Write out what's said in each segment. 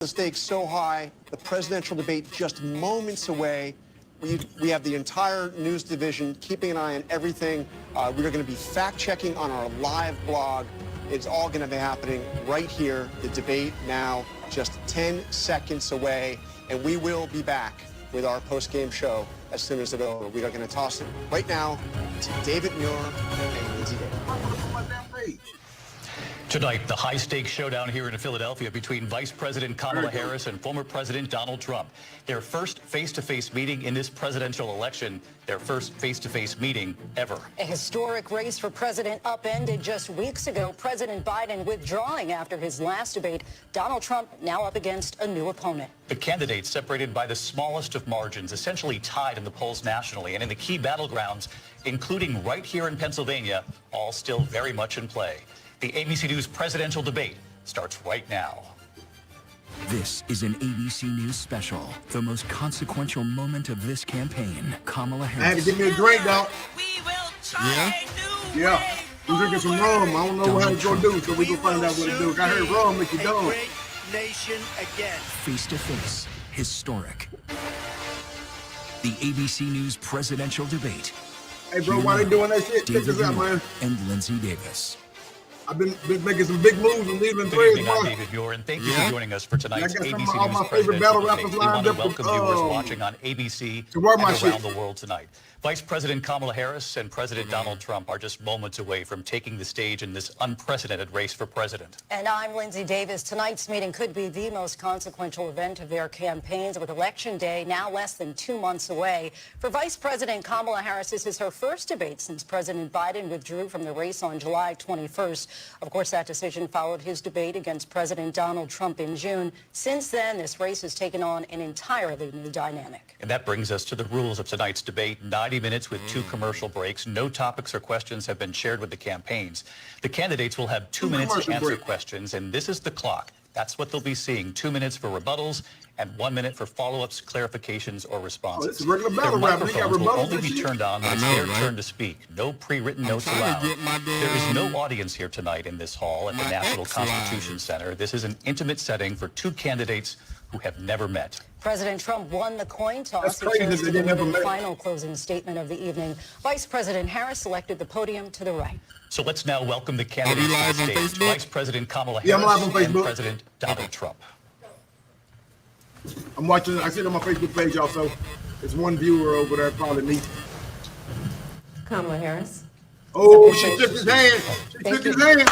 The stakes so high, the presidential debate just moments away. We have the entire news division keeping an eye on everything. We are going to be fact-checking on our live blog. It's all going to be happening right here. The debate now just 10 seconds away, and we will be back with our post-game show as soon as it's over. We are going to toss it right now to David Muir and Lindsay Davis. Tonight, the high-stakes showdown here in Philadelphia between Vice President Kamala Harris and former President Donald Trump. Their first face-to-face meeting in this presidential election, their first face-to-face meeting ever. A historic race for president upended just weeks ago. President Biden withdrawing after his last debate. Donald Trump now up against a new opponent. The candidates separated by the smallest of margins, essentially tied in the polls nationally and in the key battlegrounds, including right here in Pennsylvania, all still very much in play. The ABC News presidential debate starts right now. This is an ABC News special, the most consequential moment of this campaign. Kamala Harris. I had to get me a drink, dog. We will try new Yeah. ways. I'm drinking some rum. I don't know what it's going to do, so we can find out what it do. I heard rum make you dumb. Great nation again. Face to face, historic. The ABC News presidential debate. Hey, bro, why they doing that shit? Check David this out, Muir man. and Lindsay Davis. I've been making some big moves and leaving Good threads. evening, I'm David Muir, and thank you for joining us for tonight's I got ABC all News my favorite presidential battle rappers debate. We want lined to up welcome with, viewers watching on ABC to wear and my around shit. the world tonight. Vice President Kamala Harris and President Donald Trump are just moments away from taking the stage in this unprecedented race for president. And I'm Lindsay Davis. Tonight's meeting could be the most consequential event of their campaigns, with Election Day now less than 2 months away. For Vice President Kamala Harris, this is her first debate since President Biden withdrew from the race on July 21st. Of course, that decision followed his debate against President Donald Trump in June. Since then, this race has taken on an entirely new dynamic. And that brings us to the rules of tonight's debate. 90 minutes with 2 commercial breaks. No topics or questions have been shared with the campaigns. The candidates will have 2 minutes to answer questions, and this is the clock. That's what they'll be seeing. 2 minutes for rebuttals and 1 minute for follow-ups, clarifications, or responses. It's a regular battle Their rap. They got microphones will rebuttals only and be shit. turned on when it's their turn to speak. No pre-written notes allowed. There is no audience here tonight in this hall at the National Constitution Center. This is an intimate setting for 2 candidates who have never met. President Trump won the coin toss. That's He crazy chose that to they didn't deliver have a the minute. final closing statement of the evening. Vice President Harris selected the podium to the right. So let's now welcome the candidates to the stage. Vice President Kamala Yeah, I'm live Harris on and Facebook. President Donald Trump. I'm watching. I see it on my Facebook page also. There's one viewer over there, probably me. Kamala Harris. Oh, she shook his hand. She shook his hand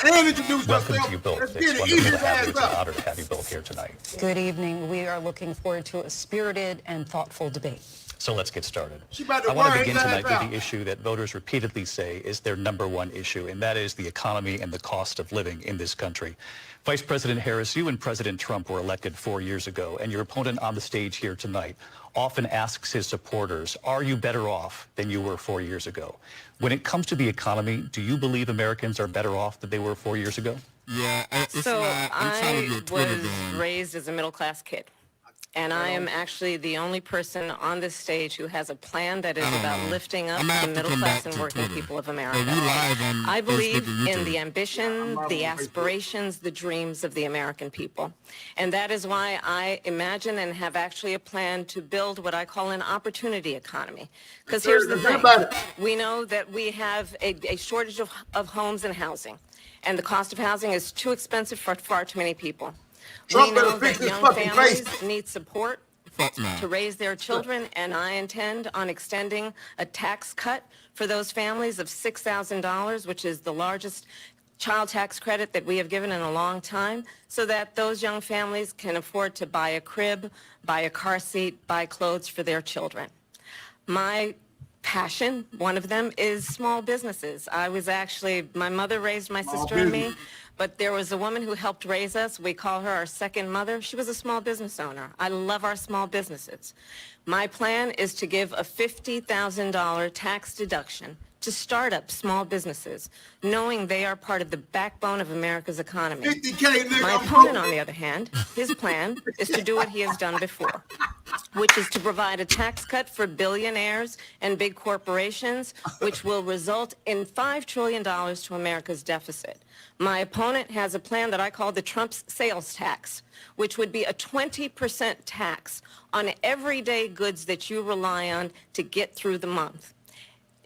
and introduced Welcome herself. to you both. Let's It's get it. wonderful Ease to his have you. ass It's an up. honor to have you both here tonight. Good evening. We are looking forward to a spirited and thoughtful debate. So let's get started. She about to I want to wear begin his tonight ass with out. the issue that voters repeatedly say is their #1 issue, and that is the economy and the cost of living in this country. Vice President Harris, you and President Trump were elected 4 years ago, and your opponent on the stage here tonight often asks his supporters, are you better off than you were 4 years ago? When it comes to the economy, do you believe Americans are better off than they were 4 years ago? Yeah, So I was raised as a middle-class kid, and I am actually the only person on this stage who has a plan that is about lifting up the middle class and working people of America. I believe in the ambition, the aspirations, the dreams of the American people. And that is why I imagine and have actually a plan to build what I call an opportunity economy. Because here's the thing. We know that we have a shortage of homes and housing, and the cost of housing is too expensive for far too many people. Trump We know better fix that his young fucking families face. need support to raise their children, and I intend on extending a tax cut for those families of $6,000, which is the largest child tax credit that we have given in a long time, so that those young families can afford to buy a crib, buy a car seat, buy clothes for their children. My passion, one of them, is small businesses. My mother raised my sister and me, but there was a woman who helped raise us. We call her our second mother. She was a small business owner. I love our small businesses. My plan is to give a $50,000 tax deduction to start up small businesses, knowing they are part of the backbone of America's economy. 50K, nigga. My I'm opponent, broke. on the other hand, his plan is to do what he has done before. which is to provide a tax cut for billionaires and big corporations, which will result in $5 trillion to America's deficit. My opponent has a plan that I call the Trump's sales tax, which would be a 20% tax on everyday goods that you rely on to get through the month.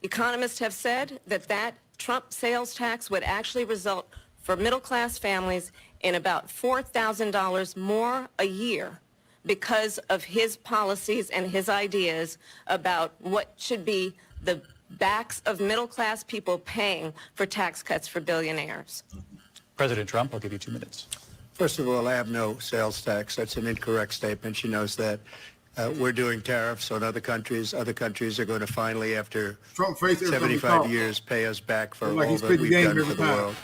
Economists have said that that Trump sales tax would actually result for middle-class families in about $4,000 more a year because of his policies and his ideas about what should be the backs of middle-class people paying for tax cuts for billionaires. President Trump, I'll give you 2 minutes. First of all, I have no sales tax. That's an incorrect statement. She knows that. We're doing tariffs on other countries. Other countries are going to finally, after 75 years, pay us back for all that we've done for the world.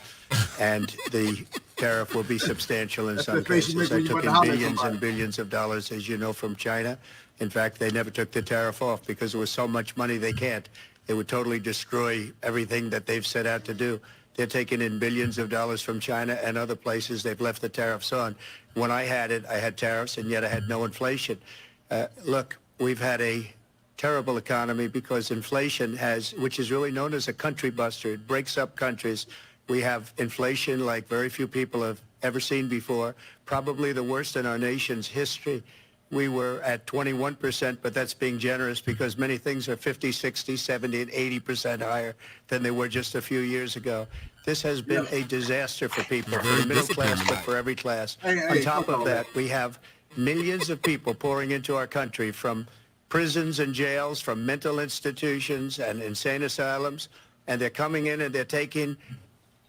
And the tariff will be substantial in some cases. I took in billions and billions of dollars, as you know, from China. In fact, they never took the tariff off because there was so much money they can't. It would totally destroy everything that they've set out to do. They're taking in billions of dollars from China and other places. They've left the tariffs on. When I had it, I had tariffs, and yet I had no inflation. Look, we've had a terrible economy because inflation which is really known as a country buster. It breaks up countries. We have inflation like very few people have ever seen before, probably the worst in our nation's history. We were at 21%, but that's being generous because many things are 50, 60, 70, and 80% higher than they were just a few years ago. This has been a disaster for people, for the middle class, but for every class. On top of that, we have millions of people pouring into our country from prisons and jails, from mental institutions and insane asylums, and they're coming in and they're taking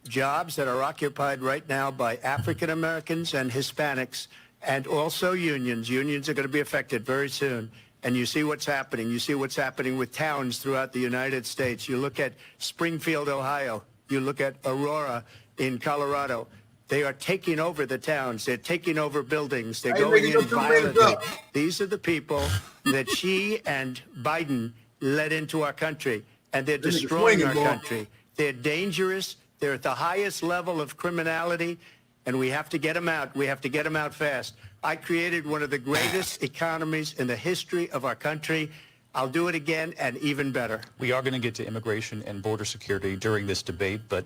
jobs that are occupied right now by African Americans and Hispanics, and also unions. Unions are going to be affected very soon. And you see what's happening. You see what's happening with towns throughout the United States. You look at Springfield, Ohio. You look at Aurora in Colorado. They are taking over the towns. They're taking over buildings. They're going in violently. These are the people that she and Biden led into our country, and they're destroying our country. They're dangerous. They're at the highest level of criminality, and we have to get them out. We have to get them out fast. I created one of the greatest economies in the history of our country. I'll do it again and even better. We are going to get to immigration and border security during this debate, but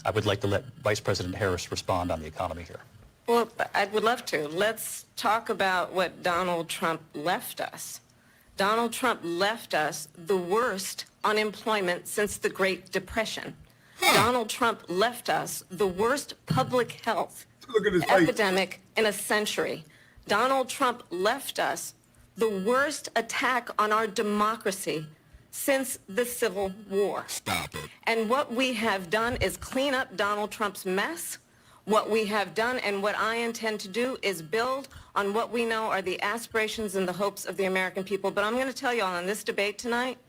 I would like to let Vice President Harris respond on the economy here. Well, I would love to. Let's talk about what Donald Trump left us. Donald Trump left us the worst unemployment since the Great Depression. Donald Trump left us the worst public health epidemic in a century. Donald Trump left us the worst attack on our democracy since the Civil War. Stop it. And what we have done is clean up Donald Trump's mess. What we have done and what I intend to do is build on what we know are the aspirations and the hopes of the American people. But I'm going to tell you all in this debate tonight,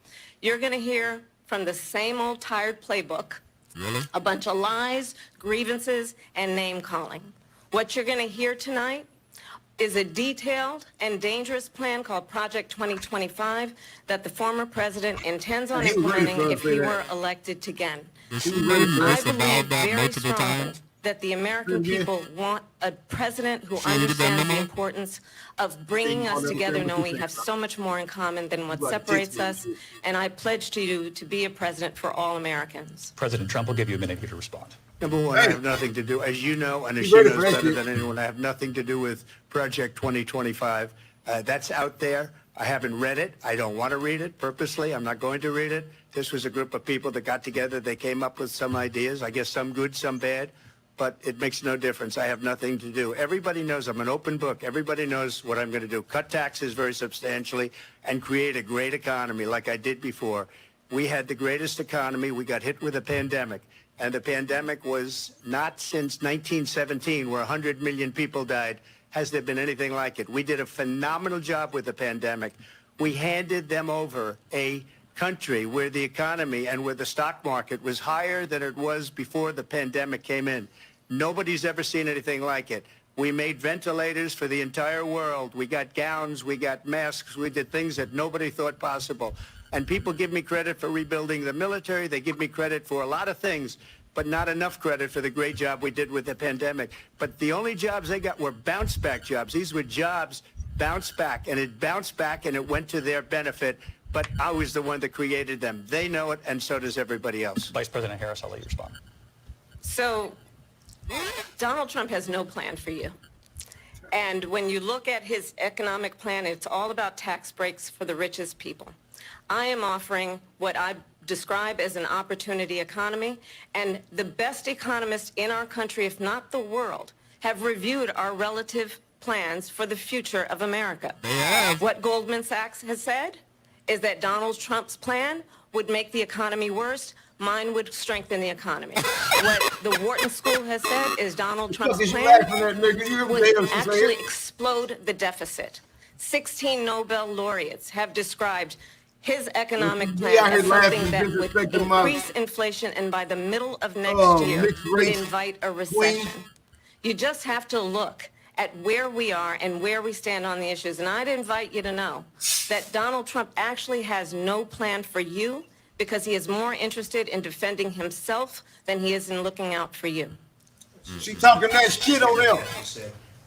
you're going to hear from the same old tired playbook. Really? A bunch of lies, grievances, and name-calling. What you're going to hear tonight is a detailed and dangerous plan called Project 2025 that the former president intends on implementing if he were elected again. I believe very strongly that the American people want a president who understands the importance of bringing us together, knowing we have so much more in common than what separates us. And I pledge to you to be a president for all Americans. President Trump will give you a minute here to respond. Number one, I have nothing to do, as you know, and as she knows better than anyone, I have nothing to do with Project 2025. That's out there. I haven't read it. I don't want to read it purposely. I'm not going to read it. This was a group of people that got together. They came up with some ideas, I guess some good, some bad, but it makes no difference. I have nothing to do. Everybody knows I'm an open book. Everybody knows what I'm going to do. Cut taxes very substantially and create a great economy like I did before. We had the greatest economy. We got hit with a pandemic. And the pandemic was not since 1917, where 100 million people died, has there been anything like it. We did a phenomenal job with the pandemic. We handed them over a country where the economy and where the stock market was higher than it was before the pandemic came in. Nobody's ever seen anything like it. We made ventilators for the entire world. We got gowns, we got masks, we did things that nobody thought possible. And people give me credit for rebuilding the military. They give me credit for a lot of things, but not enough credit for the great job we did with the pandemic. But the only jobs they got were bounce-back jobs. These were jobs bounce back, and it bounced back, and it went to their benefit. But I was the one that created them. They know it, and so does everybody else. Vice President Harris, I'll let you respond. So Donald Trump has no plan for you. And when you look at his economic plan, it's all about tax breaks for the richest people. I am offering what I describe as an opportunity economy, and the best economists in our country, if not the world, have reviewed our relative plans for the future of America. What Goldman Sachs has said is that Donald Trump's plan would make the economy worse. Mine would strengthen the economy. What the Wharton School has said is Donald Trump's plan would actually explode the deficit. 16 Nobel laureates have described his economic plan as something that would increase inflation, and by the middle of next year would invite a recession. You just have to look at where we are and where we stand on the issues. And I'd invite you to know that Donald Trump actually has no plan for you, because he is more interested in defending himself than he is in looking out for you. She talking that shit on them.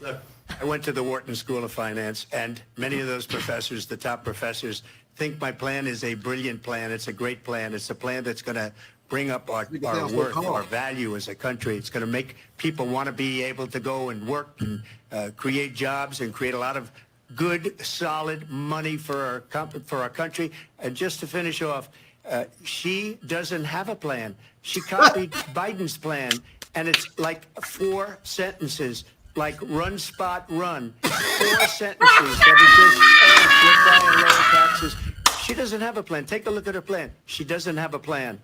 Look, I went to the Wharton School of Finance, and many of those professors, the top professors, think my plan is a brilliant plan. It's a great plan. It's a plan that's going to bring up our worth, our value as a country. It's going to make people want to be able to go and work and create jobs and create a lot of good, solid money for our country. And just to finish off, she doesn't have a plan. She copied Biden's plan, and it's like 4 sentences, like run, spot, run. 4 sentences that it just we're buying lower taxes. She doesn't have a plan. Take a look at her plan. She doesn't have a plan.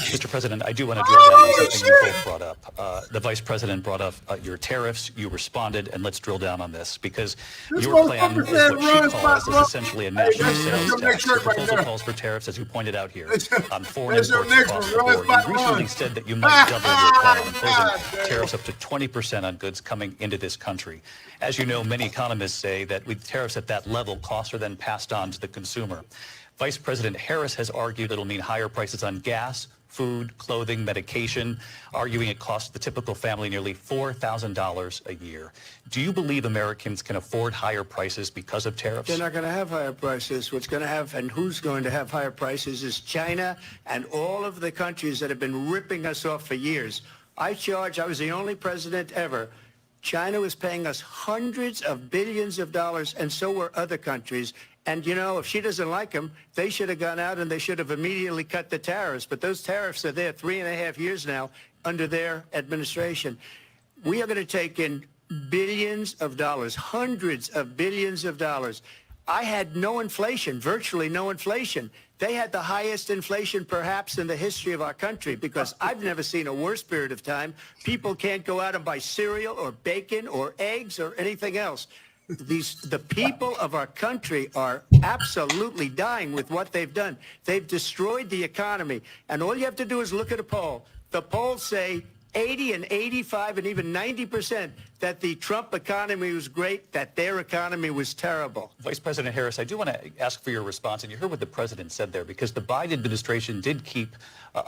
Mr. President, I do want to drill down on something you both brought up. The Vice President brought up your tariffs. You responded, and let's drill down on this, because your plan is what she calls is essentially a national sales tax. The proposal calls for tariffs, as you pointed out here, on foreign imports across the board. You recently said that you might double your plan, imposing tariffs up to 20% on goods coming into this country. As you know, many economists say that with tariffs at that level, costs are then passed on to the consumer. Vice President Harris has argued it'll mean higher prices on gas, food, clothing, medication, arguing it costs the typical family nearly $4,000 a year. Do you believe Americans can afford higher prices because of tariffs? They're not going to have higher prices. What's going to have, and who's going to have higher prices, is China and all of the countries that have been ripping us off for years. I was the only president ever. China was paying us hundreds of billions of dollars, and so were other countries. And, you know, if she doesn't like them, they should have gone out and they should have immediately cut the tariffs. But those tariffs are there 3.5 years now under their administration. We are going to take in billions of dollars, hundreds of billions of dollars. I had no inflation, virtually no inflation. They had the highest inflation perhaps in the history of our country, because I've never seen a worse period of time. People can't go out and buy cereal or bacon or eggs or anything else. The people of our country are absolutely dying with what they've done. They've destroyed the economy. And all you have to do is look at a poll. The polls say 80 and 85 and even 90% that the Trump economy was great, that their economy was terrible. Vice President Harris, I do want to ask for your response, and you heard what the president said there, because the Biden administration did keep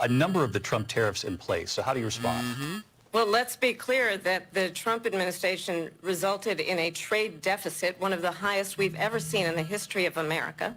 a number of the Trump tariffs in place. So how do you respond? Well, let's be clear that the Trump administration resulted in a trade deficit, one of the highest we've ever seen in the history of America.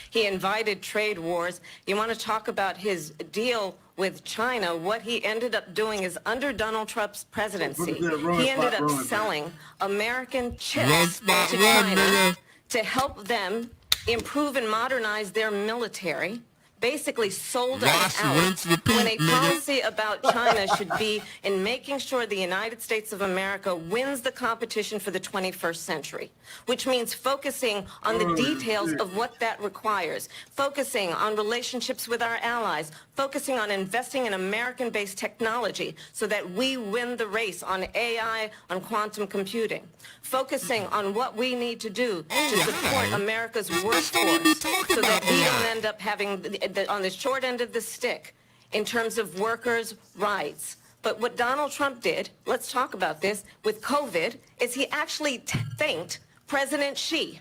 He invited trade wars. You want to talk about his deal with China? What he ended up doing is, under Donald Trump's presidency, he ended up selling American chips to China to help them improve and modernize their military. Basically sold us out, when a policy about China should be in making sure the United States of America wins the competition for the 21st century, which means focusing on the details of what that requires, focusing on relationships with our allies, focusing on investing in American-based technology so that we win the race on AI, on quantum computing, focusing on what we need to do to support America's workforce so that we don't end up having on the short end of the stick in terms of workers' rights. But what Donald Trump did, let's talk about this, with COVID, is he actually thanked President Xi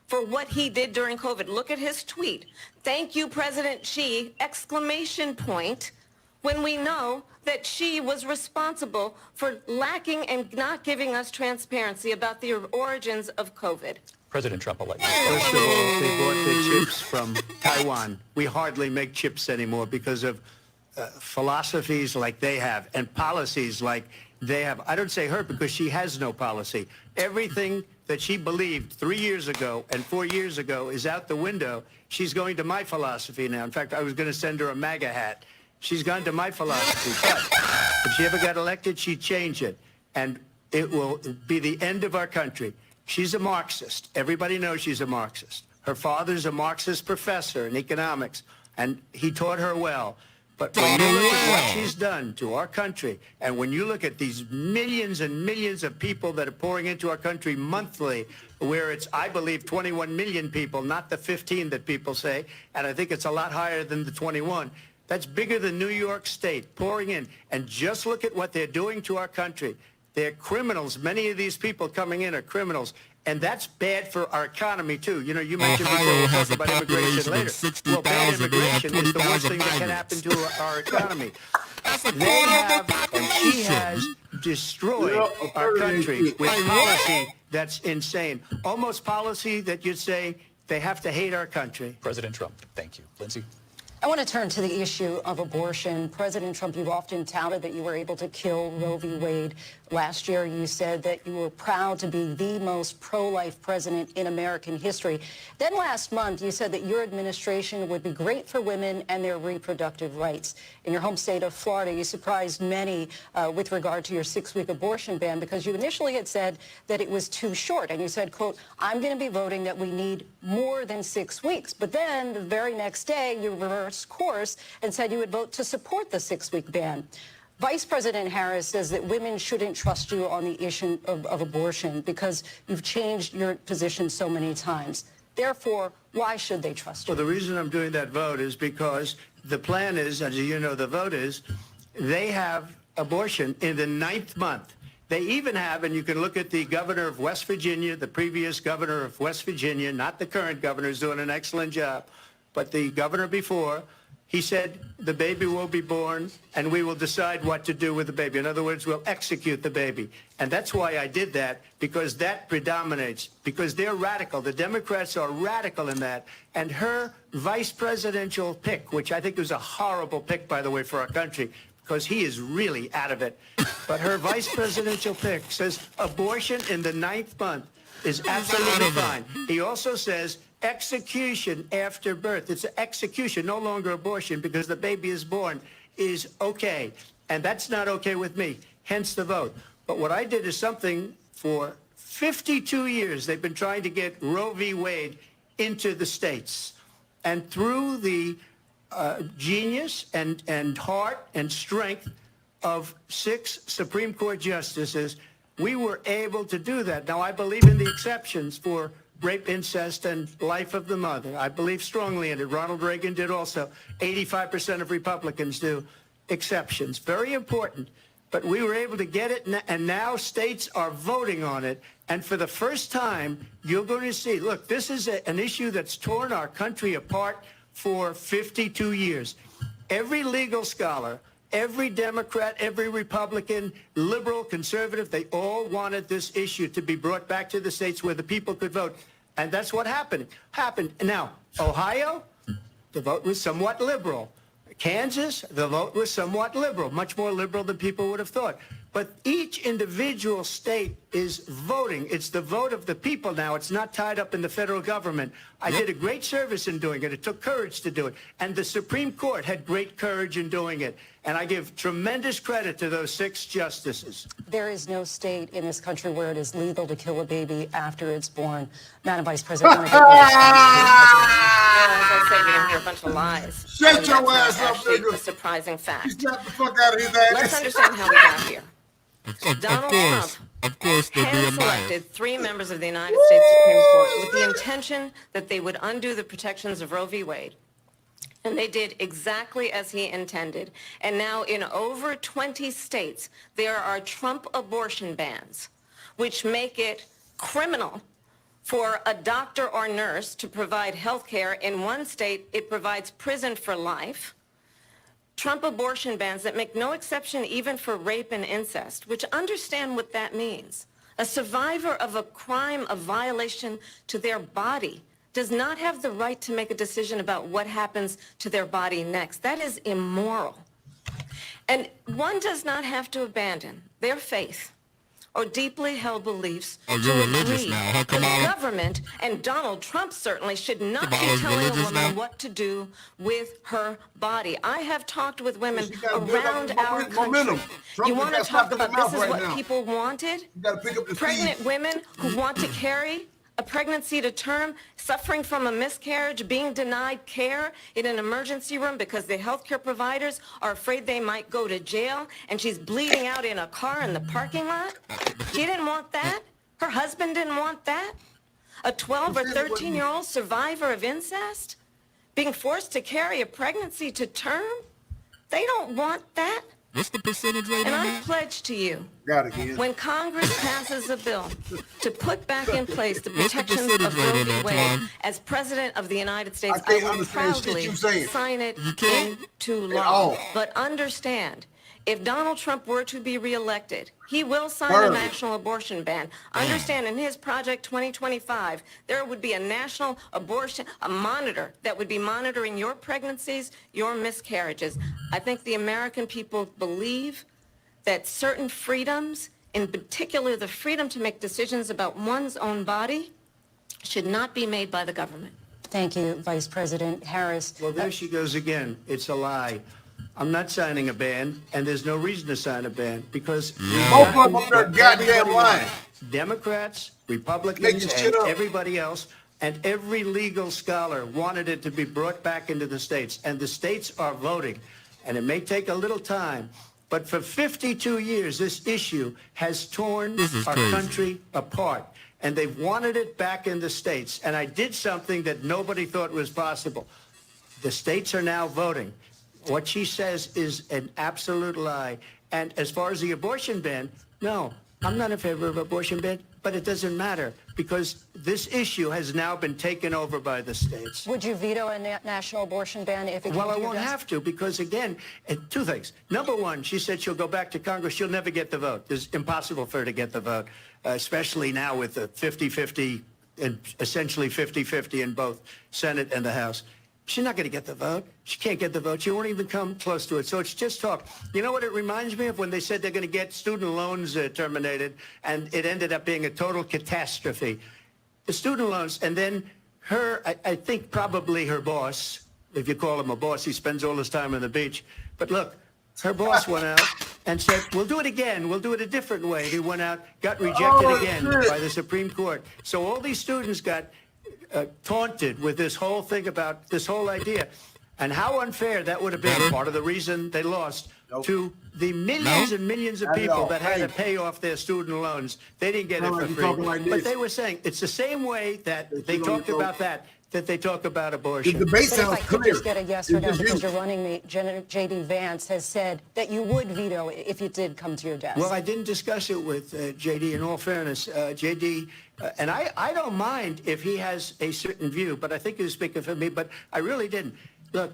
for what he did during COVID. Look at his tweet. Thank you, President Xi, exclamation point, when we know that she was responsible for lacking and not giving us transparency about the origins of COVID. President Trump will let you. First of all, they bought the chips from Taiwan. We hardly make chips anymore because of philosophies like they have and policies like they have. I don't say her because she has no policy. Everything that she believed 3 years ago and 4 years ago is out the window. She's going to my philosophy now. In fact, I was going to send her a MAGA hat. She's gone to my philosophy. But if she ever got elected, she'd change it. And it will be the end of our country. She's a Marxist. Everybody knows she's a Marxist. Her father's a Marxist professor in economics, and he taught her well. But when you look at what she's done to our country, and when you look at these millions and millions of people that are pouring into our country monthly, where it's, I believe, 21 million people, not the 15 that people say, and I think it's a lot higher than the 21. That's bigger than New York State pouring in. And just look at what they're doing to our country. They're criminals. Many of these people coming in are criminals. And that's bad for our economy, too. You know, you mentioned before we'll talk about immigration later. Well, bad immigration is the worst thing that can happen to our economy. They have, and she has, destroyed our country with policy that's insane. Almost policy that you'd say they have to hate our country. President Trump, thank you. Lindsay? I want to turn to the issue of abortion. President Trump, you've often touted that you were able to kill Roe v. Wade. Last year, you said that you were proud to be the most pro-life president in American history. Then last month, you said that your administration would be great for women and their reproductive rights. In your home state of Florida, you surprised many with regard to your 6-week abortion ban because you initially had said that it was too short. And you said, quote, I'm going to be voting that we need more than 6 weeks. But then the very next day, you reversed course and said you would vote to support the 6-week ban. Vice President Harris says that women shouldn't trust you on the issue of abortion because you've changed your position so many times. Therefore, why should they trust you? Well, the reason I'm doing that vote is because the plan is, as you know, the vote is, they have abortion in the 9th month. They even have, and you can look at the governor of West Virginia, the previous governor of West Virginia, not the current governor, who's doing an excellent job, but the governor before, he said the baby will be born and we will decide what to do with the baby. In other words, we'll execute the baby. And that's why I did that, because that predominates, because they're radical. The Democrats are radical in that. And her vice presidential pick, which I think was a horrible pick, by the way, for our country, because he is really out of it. But her vice presidential pick says abortion in the 9th month is absolutely fine. He also says execution after birth. It's an execution, no longer abortion, because the baby is born, is okay. And that's not okay with me, hence the vote. But what I did is something for 52 years. They've been trying to get Roe v. Wade into the states. And through the genius and heart and strength of 6 Supreme Court justices, we were able to do that. Now, I believe in the exceptions for rape, incest, and life of the mother. I believe strongly in it. Ronald Reagan did also. 85% of Republicans do. Exceptions. Very important. But we were able to get it, and now states are voting on it. And for the first time, you're going to see, look, this is an issue that's torn our country apart for 52 years. Every legal scholar, every Democrat, every Republican, liberal, conservative, they all wanted this issue to be brought back to the states where the people could vote. And that's what happened. Now, Ohio, the vote was somewhat liberal. Kansas, the vote was somewhat liberal, much more liberal than people would have thought. But each individual state is voting. It's the vote of the people now. It's not tied up in the federal government. I did a great service in doing it. It took courage to do it. And the Supreme Court had great courage in doing it. And I give tremendous credit to those 6 justices. There is no state in this country where it is legal to kill a baby after it's born. Madam Vice President, I want to get As I say, we didn't hear a bunch of lies. Shut your ass up, nigga. A surprising He fact. slapped the fuck out of his ass. Let's understand how we got here. Donald Trump Of course, they're being biased. hand-selected 3 members of the United States Supreme Court with the intention that they would undo the protections of Roe v. Wade. And they did exactly as he intended. And now in over 20 states, there are Trump abortion bans, which make it criminal for a doctor or nurse to provide health care. In one state, it provides prison for life. Trump abortion bans that make no exception even for rape and incest, which understand what that means. A survivor of a crime of violation to their body does not have the right to make a decision about what happens to their body next. That is immoral. And one does not have to abandon their faith or deeply held beliefs to agree. The government, and Donald Trump certainly, should not be telling a woman what to do with her body. I have talked with women around our country. You want to talk about this is what people wanted? Pregnant women who want to carry a pregnancy to term, suffering from a miscarriage, being denied care in an emergency room because the healthcare providers are afraid they might go to jail, and she's bleeding out in a car in the parking lot. She didn't want that. Her husband didn't want that. A 12 or 13-year-old survivor of incest being forced to carry a pregnancy to term. They don't want that. What's the percentage rate And on I that? pledge to you, Again. when Congress passes a bill to put back in place the What's the protections percentage of rate Roe on v. that, Wade, Tom? as President of the United States, I I can't will understand shit proudly you saying. sign it You can't? into At law. all. But understand, if Donald Trump were to be reelected, he will sign a Perfect. national abortion ban. Understand, in his Project 2025, there would be a national abortion, a monitor that would be monitoring your pregnancies, your miscarriages. I think the American people believe that certain freedoms, in particular the freedom to make decisions about one's own body, should not be made by the government. Thank you, Vice President Harris. Well, there she goes again. It's a lie. I'm not signing a ban, and there's no reason to sign a ban because Both of them up there goddamn lying. Democrats, Republicans, Making shit and up. everybody else, and every legal scholar wanted it to be brought back into the states, and the states are voting. And it may take a little time, but for 52 years, this issue has torn our crazy. country apart. And they've wanted it back in the states. And I did something that nobody thought was possible. The states are now voting. What she says is an absolute lie. And as far as the abortion ban, no, I'm not in favor of abortion ban, but it doesn't matter because this issue has now been taken over by the states. Would you veto a national abortion ban if it came Well, I to your won't desk? have to because, again, two things. Number one, she said she'll go back to Congress. She'll never get the vote. It's impossible for her to get the vote, especially now with the 50-50 and essentially 50-50 in both Senate and the House. She's not going to get the vote. She can't get the vote. She won't even come close to it. So it's just talk. You know what it reminds me of? When they said they're going to get student loans terminated, and it ended up being a total catastrophe. The student loans, and then her, I think probably her boss, if you call him a boss, he spends all his time on the beach. But look, her boss went out and said, we'll do it again. We'll do it a different way. He went out, got rejected again by the Supreme Court. So all these students got taunted with this whole thing about this whole idea. And how unfair that would have been, part of the reason they lost, to the millions and millions of people that had to pay off their student loans. They didn't get it for free. But they were saying it's the same way that they talked about that they talk about abortion. The debate But if I sounds could clear. just get a yes or no, It's because you. your running mate, J.D. Vance, has said that you would veto it if it did come to your desk. Well, I didn't discuss it with J.D. In all fairness, J.D. And I don't mind if he has a certain view, but I think he was speaking for me, but I really didn't. Look,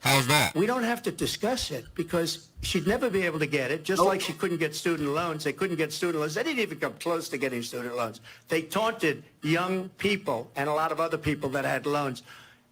How's that? we don't have to discuss it because she'd never be able to get it, just like she couldn't get student loans. They couldn't get student loans. They didn't even come close to getting student loans. They taunted young people and a lot of other people that had loans.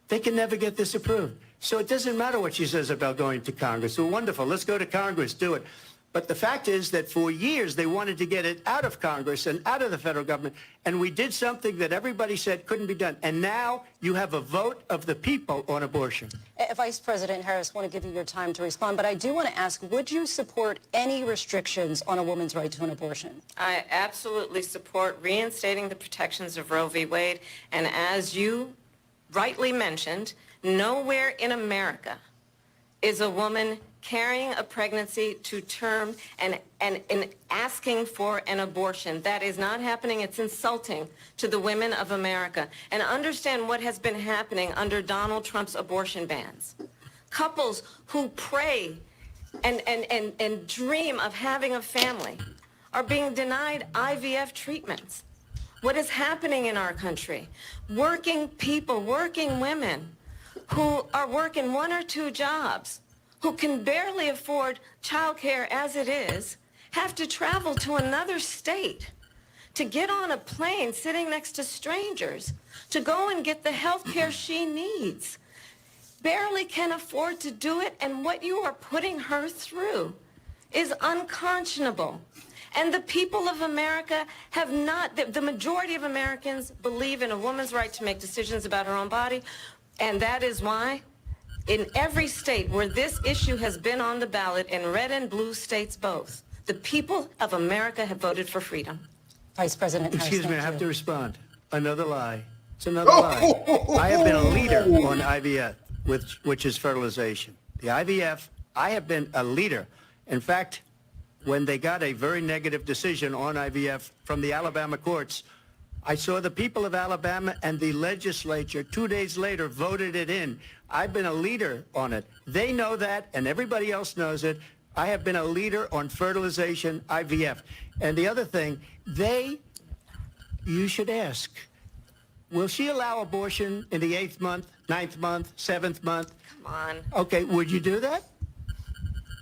They can never get this approved. So it doesn't matter what she says about going to Congress. Well, wonderful. Let's go to Congress. Do it. But the fact is that for years they wanted to get it out of Congress and out of the federal government, and we did something that everybody said couldn't be done. And now you have a vote of the people on abortion. Vice President Harris, I want to give you your time to respond, but I do want to ask, would you support any restrictions on a woman's right to an abortion? I absolutely support reinstating the protections of Roe v. Wade. And as you rightly mentioned, nowhere in America is a woman carrying a pregnancy to term and asking for an abortion. That is not happening. It's insulting to the women of America. And understand what has been happening under Donald Trump's abortion bans. Couples who pray and dream of having a family are being denied IVF treatments. What is happening in our country? Working people, working women who are working one or two jobs, who can barely afford childcare as it is have to travel to another state to get on a plane sitting next to strangers to go and get the health care she needs, barely can afford to do it, and what you are putting her through is unconscionable. And the people of America have not, the majority of Americans believe in a woman's right to make decisions about her own body, and that is why in every state where this issue has been on the ballot, in red and blue states both, the people of America have voted for freedom. Vice President Harris, Excuse me, I have to respond. Another lie. It's another lie. I have been a leader on IVF, which is fertilization. The IVF, I have been a leader. In fact, when they got a very negative decision on IVF from the Alabama courts, I saw the people of Alabama and the legislature 2 days later voted it in. I've been a leader on it. They know that, and everybody else knows it. I have been a leader on fertilization, IVF. And the other thing, you should ask, will she allow abortion in the 8th month, 9th month, 7th month? Come on. Okay, would you do that?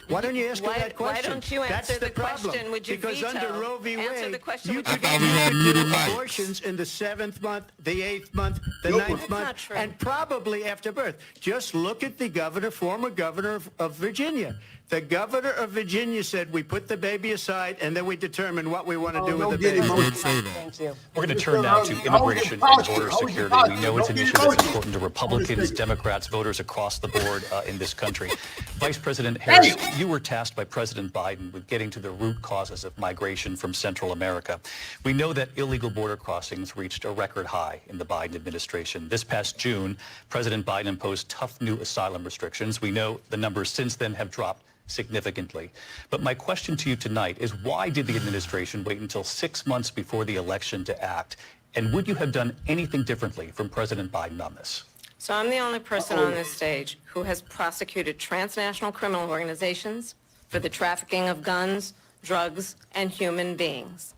Why don't you ask her that question? Why don't you answer the question? Would you because veto? under Roe v. Answer Wade, the question. you Would you could do abortions in the 7th month, the 8th month, the 9th month, and probably after birth. Just look at the former governor of Virginia. The governor of Virginia said we put the baby aside and then we determine what we want to do with the baby. Thank you. We're going to turn now to immigration and border security. We know it's an issue that's important to Republicans, Democrats, voters across the board in this country. Vice President Harris, you were tasked by President Biden with getting to the root causes of migration from Central America. We know that illegal border crossings reached a record high in the Biden administration. This past June, President Biden imposed tough new asylum restrictions. We know the numbers since then have dropped significantly. But my question to you tonight is, why did the administration wait until 6 months before the election to act? And would you have done anything differently from President Biden on this? So I'm the only person on this stage who has prosecuted transnational criminal organizations for the trafficking of guns, drugs, and human beings.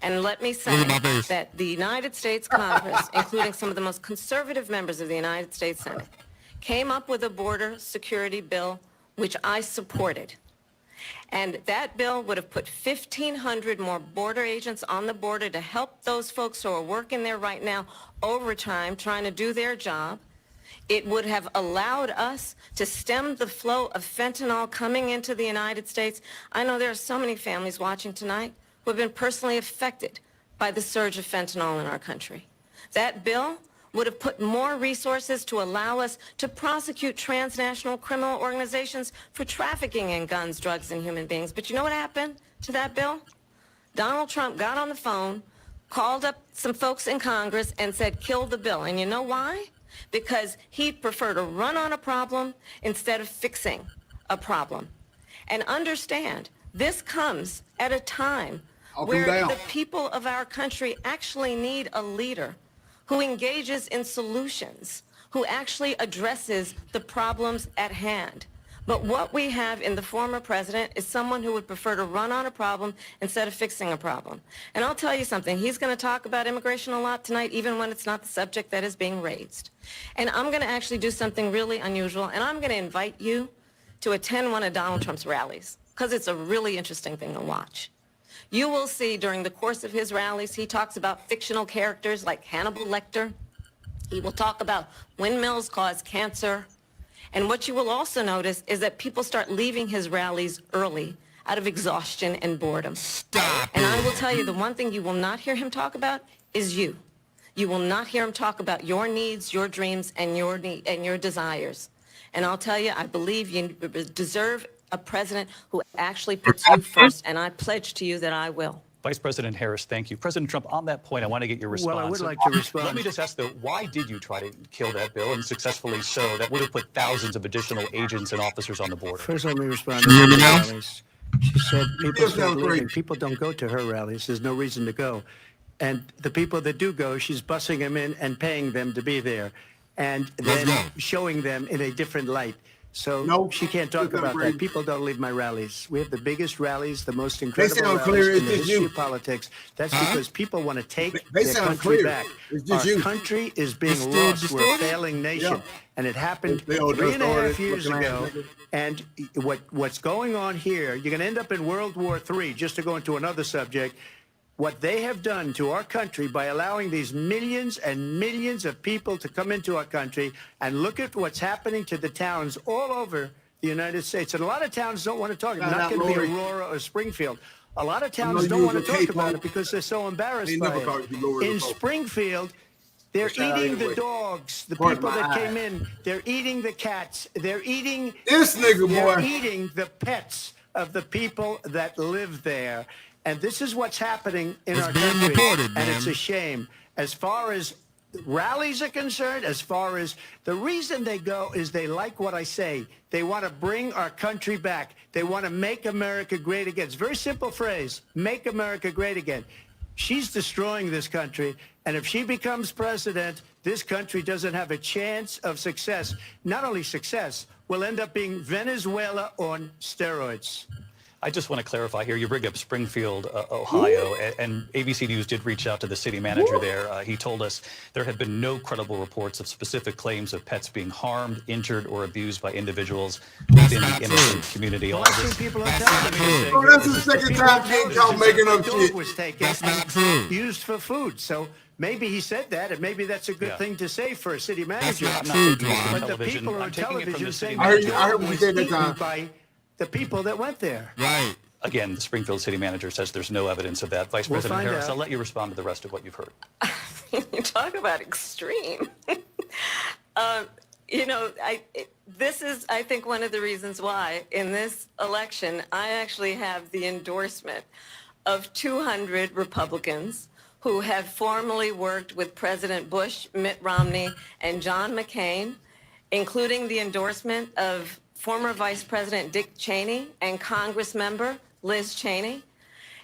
And let me say that the United States Congress, including some of the most conservative members of the United States Senate, came up with a border security bill which I supported. And that bill would have put 1,500 more border agents on the border to help those folks who are working there right now overtime trying to do their job. It would have allowed us to stem the flow of fentanyl coming into the United States. I know there are so many families watching tonight who have been personally affected by the surge of fentanyl in our country. That bill would have put more resources to allow us to prosecute transnational criminal organizations for trafficking in guns, drugs, and human beings. But you know what happened to that bill? Donald Trump got on the phone, called up some folks in Congress, and said, kill the bill. And you know why? Because he'd prefer to run on a problem instead of fixing a problem. And understand, this comes at a time where the people of our country actually need a leader who engages in solutions, who actually addresses the problems at hand. But what we have in the former president is someone who would prefer to run on a problem instead of fixing a problem. And I'll tell you something, he's going to talk about immigration a lot tonight, even when it's not the subject that is being raised. And I'm going to actually do something really unusual, and I'm going to invite you to attend one of Donald Trump's rallies, because it's a really interesting thing to watch. You will see during the course of his rallies, he talks about fictional characters like Hannibal Lecter. He will talk about windmills cause cancer. And what you will also notice is that people start leaving his rallies early out of exhaustion and boredom. Stop. And I will tell you, the one thing you will not hear him talk about is you. You will not hear him talk about your needs, your dreams, and your desires. And I'll tell you, I believe you deserve a president who actually puts you first, and I pledge to you that I will. Vice President Harris, thank you. President Trump, on that point, I want to get your response. Well, I would like to respond. Let me just ask, though, why did you try to kill that bill, and successfully so? That would have put thousands of additional agents and officers on the border. First, let me respond to the rallies. She said people don't go to her rallies. There's no reason to go. And the people that do go, she's bussing them in and paying them to be there, and then showing them in a different light. So No, she can't talk it's not about crazy. that. People don't leave my rallies. We have the biggest rallies, the most incredible sound rallies clear, in it's the just history you. of politics. That's because people want to take They their sound country clear. back. It's just Our you. country is being It's still lost. We're a distorted? failing nation. Yeah. And it happened They all 3.5 distorted, years looking ago. at it. And what's going on here, you're going to end up in World War III, just to go into another subject. What they have done to our country by allowing these millions and millions of people to come into our country, and look at what's happening to the towns all over the United States. And a lot of towns don't want to talk. Shout Not out, going to be Lori. Aurora or Springfield. A lot of know towns you don't was want with to talk Kate, about Paul. it because they're so embarrassed They by never it. called you Lori In before. Springfield, they're Shout out eating the anyway. dogs, the Pardon people my that eye. came in. They're eating the cats. They're eating This nigga, they're boy. eating the pets of the people that live there. And this is what's happening in It's our being country. reported, and it's man. a shame. As far as rallies are concerned, as far as the reason they go is they like what I say. They want to bring our country back. They want to make America great again. It's a very simple phrase, make America great again. She's destroying this country. And if she becomes president, this country doesn't have a chance of success. Not only success, we'll end up being Venezuela on steroids. I just want to clarify here. You bring up Springfield, Ohio, and ABC News did reach out to the city manager there. He told us there have been no credible reports of specific claims of pets being harmed, injured, or abused by individuals within the innocent community. All Well, I've this seen people on That's television not saying true. Oh, that's the that second people time on King television Kong making said up the dog shit. was taken That's and not true. used for food. So maybe he said that, and maybe that's a good Yeah. thing to say for a city That's manager. not I'm not true, taking it from Twon. But the television. people I'm on taking it from television the city saying I heard manager. you- I heard what you was said that eaten time. by the people that went there. Right. Again, the Springfield city manager says there's no evidence of that. Vice We'll President find Harris, out. I'll let you respond to the rest of what you've heard. You talk about extreme. This is, I think, one of the reasons why in this election, I actually have the endorsement of 200 Republicans who have formerly worked with President Bush, Mitt Romney, and John McCain, including the endorsement of former Vice President Dick Cheney and Congress member Liz Cheney.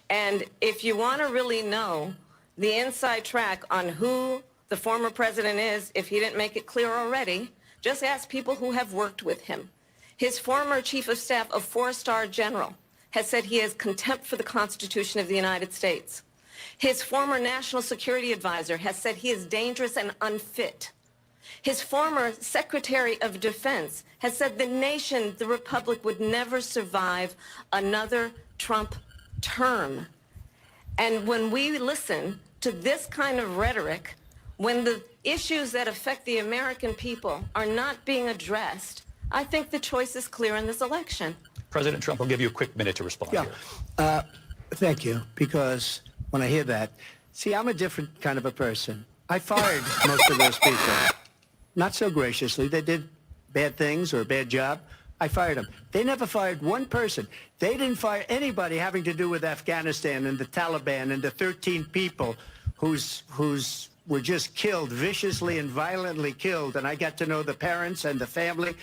And if you want to really know the inside track on who the former president is, if he didn't make it clear already, just ask people who have worked with him. His former chief of staff, a four-star general, has said he has contempt for the Constitution of the United States. His former national security advisor has said he is dangerous and unfit. His former Secretary of Defense has said the nation, the republic, would never survive another Trump term. And when we listen to this kind of rhetoric, when the issues that affect the American people are not being addressed, I think the choice is clear in this election. President Trump, I'll give you a quick minute to respond Yeah. here. Thank you, because when I hear that, see, I'm a different kind of a person. I fired most of those people. Not so graciously. They did bad things or a bad job. I fired them. They never fired one person. They didn't fire anybody having to do with Afghanistan and the Taliban and the 13 people whose were just killed, viciously and violently killed. And I got to know the parents and the family.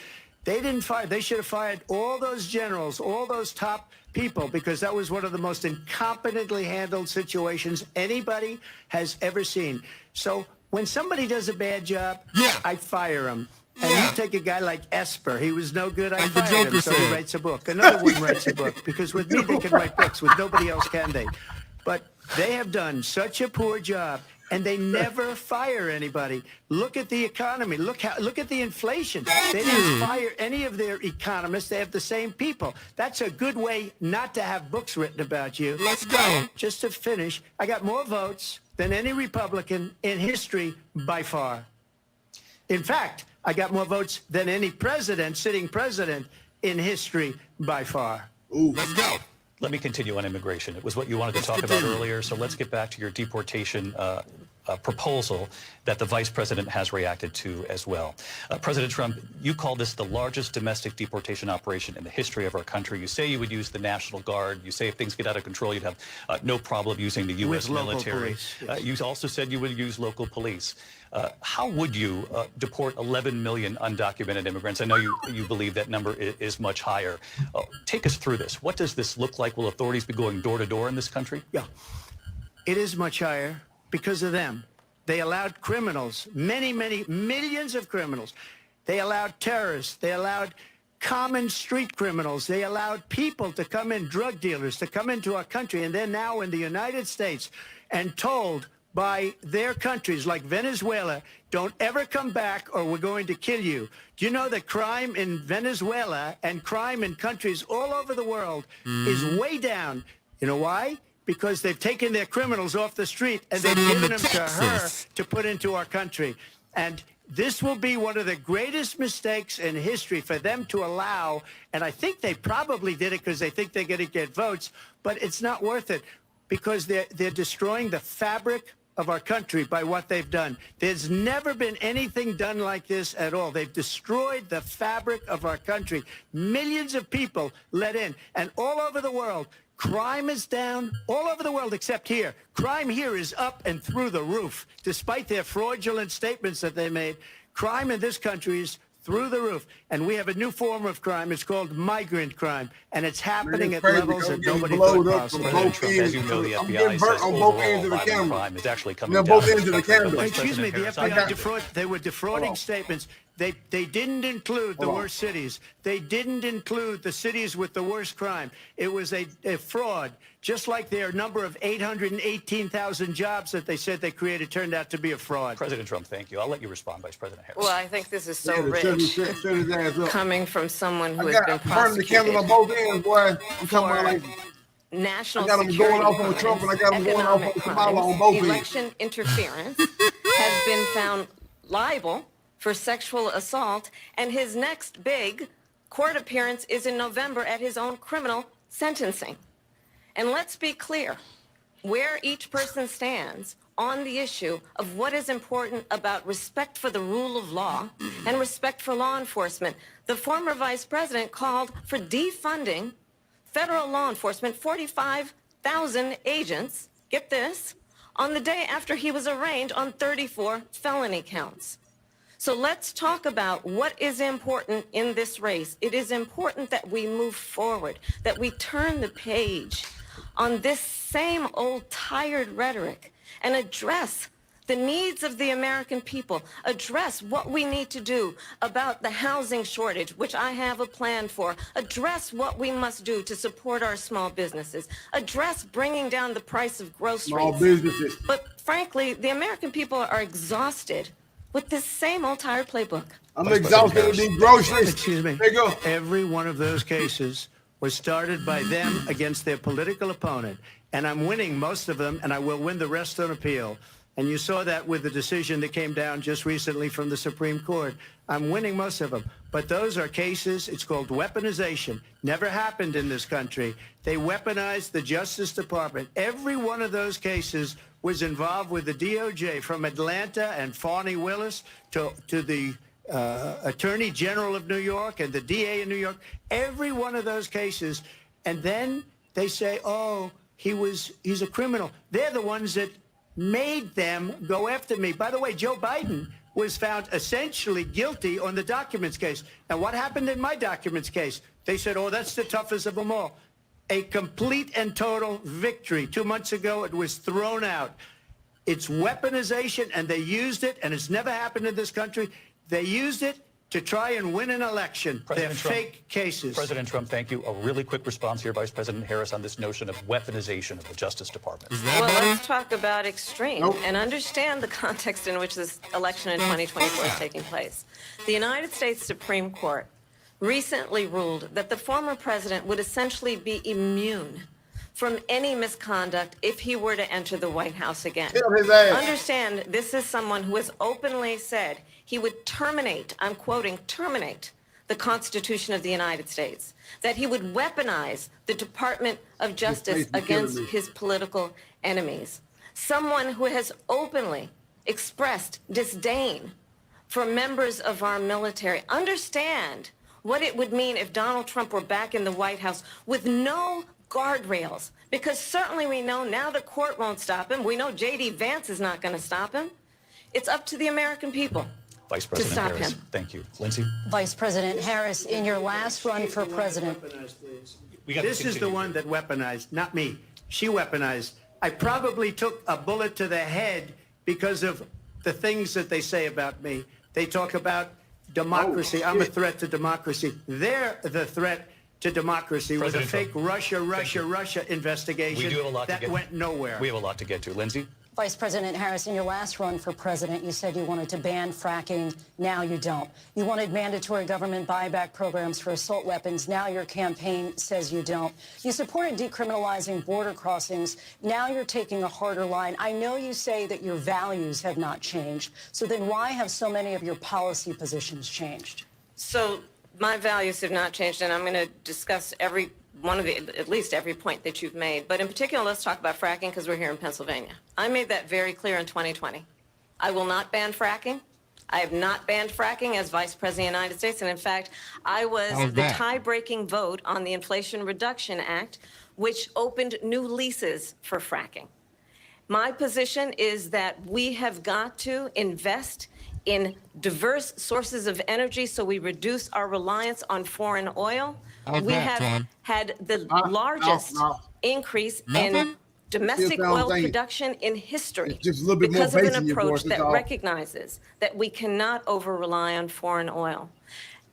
They didn't fire. They should have fired all those generals, all those top people, because that was one of the most incompetently handled situations anybody has ever seen. So when somebody does a bad job, Yeah. I fire him. And Yeah. you take a guy like Esper. He was no good. I Like the fired him. Joker So he said. writes a book. Another one writes a book. Because with me, they can write books. With nobody else can they. But they have done such a poor job. And they never fire anybody. Look at the economy. Look at the inflation. They didn't fire any of their economists. They have the same people. That's a good way not to have books written about you. Let's go. Just to finish, I got more votes than any Republican in history by far. In fact, I got more votes than any president, sitting president in history by far. Let's go. Let me continue on immigration. It was what you wanted to talk about earlier, so let's get back to your deportation proposal that the vice president has reacted to as well. President Trump, you call this the largest domestic deportation operation in the history of our country. You say you would use the National Guard. You say if things get out of control, you'd have no problem using the U.S. With local military. police, yes. You also said you would use local police. How would you deport 11 million undocumented immigrants? I know you believe that number is much higher. Take us through this. What does this look like? Will authorities be going door to door in this country? Yeah, it is much higher because of them. They allowed criminals, many, many millions of criminals. They allowed terrorists. They allowed common street criminals. They allowed people to come in, drug dealers, to come into our country, and they're now in the United States and told by their countries like Venezuela, don't ever come back or we're going to kill you. Do you know that crime in Venezuela and crime in countries all over the world is way down? You know why? Because they've taken their criminals off the street and they've given them to her to put into our country. And this will be one of the greatest mistakes in history for them to allow, and I think they probably did it because they think they're going to get votes, but it's not worth it because they're destroying the fabric of our country by what they've done. There's never been anything done like this at all. They've destroyed the fabric of our country. Millions of people let in, and all over the world, crime is down all over the world except here. Crime here is up and through the roof. Despite their fraudulent statements that they made, crime in this country is through the roof. And we have a new form of crime. It's called migrant crime. And it's happening at levels that nobody thought possible. As you know, the FBI says overall violent crime is actually coming down. Both ends of the camera. Excuse me, the FBI they were defrauding statements. They didn't include the worst cities. They didn't include the cities with the worst crime. It was a fraud. Just like their number of 818,000 jobs that they said they created turned out to be a fraud. President Trump, thank you. I'll let you respond, Vice President Harris. Well, I think this is so rich coming from someone who has been the candle on both ends, boy. I'm talking about like national I got them security going off on Trump and I got them going off on Kamala on both ends. Election interference has been found liable for sexual assault, and his next big court appearance is in November at his own criminal sentencing. And let's be clear where each person stands on the issue of what is important about respect for the rule of law and respect for law enforcement. The former vice president called for defunding federal law enforcement, 45,000 agents, get this, on the day after he was arraigned on 34 felony counts. So let's talk about what is important in this race. It is important that we move forward, that we turn the page on this same old tired rhetoric and address the needs of the American people, address what we need to do about the housing shortage, which I have a plan for, address what we must do to support our small businesses, address bringing down the price of groceries. Small businesses. But frankly, the American people are exhausted with this same old tired playbook. I'm exhausted with these groceries. Excuse me. There you go. Every one of those cases was started by them against their political opponent. And I'm winning most of them, and I will win the rest on appeal. And you saw that with the decision that came down just recently from the Supreme Court. I'm winning most of them. But those are cases, it's called weaponization. Never happened in this country. They weaponized the Justice Department. Every one of those cases was involved with the DOJ, from Atlanta and Fani Willis to the Attorney General of New York and the DA in New York. Every one of those cases. And then they say, oh, he's a criminal. They're the ones that made them go after me. By the way, Joe Biden was found essentially guilty on the documents case. And what happened in my documents case? They said, oh, that's the toughest of them all. A complete and total victory. 2 months ago, it was thrown out. It's weaponization, and they used it, and it's never happened in this country. They used it to try and win an election. They're fake cases. President Trump, thank you. A really quick response here, Vice President Harris, on this notion of weaponization of the Justice Department. Well, let's talk about extreme and understand the context in which this election in 2024 is taking place. The United States Supreme Court recently ruled that the former president would essentially be immune from any misconduct if he were to enter the White House again. Understand, this is someone who has openly said he would terminate, I'm quoting, terminate the Constitution of the United States, that he would weaponize the Department of Justice against his political enemies. Someone who has openly expressed disdain for members of our military. Understand what it would mean if Donald Trump were back in the White House with no guardrails, because certainly we know now the court won't stop him. We know J.D. Vance is not going to stop him. It's up to the American people Vice President to stop Harris, him. Thank you. Lindsay? Vice President Harris, in your last run for president. This is the one that weaponized, not me. She weaponized. I probably took a bullet to the head because of the things that they say about me. They talk about democracy. I'm a threat to democracy. They're the threat to democracy with a fake Russia investigation We do have a lot that went nowhere. We have a lot to get to. Lindsay? Vice President Harris, in your last run for president, you said you wanted to ban fracking. Now you don't. You wanted mandatory government buyback programs for assault weapons. Now your campaign says you don't. You supported decriminalizing border crossings. Now you're taking a harder line. I know you say that your values have not changed. So then why have so many of your policy positions changed? So my values have not changed, and I'm going to discuss every one of at least every point that you've made. But in particular, let's talk about fracking because we're here in Pennsylvania. I made that very clear in 2020. I will not ban fracking. I have not banned fracking as Vice President of the United States. And in fact, I was the tie-breaking vote on the Inflation Reduction Act, which opened new leases for fracking. My position is that we have got to invest in diverse sources of energy so we reduce our reliance on foreign oil. We have had the largest increase in domestic oil production in history because of an approach that recognizes that we cannot over-rely on foreign oil.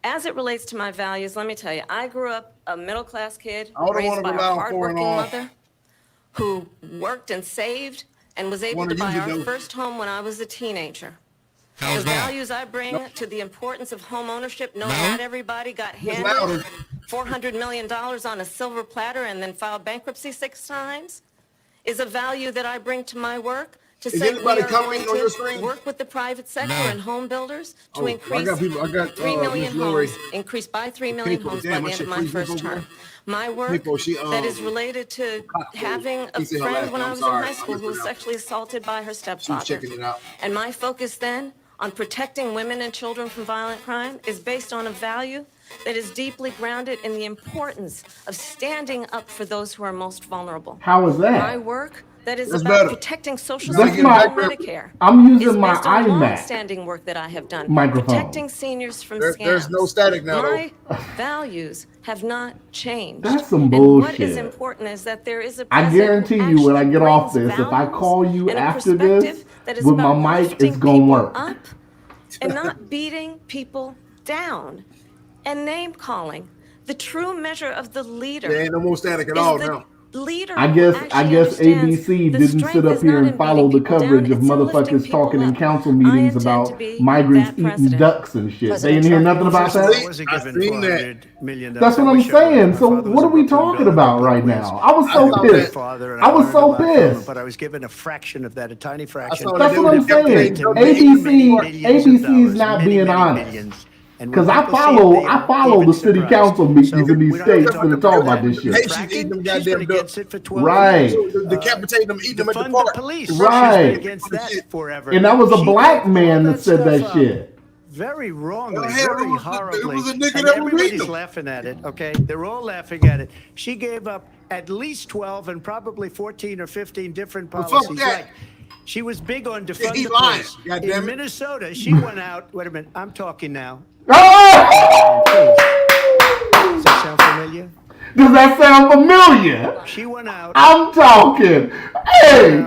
As it relates to my values, let me tell you, I grew up a middle-class kid raised by a hardworking mother who worked and saved and was able to buy our first home when I was a teenager. The values I bring to the importance of home ownership, no, not everybody got handed $400 million on a silver platter and then filed bankruptcy 6 times, is a value that I bring to my work to say we are going to work with the private sector and home builders to increase 3 million homes, increase by 3 million homes by the end of my first term. My work that is related to having a friend when I was in high school who was sexually assaulted by her stepfather. And my focus then on protecting women and children from violent crime is based on a value that is deeply grounded in the importance of standing up for those who are most vulnerable. How is that? My work that is about protecting Social Security and Medicare. I'm using my iMac. Long-standing work that I have done. Microphone. Protecting seniors from scams. There's no static now. My values have not changed. That's some bullshit. And what is important is that there is a I guarantee you when I get off this, if I call you after this with my mic, it's going to work. Up and not beating people down and name calling. The true measure of the leader. There ain't no more static at all now. Leader I guess ABC didn't sit up here and follow the coverage of motherfuckers talking in council meetings about migrants eating ducks and shit. They didn't hear nothing about that. I seen that. That's what I'm saying. So what are we talking about right now? I was so pissed. I was so pissed. But I was given a fraction of that, a tiny fraction. That's what I'm saying. ABC is not being honest. Because I follow the city council meetings in these states and they talk about this shit. She's eating them goddamn ducks. Right. Decapitate them, eat them at the park. Right. Against that forever. And that was a black man that said that shit. Very wrongly, very horribly. And everybody's laughing at it, okay? They're all laughing at it. She gave up at least 12 and probably 14 or 15 different policies. Like, she was big on defund the police. In Minnesota, she went out. Wait a minute, I'm talking now. Does that sound familiar? Does that sound familiar? She went out. I'm talking. Hey,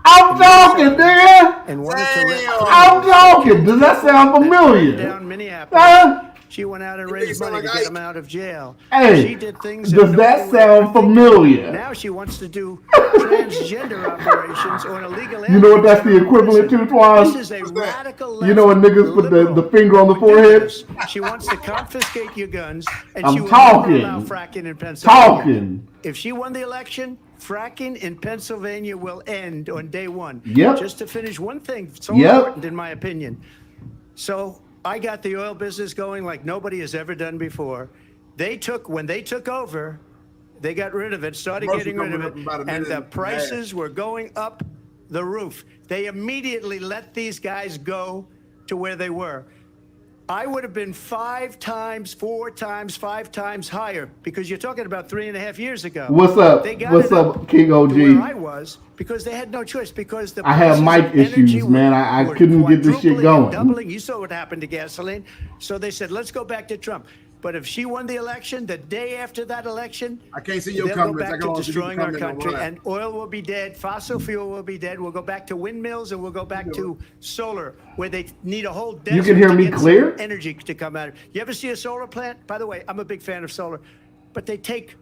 I'm talking, nigga. And wanted to I'm talking. Does that sound familiar? Down Minneapolis. She went out and raised money to get him out of jail. Hey, she did things does that sound familiar? Now she wants to do transgender operations on illegal. You know what that's the equivalent to, Twon? This is a radical. You know when niggas put the finger on the forehead? She wants to confiscate your guns, and I'm she will talking. never allow fracking in Pennsylvania. Talking. If she won the election, fracking in Pennsylvania will end on day one. Yep. Just to finish one thing, so important in my opinion. So I got the oil business going like nobody has ever done before. When they took over, they got rid of it, started getting rid of it, and the prices were going up the roof. They immediately let these guys go to where they were. I would have been 5 times, 4 times, 5 times higher because you're talking about 3.5 years ago. What's up? What's up, King OG? Where I was because they had no choice because the I have mic issues, man. I couldn't get this shit going. Doubling. You saw what happened to gasoline. So they said, let's go back to Trump. But if she won the election, the day after that election, I can't see your they'll comments. go I back can to only see destroying the our comment country, online. and oil will be dead, fossil fuel will be dead. We'll go back to windmills, and we'll go back to solar, where they need a whole desert. You can hear to me get clear? some energy to come out. You ever see a solar plant? By the way, I'm a big fan of solar, but they take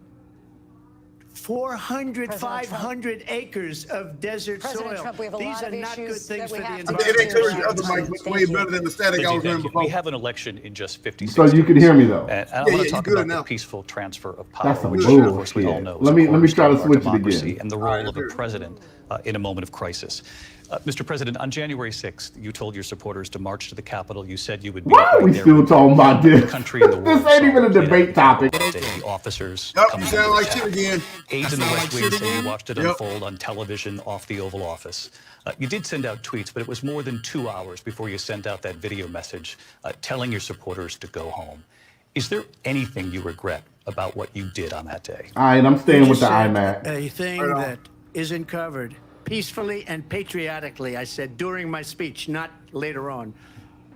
400, 500 acres of desert President soil. Trump, we have a These lot are of not good issues things that we for the have to environment. It encouraged the other mic way better than the static I was hearing before. We have an election in just 56 So you days. can hear me though. And I Yeah, want to you talk good about now. the peaceful transfer of power, That's some which of course we all bullshit. know is Let a me try to cornerstone of our switch it democracy again. and the role of a president in a moment of crisis. Mr. President, on January 6th, you told your supporters to march to the Capitol. You said you would be Why are right we there still with talking about the this? country and the world. This ain't even a saw it debate topic. that day. The officers Yep, you coming sound under like attack. shit again. Aides in the West Wing say you watched it Yep. unfold on television off the Oval Office. You did send out tweets, but it was more than 2 hours before you sent out that video message telling your supporters to go home. Is there anything you regret about what you did on that day? All right, I'm staying with the said iMac. A thing that isn't covered peacefully and patriotically. I said during my speech, not later on.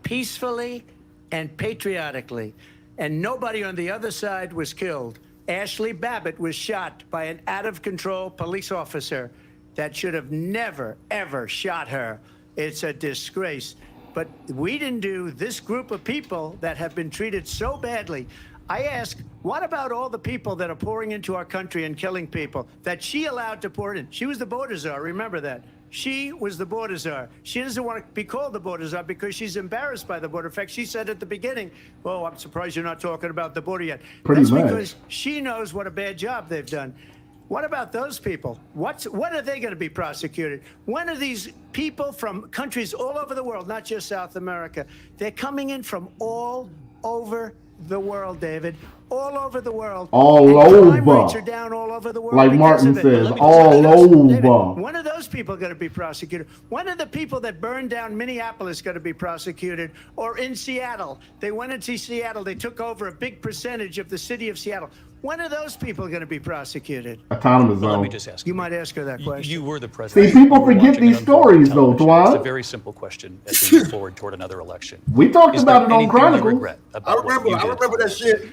Peacefully and patriotically. And nobody on the other side was killed. Ashley Babbitt was shot by an out-of-control police officer that should have never, ever shot her. It's a disgrace. But we didn't do this group of people that have been treated so badly. I ask, what about all the people that are pouring into our country and killing people that she allowed to pour in? She was the border czar, remember that. She was the border czar. She doesn't want to be called the border czar because she's embarrassed by the border. In fact, she said at the beginning, oh, I'm surprised you're not talking about the border yet. Pretty much. Because she knows what a bad job they've done. What about those people? When are they going to be prosecuted? When are these people from countries all over the world, not just South America, they're coming in from all over the world, David, all over the world. All And crime over. rates are down all over the world. Like because Martin of it. says, Let me all tell you this, David, over. when are those people going to be prosecuted? When are the people that burned down Minneapolis going to be prosecuted? Or in Seattle? They went into Seattle. They took over a big percentage of the city of Seattle. When are those people going to be prosecuted? Autonomous Well, let me zone. just ask You might ask her that question. You were the president. See, people You were forget watching these it unfold on stories, though, television. Twan. It's a very simple question as we move forward toward another election. We talked Is about there it on anything you Chronicles. regret about what you I did? remember that shit.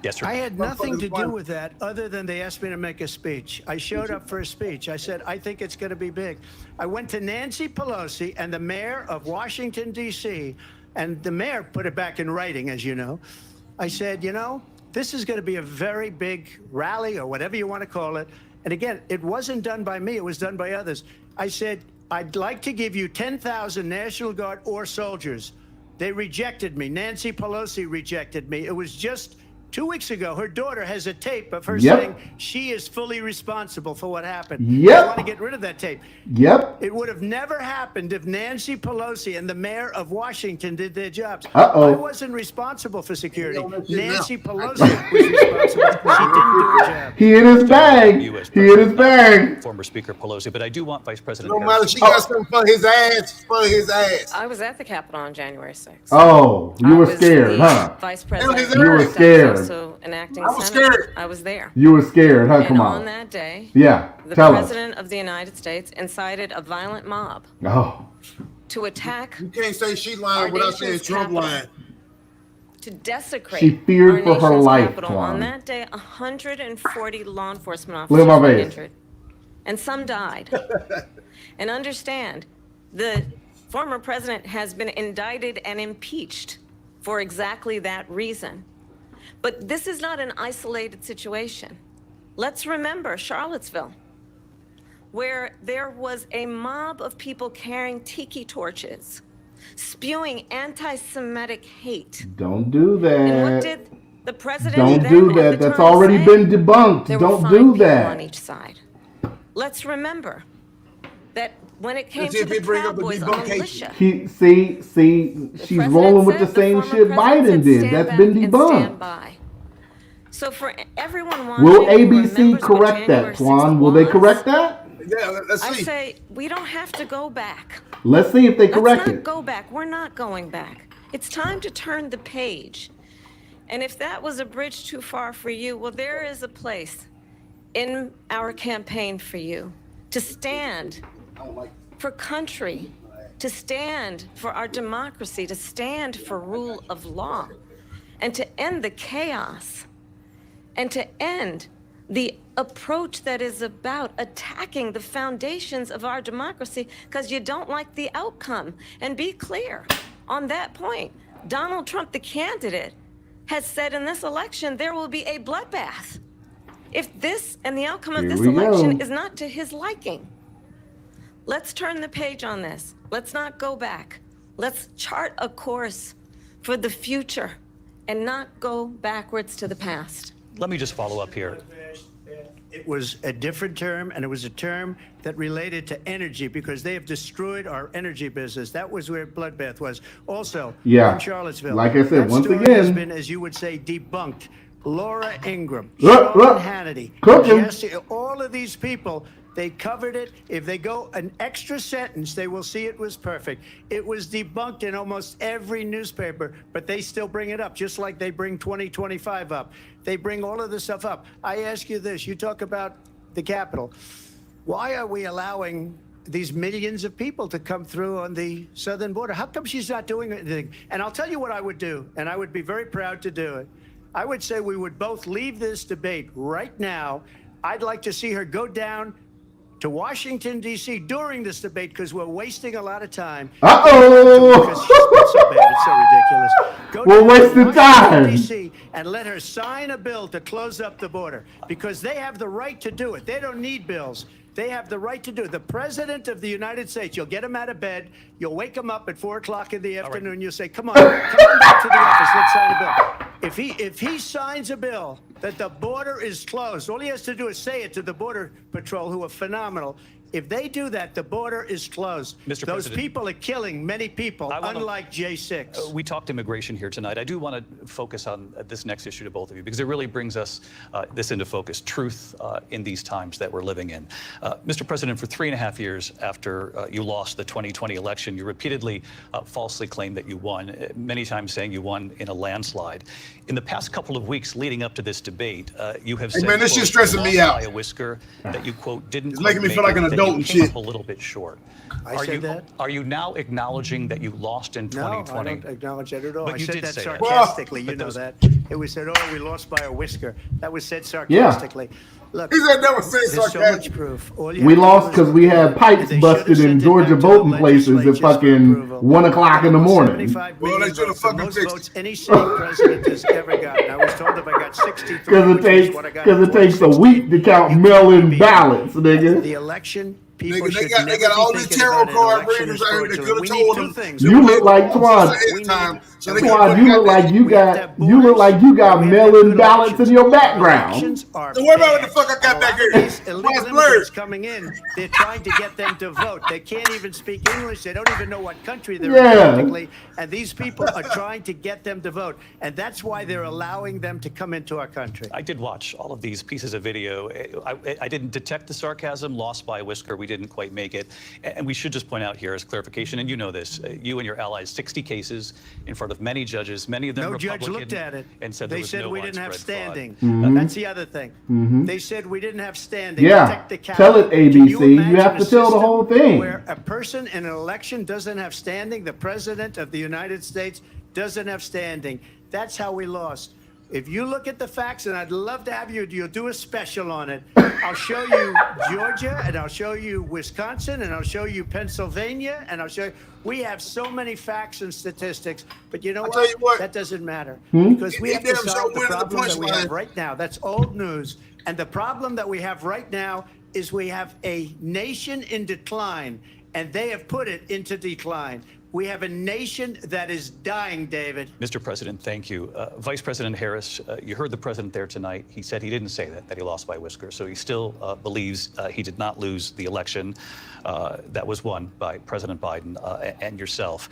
Yes, sir. I had nothing to do with that other than they asked me to make a speech. I showed up for a speech. I said, I think it's going to be big. I went to Nancy Pelosi and the mayor of Washington, D.C., and the mayor put it back in writing, as you know. I said, you know, this is going to be a very big rally or whatever you want to call it. And again, it wasn't done by me. It was done by others. I said, I'd like to give you 10,000 National Guard or soldiers. They rejected me. Nancy Pelosi rejected me. It was just 2 weeks ago. Her daughter has a tape of her saying she is fully responsible for what happened. I want to get rid of that tape. It would have never happened if Nancy Pelosi and the mayor of Washington did their jobs. I wasn't responsible for security. Nancy Pelosi was responsible. She didn't do her job. He in his bag. He in his bag. Former Speaker Pelosi, but I do want Vice President No Harris. matter, she got something for his ass. For his ass. I was at the Capitol on January 6th. Oh, you were I was scared, the huh? Vice President. You were I was scared. also an acting I was senator. scared. I was there. You were scared, huh? And Come on on. that day, Yeah, the tell us. President of the United States incited a violent mob Oh, to attack, You can't say she lying Our without saying nation's Trump capital. lying. to desecrate She feared our for her nation's life, capital. Twan. On that day, 140 law enforcement Look at officers my were face. injured, and some died. And understand, the former president has been indicted and impeached for exactly that reason. But this is not an isolated situation. Let's remember Charlottesville, where there was a mob of people carrying tiki torches, spewing anti-Semitic hate. don't do And what that. did the president Don't then do at that. the That's time already say? been debunked. There were Don't 5 do people that. on each side. Let's remember that when it came Let's to see if the he bring Proud up the Boys debuncation. militia, She's president rolling with the said- same former shit president Biden said, did. "Stand That's back been and debunked. stand by." So for everyone watching, Will who ABC remembers what correct that, January 6th Twan? Will they was, correct that? Yeah, let's I see. say we don't have to go back. Let's see if they correct Let's not it. go back. We're not going back. It's time to turn the page. And if that was a bridge too far for you, well, there is a place in our campaign for you to stand for country, to stand for our democracy, to stand for rule of law. and to end the chaos and to end the approach that is about attacking the foundations of our democracy because you don't like the outcome. And be clear on that point. Donald Trump, the candidate, has said in this election there will be a bloodbath if this and the outcome of this election is not to his liking. Let's turn the page on this. Let's not go back. Let's chart a course for the future and not go backwards to the past. Let me just follow up here. It was a different term, and it was a term that related to energy because they have destroyed our energy business. That was where bloodbath was. Also, in Charlottesville, like I said, once story again, has been, as you would say, debunked. Laura Ingraham, Sean Hannity, Jesse, all of these people, they covered it. If they go an extra sentence, they will see it was perfect. It was debunked in almost every newspaper, but they still bring it up, just like they bring 2025 up. They bring all of this stuff up. I ask you this. You talk about the Capitol. Why are we allowing these millions of people to come through on the southern border? How come she's not doing anything? And I'll tell you what I would do, and I would be very proud to do it. I would say we would both leave this debate right now. I'd like to see her go down to Washington, D.C. during this debate because we're wasting a lot of time. Because it's so bad, it's so ridiculous. Go we're wasting time. D.C. and let her sign a bill to close up the border because they have the right to do it. They don't need bills. They have the right to do it. The President of the United States, you'll get him out of bed, you'll wake him up at 4 o'clock in the afternoon, you'll say, come on back to the office, let's sign a bill. If he signs a bill that the border is closed, all he has to do is say it to the Border Patrol, who are phenomenal. If they do that, the border is closed. Those people are killing many people, unlike J6. We talked immigration here tonight. I do want to focus on this next issue to both of you because it really brings us this into focus, truth in these times that we're living in. Mr. President, for 3.5 years after you lost the 2020 election, you repeatedly falsely claimed that you won, many times saying you won in a landslide. In the past couple of weeks leading up to this debate, you have said, man, this shit's stressing me out. By a whisker, that you, quote, didn't it's making me feel like an adult and shit. A little bit short. I said that? Are you now acknowledging that you lost in 2020? No, I don't acknowledge that at all. But I you said did that say sarcastically. That. You know that. It was said, oh, we lost by a whisker. That was said sarcastically. Look, he said never said there's so much proof. We lost because we had pipes busted in Georgia voting places at fucking 1 o'clock in the morning. Well, they should have fucking fixed votes any sitting president has ever gotten. I was told if I got 63, because it takes a week to count mail-in ballots, nigga. The election. Nigga, they got all these tarot card readers out here that could have told them. You look like Twon. Twon, you look like you got mail-in ballots in your background. So what about what the fuck I got back here? These illegal immigrants coming in, they're trying to get them to vote. They can't even speak English. They don't even know what country they're in practically. And these people are trying to get them to vote. And that's why they're allowing them to come into our country. I did watch all of these pieces of video. I didn't detect the sarcasm, lost by a whisker. We didn't quite make it. And we should just point out here as clarification, and you know this, you and your allies, 60 cases in front of many judges, many of them no Republican. judge looked at it. And said they said we didn't have standing. That's the other thing. They said we didn't have standing. Yeah, tell it, ABC. You have to tell the whole thing. Where a person in an election doesn't have standing, the President of the United States doesn't have standing. That's how we lost. If you look at the facts, and I'd love to have you'll do a special on it. I'll show you Georgia, and I'll show you Wisconsin, and I'll show you Pennsylvania, and I'll show you. We have so many facts and statistics, but you know what? That doesn't matter because we have to solve the problem that we have right now. That's old news. And the problem that we have right now is we have a nation in decline, and they have put it into decline. We have a nation that is dying, David. Mr. President, thank you. Vice President Harris, you heard the president there tonight. He said he didn't say that he lost by a whisker. So he still believes he did not lose the election that was won by President Biden and yourself.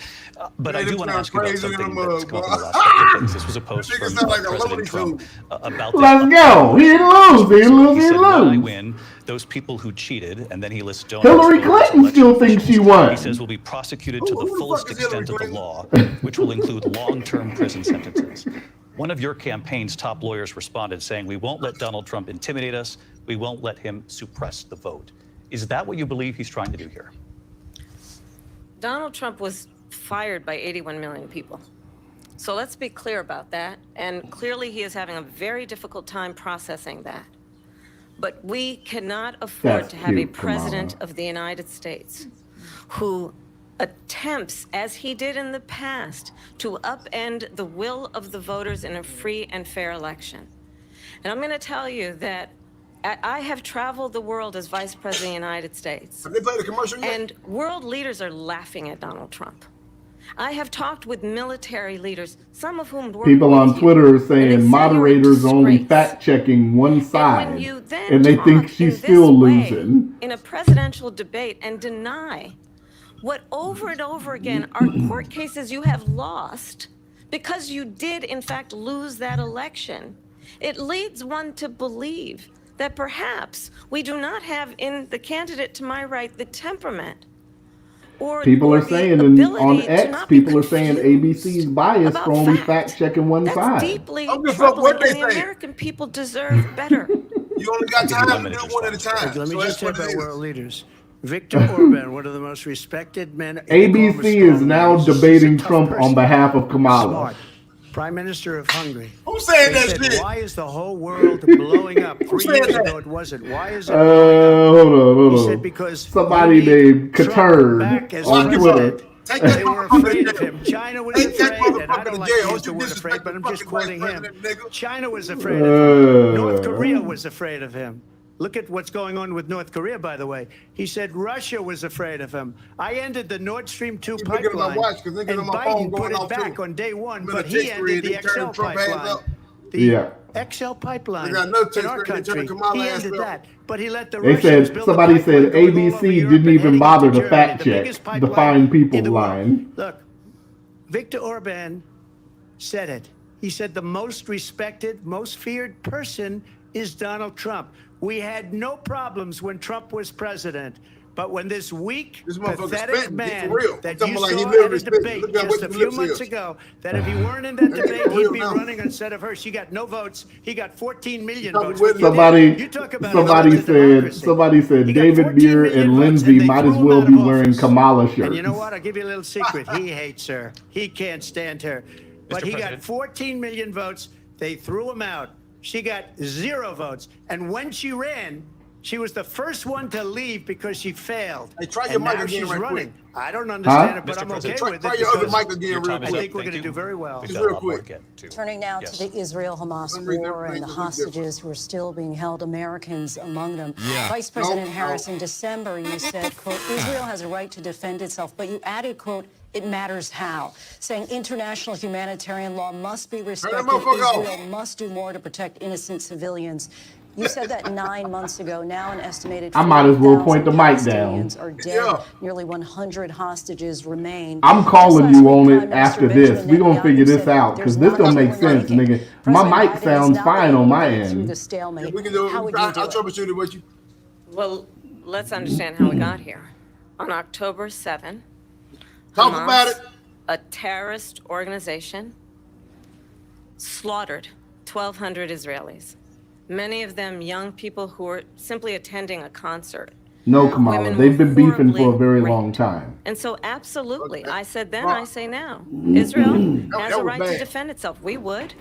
But I do want to ask you about something that's come up in the last couple of days. This was a post from President Trump about this. Let's go. He didn't lose. He didn't lose. He didn't lose. When I win, those people who cheated, and then he lists donors. Hillary Clinton still thinks she won. He says will be prosecuted to the fullest extent of the law, which will include long-term prison sentences. One of your campaign's top lawyers responded saying, we won't let Donald Trump intimidate us. We won't let him suppress the vote. Is that what you believe he's trying to do here? Donald Trump was fired by 81 million people. So let's be clear about that. And clearly he is having a very difficult time processing that. But we cannot afford That's to have cute, a president Kamala. of the United States who attempts, as he did in the past, to upend the will of the voters in a free and fair election. And I'm going to tell you that I have traveled the world as Vice President of the United States. Have they played the commercial yet? And world leaders are laughing at Donald Trump. I have talked with military leaders, some of whom work People with on you, Twitter are and they saying say you're a moderators only disgrace. fact-checking one And side, when you then and they think talk she's in still this way losing. in a presidential debate and deny what over and over again are court cases you have lost because you did in fact lose that election, it leads one to believe that perhaps we do not have in the candidate to my right the temperament or People are the saying ability on to X, not be people are saying confused ABC's biased about for only fact. fact-checking one That's side. deeply Don't give a fuck troubling, what they and the say. American people deserve better. You only got I'll give you time 1 to minute do to one at a respond. time. Let me So just that's say what about it world is. leaders. Victor Orban, one of the most respected men. they call him a ABC is strong now man. He's a debating tough Trump person. on behalf of Kamala. Smart. Prime Minister of Hungary. Who's saying They that said, shit? why is the whole world blowing up? 3 said years that? ago it wasn't. Why is it blowing up? Hold He on. said because Somebody you need named Trump Katurd back as on president. Twitter. Take that They were motherfucker afraid to of jail. him. China was Take that afraid, and I motherfucker don't to like jail. to Don't use the you word afraid, disrespect but the I'm just fucking vice quoting him. president, nigga. China was afraid of him. North Korea Uh, was afraid of him. Look at what's going on with North Korea, by the way. He said Russia was afraid of him. I ended the Nord Stream 2 Keep looking at my pipeline, watch, 'cause niggas and on my phone Biden put going it off, back too. on day one, I'm in but a he text ended thread, the they turn XL Trump hands pipeline. up. The Yeah. XL pipeline They got another in text our thread, they turn country, Kamala he ass ended up. that. But he let the They Russians said, build somebody a pipeline said going all over ABC Europe didn't and even heading bother into to Germany, fact the check biggest the pipeline fine in people the world. line. Look, Viktor Orban said it. He said the most respected, most feared person is Donald Trump. We had no problems when Trump was president. But when this weak, This motherfucker pathetic spitting, man for real. that Talking you like he saw at literally a spitting. debate Look at just what a the few lips months is. ago, that if he weren't in that That nigga debate, for he'd real be now. running instead of her. She got no votes. He got 14 million Talking votes. with What you Somebody, did, you talk about somebody insulting democracy. said He got David 14 Beer million and votes, Lindsay they might threw as him well out be of wearing office. Kamala shirts. And you know what? I'll give you a little secret. He hates her. He can't stand her. But he got President. 14 million votes. They threw him out. She got 0 votes. And when she ran, she was the first one to leave because she failed. Hey, try your And mic now again she's right running. quick. I don't understand Huh? it, but Mr. I'm President, okay with Try it your other because mic again Your real time is quick. up. I think we're Thank going to you. do very well. We've Just got a real lot more to quick. get to. Turning now Yes. to the Israel-Hamas Some reason war and the everything's a little hostages who are still being held, Americans among them. Yeah. Vice President No, Harris, no. in December, you said, quote, Israel has a right to defend itself, but you added, quote, it matters how, saying international humanitarian law must be respected. motherfucker off. Israel must do more to protect innocent civilians. You said that 9 months ago. Now an estimated I might as well point 40,000 the mic down. Palestinians are dead. Yeah. Nearly 100 hostages remain. I'm Just calling last you week, on Prime it Minister after Benjamin this. We're going to Netanyahu figure this said out there's because this not don't a make deal sense, like it. nigga. President My mic Biden has sounds not fine been on able my to get through end. the stalemate. We can do How it. would you I'll do it? troubleshoot it with you. Well, let's understand how we got here. On October 7, Talk Hamas, about it. a terrorist organization, slaughtered 1,200 Israelis, many of them young people who were simply attending a concert. No, Kamala, Women they've were been beefing for a horribly very raped. long time. And so absolutely, Okay. I said then, Well, I say now, Israel has that a was right to bad. defend itself. We would.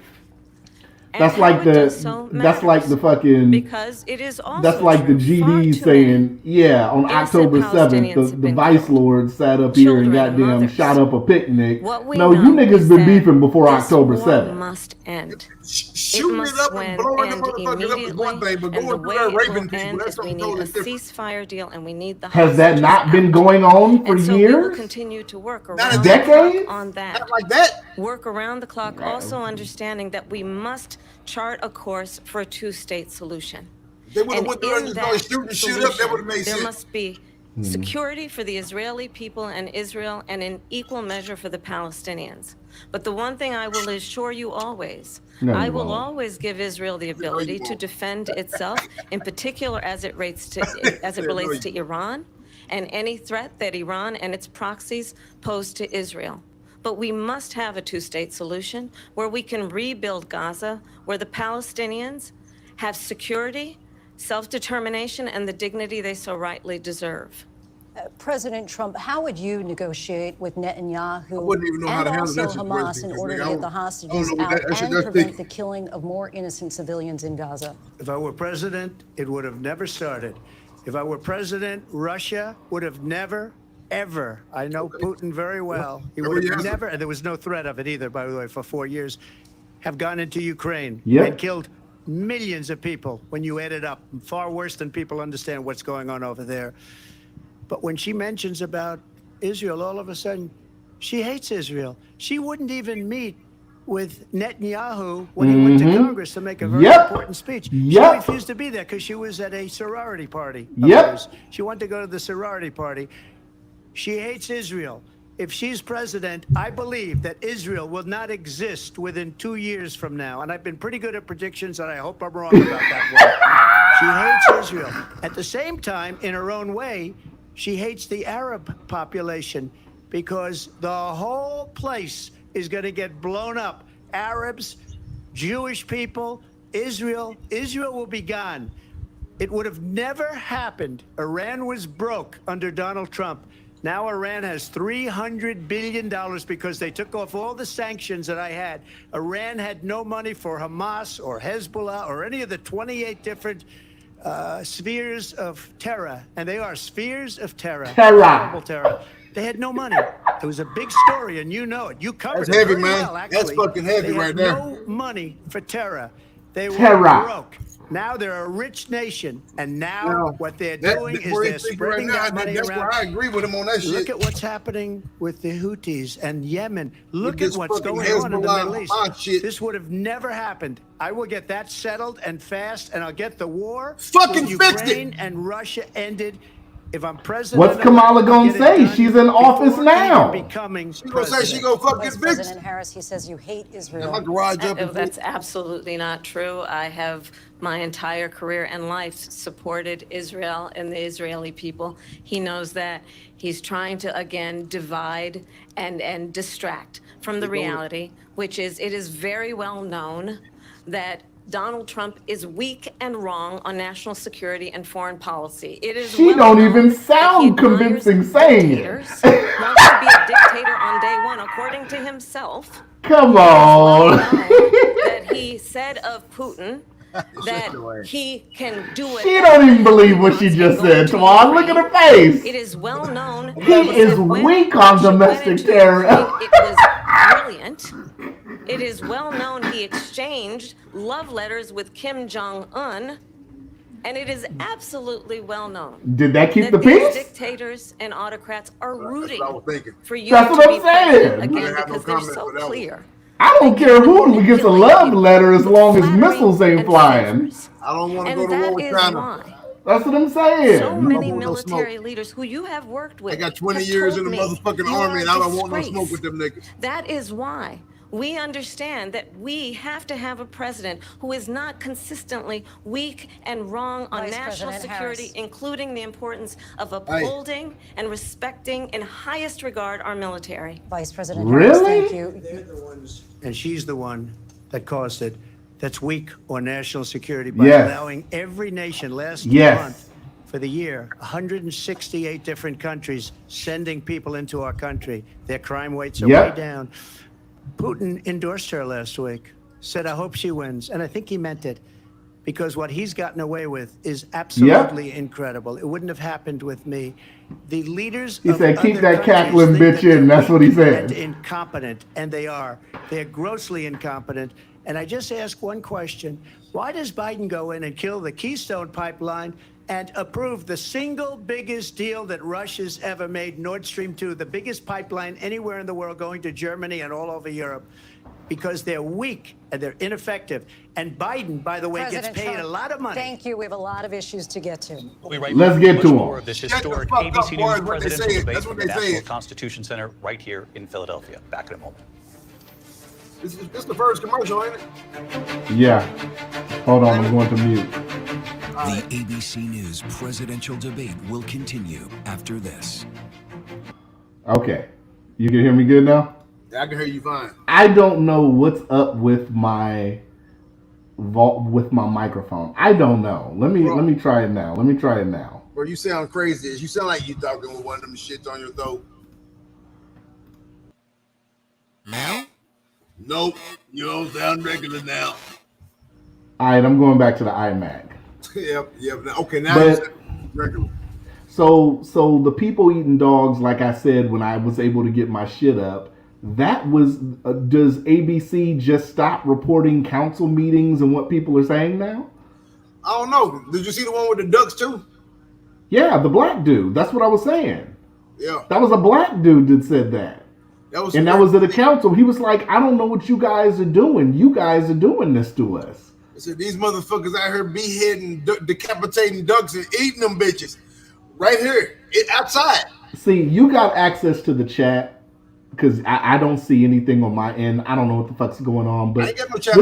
And That's how like it does so that's like the matters, fucking because it is also that's like the true, far GD too saying, yeah, on innocent October 7th, Palestinians the have been vice killed. lord sat up here and Children, goddamn mothers. shot up a picnic. What we No, you know niggas is been that beefing before this October war 7th. must end. Shooting it up and blowing the motherfuckers up is one thing, but And the going way through there it will raping people, end that's is we something need a totally different. ceasefire deal, and we need the Has that hostages not been out. going on for And so we will years? continue to work Not around a the decade? clock on that. Not like that. Work around the clock, also understanding that we must chart a course for a two-state solution. They would have And went through and in started that shooting shit up. That would have made there sense. must be security for the Israeli people and Israel, and in equal measure for the Palestinians. But the one thing I will assure you always, No, I you will won't. always give Israel the you ability to won't. defend itself, in particular as it relates to relates to Iran and any threat that Iran and its proxies pose to Israel. But we must have a two-state solution where we can rebuild Gaza, where the Palestinians have security, self-determination, and the dignity they so rightly deserve. President Trump, how would you negotiate with Netanyahu wouldn't even know how and to handle also that situation, Hamas in because, order nigga, to I get don't- the I hostages don't know what out that shit and does prevent to the killing of more innocent civilians in Gaza? If I were president, it would have never started. If I were president, Russia would have never, ever, I know Putin very well, he would have never, and there was no threat of it either, by the way, for 4 years, have gone into Ukraine and killed millions of people when you add it up, far worse than people understand what's going on over there. But when she mentions about Israel, all of a sudden, she hates Israel. She wouldn't even meet with Netanyahu when he went to Congress to make a very important speech. She refused to be there because she was at a sorority party of hers. She wanted to go to the sorority party. She hates Israel. If she's president, I believe that Israel will not exist within 2 years from now. And I've been pretty good at predictions, and I hope I'm wrong about that one. She hates Israel. At the same time, in her own way, she hates the Arab population because the whole place is going to get blown up. Arabs, Jewish people, Israel will be gone. It would have never happened. Iran was broke under Donald Trump. Now Iran has $300 billion because they took off all the sanctions that I had. Iran had no money for Hamas or Hezbollah or any of the 28 different spheres of terror. And they are spheres of terror. Horrible terror. They had no money. It was a big story, and you know it. You covered it heavy, very man. well, actually. That's fucking heavy they right had there. no money for terror. They were broke. Now they're a rich nation, and now what they're doing is they're spreading that money around. That's why I agree with him on that shit. Look at what's happening with the Houthis and Yemen. Look at what's going on in the Middle East. This would have never happened. I will get that settled and fast, and I'll get the war with Ukraine and Russia ended. If I'm president, what's Kamala gonna say? She's in office now. She's gonna say she gonna fuck Vice this bitch. President Harris, he says you hate Israel. My garage up. That's absolutely not true. I have my entire career and life supported Israel and the Israeli people. He knows that. He's trying to, again, divide and distract from the reality, which is it is very well known that Donald Trump is weak and wrong on national security and foreign policy. It is She don't even sound convincing saying it. Wants to be a dictator on day one, according to himself. Come on. That he said of Putin that he can do it. She don't even believe what she just said, Twon. Look at her face. It is well known. He is weak on domestic terror. It was brilliant. It is well known he exchanged love letters with Kim Jong-un, and it is absolutely well known. Did that keep the these peace? dictators and autocrats are rooting for you That's to what be I'm saying. president again because they're so clear. I don't care who gets a love letter as long as missiles ain't flying. I don't want to And go to war that with is China. why That's what I'm saying. so many military leaders who you have worked with I got 20 have years in told the me motherfucking you army, are and a I don't want no disgrace. smoke with them niggas. That is why we understand that we have to have a president who is not consistently weak and wrong on Vice national President security, Harris. including the importance of upholding and respecting in highest regard our military. Vice President Harris, thank you. They're the ones, and she's the one that caused it, that's weak on national security by allowing every nation last month for the year, 168 different countries sending people into our country. Their crime rates are way down. Putin endorsed her last week, said, I hope she wins. And I think he meant it because what he's gotten away with is absolutely incredible. It wouldn't have happened with me. The leaders He of said, keep other that countries cackling think bitch that they're in. That's what he weak and said. incompetent, and they are. They're grossly incompetent. And I just ask one question. Why does Biden go in and kill the Keystone Pipeline and approve the single biggest deal that Russia's ever made, Nord Stream 2, the biggest pipeline anywhere in the world going to Germany and all over Europe? Because they're weak and they're ineffective. And Biden, by the way, President gets paid Trump, a lot of money. Thank you. We have a lot of issues to get to. We'll be right Let's back get with to much him. more of this Shut the historic fuck up, ABC boys, News what they presidential said. debate That's from what the they National said. Constitution Center right here in Philadelphia. Back in a moment. This is the first commercial, ain't it? Yeah. Hold on, I'm going to mute. The ABC News presidential debate will continue after this. Okay. You can hear me good now? Yeah, I can hear you fine. I don't know what's up with my microphone. I don't know. Let me try it now. Bro, you sound crazy. You sound like you talking with one of them shits on your throat. Now? Nope. You don't sound regular now. All right, I'm going back to the iMac. Yep. Okay, now you sound regular. So the people eating dogs, like I said, when I was able to get my shit up, that was, does ABC just stop reporting council meetings and what people are saying now? I don't know. Did you see the one with the ducks too? Yeah, the black dude. That's what I was saying. Yeah. That was a black dude that said that. That was at the council. He was like, I don't know what you guys are doing. You guys are doing this to us. I said, these motherfuckers out here beheading, decapitating ducks and eating them bitches. Right here, outside. See, you got access to the chat because I don't see anything on my end. I don't know what the fuck's going on. But I ain't got no chat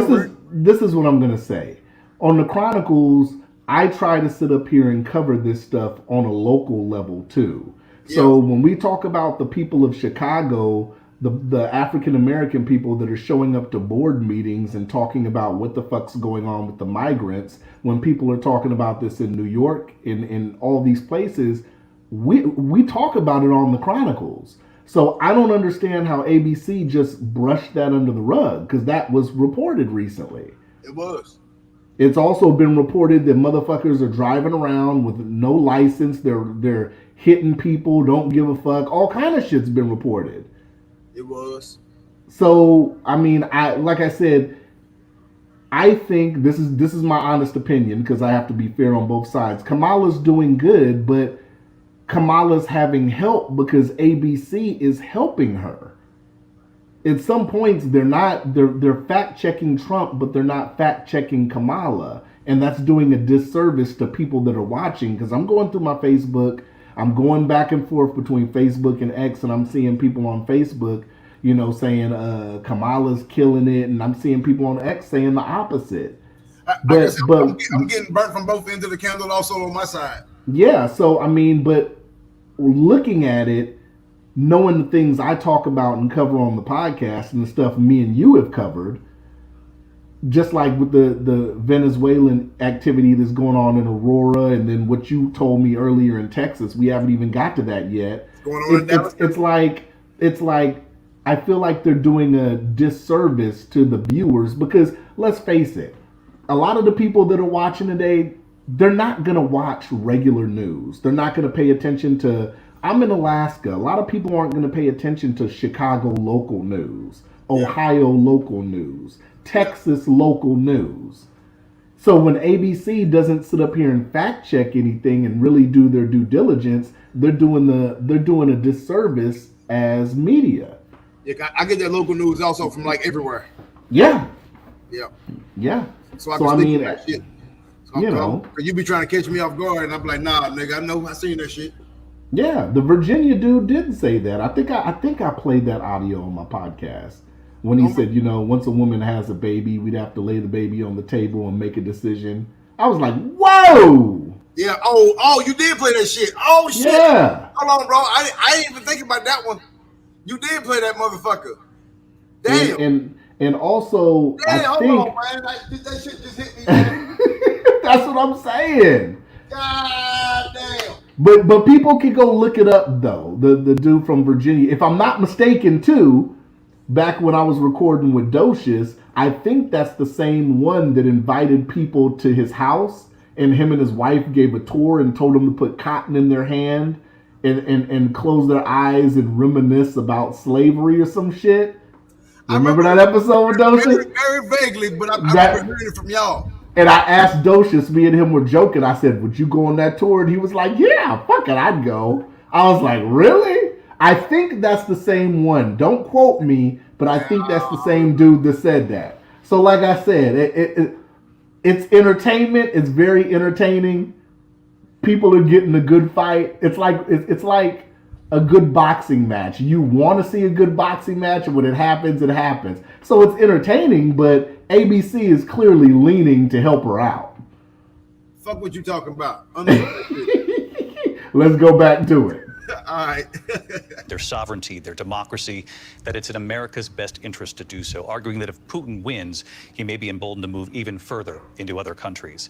this is what I'm going to say. On the Chronicles, I try to sit up here and cover this stuff on a local level too. Yeah. So when we talk about the people of Chicago, the African American people that are showing up to board meetings and talking about what the fuck's going on with the migrants, when people are talking about this in New York, in all these places, we talk about it on the Chronicles. So I don't understand how ABC just brushed that under the rug, because that was reported recently. It was. It's also been reported that motherfuckers are driving around with no license. They're hitting people, don't give a fuck. All kind of shit's been reported. It was. So, I mean, like I said, I think this is my honest opinion, because I have to be fair on both sides. Kamala's doing good, but Kamala's having help because ABC is helping her. At some points, they're fact checking Trump, but they're not fact checking Kamala, and that's doing a disservice to people that are watching. Because I'm going through my Facebook, I'm going back and forth between Facebook and X, and I'm seeing people on Facebook, saying Kamala's killing it, and I'm seeing people on X saying the opposite. I'm getting burnt from both ends of the candle, also on my side. Yeah, so I mean, but looking at it, knowing the things I talk about and cover on the podcast and the stuff me and you have covered, just like with the Venezuelan activity that's going on in Aurora, and then what you told me earlier in Texas, we haven't even got to that yet. It's like I feel like they're doing a disservice to the viewers, because let's face it, a lot of the people that are watching today, they're not going to watch regular news. They're not going to pay attention to, I'm in Alaska. A lot of people aren't going to pay attention to Chicago local news, Ohio local news, Texas local news. So when ABC doesn't sit up here and fact check anything and really do their due diligence, they're doing a disservice as media. Yeah, I get that local news also from like everywhere. Yeah. Yeah. Yeah. So I mean, that shit. So you be trying to catch me off guard, and I'm like, nah, nigga, I know, I seen that shit. Yeah, the Virginia dude did say that. I think I played that audio on my podcast when he said, once a woman has a baby, we'd have to lay the baby on the table and make a decision. I was like, whoa. Yeah. Oh, you did play that shit. Oh shit. Yeah. Hold on, bro. I didn't even think about that one. You did play that motherfucker. Damn. And also, damn, I think, hold on, man. That shit just hit me, man. That's what I'm saying. God damn. But people can go look it up though. The dude from Virginia, if I'm not mistaken, too, back when I was recording with Docious, I think that's the same one that invited people to his house, and him and his wife gave a tour and told them to put cotton in their hand and close their eyes and reminisce about slavery or some shit. Remember that episode with Docious? Very vaguely, but I remember hearing it from y'all. And I asked Docious, me and him were joking. I said, would you go on that tour? And he was like, yeah, fuck it, I'd go. I was like, really? I think that's the same one. Don't quote me, but I think that's the same dude that said that. So like I said, it's entertainment. It's very entertaining. People are getting a good fight. It's like a good boxing match. You want to see a good boxing match, and when it happens, it happens. So it's entertaining, but ABC is clearly leaning to help her out. Fuck what you talking about. Let's go back to it. All right. their sovereignty, their democracy, that it's in America's best interest to do so, arguing that if Putin wins, he may be emboldened to move even further into other countries.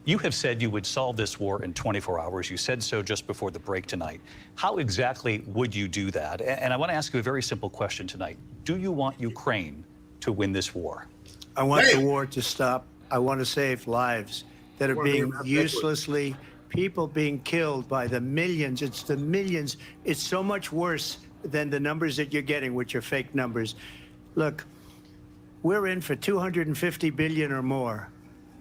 You have said you would solve this war in 24 hours. You said so just before the break tonight. How exactly would you do that? And I want to ask you a very simple question tonight. Do you want Ukraine to win this war? I want the war to stop. I want to save lives that are being uselessly, people being killed by the millions. It's the millions. It's so much worse than the numbers that you're getting, which are fake numbers. Look, we're in for 250 billion or more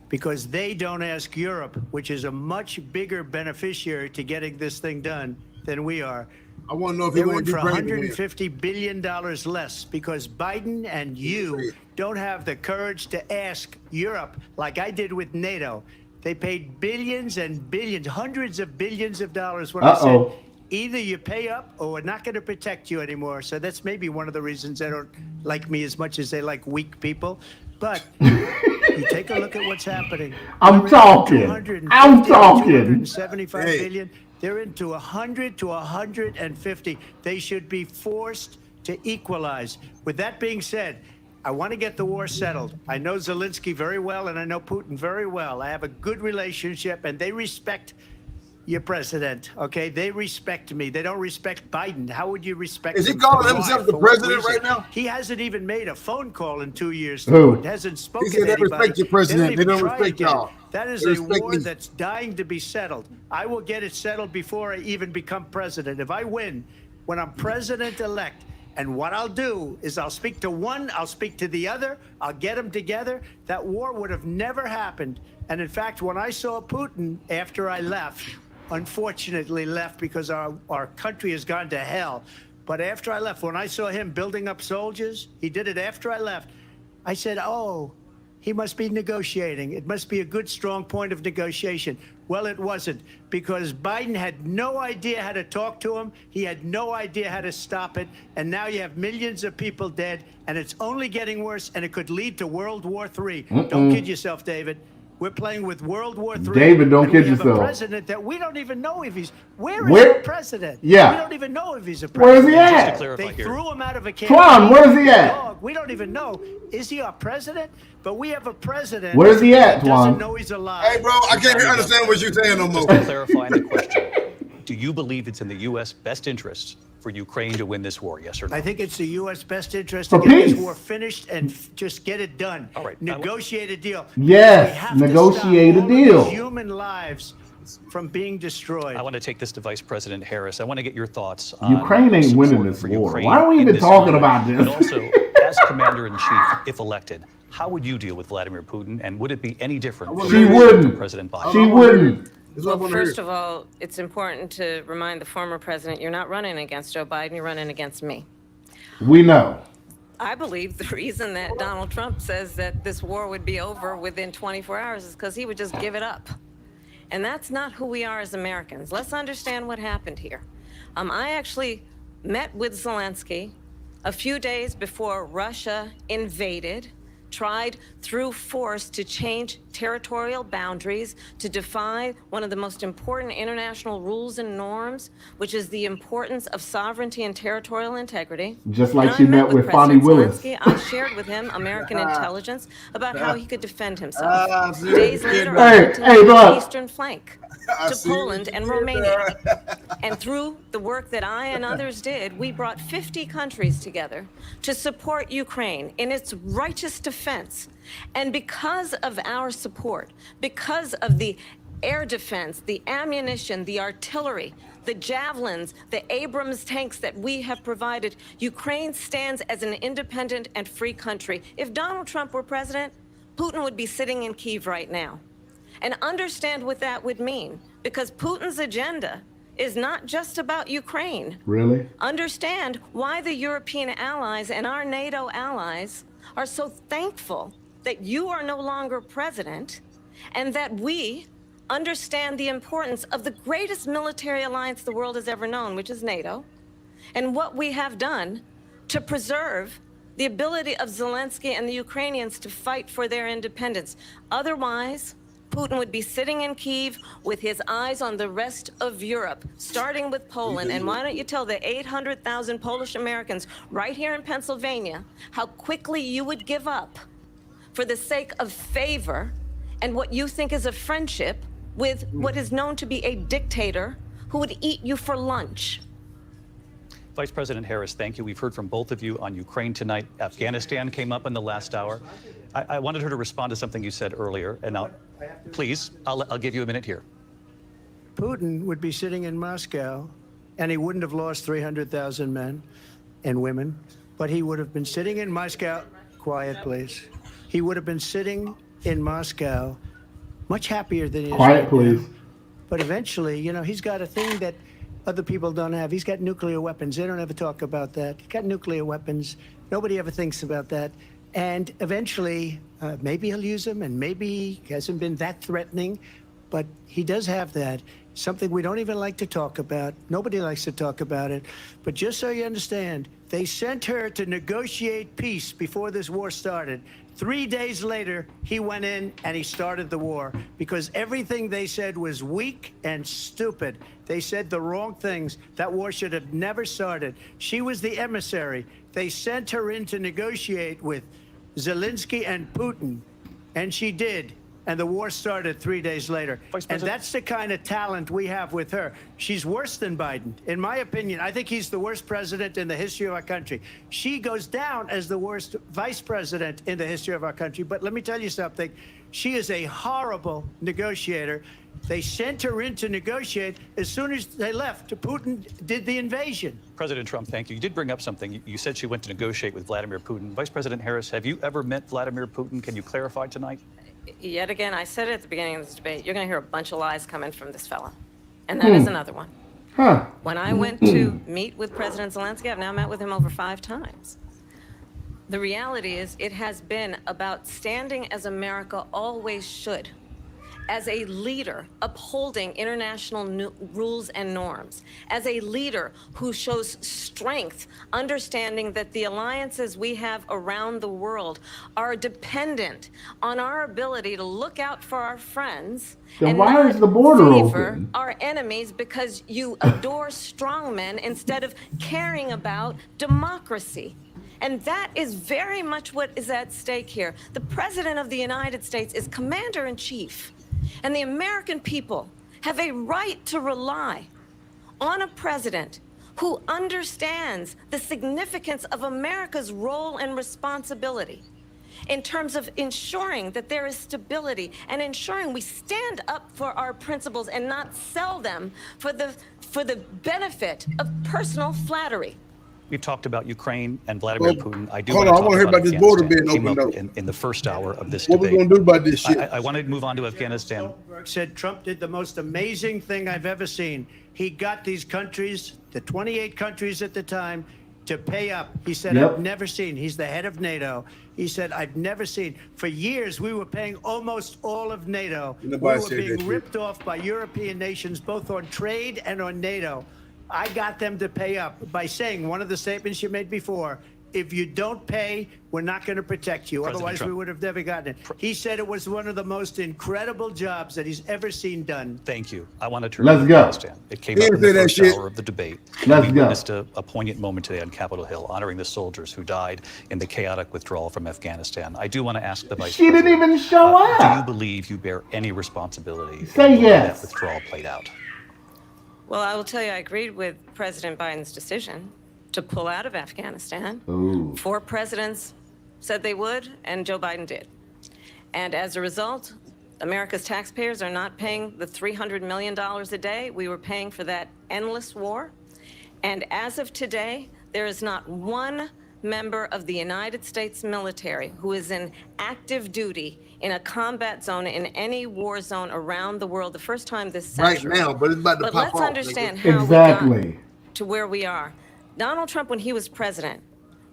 because they don't ask Europe, which is a much bigger beneficiary to getting this thing done than we are. I want to know if they he went won't for be $150 billion less because Biden and you don't have the courage to ask Europe like I did with NATO. They paid billions and billions, hundreds of billions of dollars when I said, either you pay up or we're not going to protect you anymore. So that's maybe one of the reasons they don't like me as much as they like weak people. But you take a look at what's happening. I'm talking. 275 billion. They're into 100 to 150. They should be forced to equalize. With that being said, I want to get the war settled. I know Zelensky very well, and I know Putin very well. I have a good relationship, and they respect your president, okay? They respect me. They don't respect Biden. How would you respect him? Is he calling himself the president right now? He hasn't even made a phone call in 2 years. Who? He hasn't spoken He said they to anybody. respect your president. They don't respect y'all. That is They a respect war me. that's dying to be settled. I will get it settled before I even become president. If I win, when I'm president-elect, and what I'll do is I'll speak to one, I'll speak to the other, I'll get them together. That war would have never happened. And in fact, when I saw Putin after I left, unfortunately left because our country has gone to hell. But after I left, when I saw him building up soldiers, he did it after I left, I said, oh, he must be negotiating. It must be a good, strong point of negotiation. Well, it wasn't, because Biden had no idea how to talk to him. He had no idea how to stop it. And now you have millions of people dead, and it's only getting worse, and it could lead to World War III. Don't kid yourself, David. We're playing with World War III. David, don't kid we have yourself. a president that we don't even know if he's... Where is the president? Yeah. We don't even know if he's a president. Where is he at? Just to clarify They here. threw him out of a campaign. Twon, where is he at? We don't even know. Is he our president? But we have a president. Where is he at, that doesn't Twon? know he's alive. Hey, bro, I can't understand what you're saying no more. Just to clarify the question, do you believe it's in the U.S. best interest for Ukraine to win this war, yes or no? I think it's the U.S. best interest For to get this peace. war finished and just get it done. All right. Negotiate a deal. Yes, We have to negotiate stop a all of deal. these human lives from being destroyed. I want to take this to Vice President Harris. I want to get your thoughts on Ukraine ain't support winning this for war. Ukraine Why are we in even this talking moment. about this? And also, as Commander-in-Chief, if elected, how would you deal with Vladimir Putin, and would it be any different from She wouldn't. President Biden? She wouldn't. That's what I Well, want to hear. first of all, it's important to remind the former president you're not running against Joe Biden, you're running against me. We know. I believe the reason that Donald Trump says that this war would be over within 24 hours is because he would just give it up. And that's not who we are as Americans. Let's understand what happened here. I actually met with Zelensky a few days before Russia invaded, tried through force to change territorial boundaries, to defy one of the most important international rules and norms, which is the importance of sovereignty and territorial integrity. Just like And she I met with President Fonnie Willis. Zelensky. I shared with him American intelligence about how he could defend himself. see. Days later, Hey, I went to hey, the look. eastern flank, I to see Poland what and you did Romania. there. And through the work that I and others did, we brought 50 countries together to support Ukraine in its righteous defense. And because of our support, because of the air defense, the ammunition, the artillery, the javelins, the Abrams tanks that we have provided, Ukraine stands as an independent and free country. If Donald Trump were president, Putin would be sitting in Kyiv right now. And understand what that would mean, because Putin's agenda is not just about Ukraine. Really? Understand why the European allies and our NATO allies are so thankful that you are no longer president, and that we understand the importance of the greatest military alliance the world has ever known, which is NATO, and what we have done to preserve the ability of Zelensky and the Ukrainians to fight for their independence. Otherwise, Putin would be sitting in Kyiv with his eyes on the rest of Europe, starting with Poland. And why don't you tell the 800,000 Polish Americans right here in Pennsylvania how quickly you would give up for the sake of favor and what you think is a friendship with what is known to be a dictator who would eat you for lunch. Vice President Harris, thank you. We've heard from both of you on Ukraine tonight. Afghanistan came up in the last hour. I wanted her to respond to something you said earlier, and now, please, I'll give you a minute here. Putin would be sitting in Moscow, and he wouldn't have lost 300,000 men and women, but he would have been sitting in Moscow. Quiet, please. He would have been sitting in Moscow much happier than he is Quiet, right please. now. But eventually, you know, he's got a thing that other people don't have. He's got nuclear weapons. They don't ever talk about that. He's got nuclear weapons. Nobody ever thinks about that. And eventually, maybe he'll use them, and maybe he hasn't been that threatening, but he does have that. Something we don't even like to talk about. Nobody likes to talk about it. But just so you understand, they sent her to negotiate peace before this war started. 3 days later, he went in and he started the war because everything they said was weak and stupid. They said the wrong things. That war should have never started. She was the emissary. They sent her in to negotiate with Zelensky and Putin, and she did. And the war started 3 days later. And that's the kind of talent we have with her. She's worse than Biden. In my opinion, I think he's the worst president in the history of our country. She goes down as the worst vice president in the history of our country. But let me tell you something. She is a horrible negotiator. They sent her in to negotiate. As soon as they left, Putin did the invasion. President Trump, thank you. You did bring up something. You said she went to negotiate with Vladimir Putin. Vice President Harris, have you ever met Vladimir Putin? Can you clarify tonight? Yet again, I said it at the beginning of this debate, you're going to hear a bunch of lies coming from this fella. And that is another one. Huh. When I went to meet with President Zelensky, I've now met with him over 5 times. The reality is it has been about standing as America always should, as a leader upholding international rules and norms, as a leader who shows strength, understanding that the alliances we have around the world are dependent on our ability to look out for our friends Then and why not is the border favor open? our enemies because you adore strong men instead of caring about democracy. And that is very much what is at stake here. The President of the United States is commander-in-chief. And the American people have a right to rely on a president who understands the significance of America's role and responsibility in terms of ensuring that there is stability and ensuring we stand up for our principles and not sell them for the benefit of personal flattery. We've talked about Ukraine and Vladimir Putin. I do hold want on, I to want to hear about this border being Came opened up up. in the first hour of this What debate. we gonna do about this shit? I want to move on to Afghanistan. Stoltenberg said Trump did the most amazing thing I've ever seen. He got these countries, the 28 countries at the time, to pay up. He said, Yep. I've never seen. He's the head of NATO. He said, I've never seen. For years, we were paying almost all of NATO. We Nobody were said that being shit. ripped off by European nations, both on trade and on NATO. I got them to pay up by saying one of the statements you made before, if you don't pay, we're not going to protect you. President Otherwise, Trump. we would have never gotten it. He said it was one of the most incredible jobs that he's ever seen done. Thank you. I want to turn Let's to go. Afghanistan. It came He up in didn't say the that first shit. hour of the debate. Let's we go. witnessed a poignant moment today on Capitol Hill, honoring the soldiers who died in the chaotic withdrawal from Afghanistan. I do want to ask the Vice She didn't President, even show do you up. believe you bear any responsibility Say in the way yes. that withdrawal played out? Well, I will tell you, I agreed with President Biden's decision to pull out of Afghanistan. Ooh. 4 presidents said they would, and Joe Biden did. And as a result, America's taxpayers are not paying the $300 million a day we were paying for that endless war. And as of today, there is not one member of the United States military who is in active duty in a combat zone in any war zone around the world the first time this Right century. now, but it's about to But pop let's off. understand nigga. how Exactly. we got to where we are. Donald Trump, when he was president,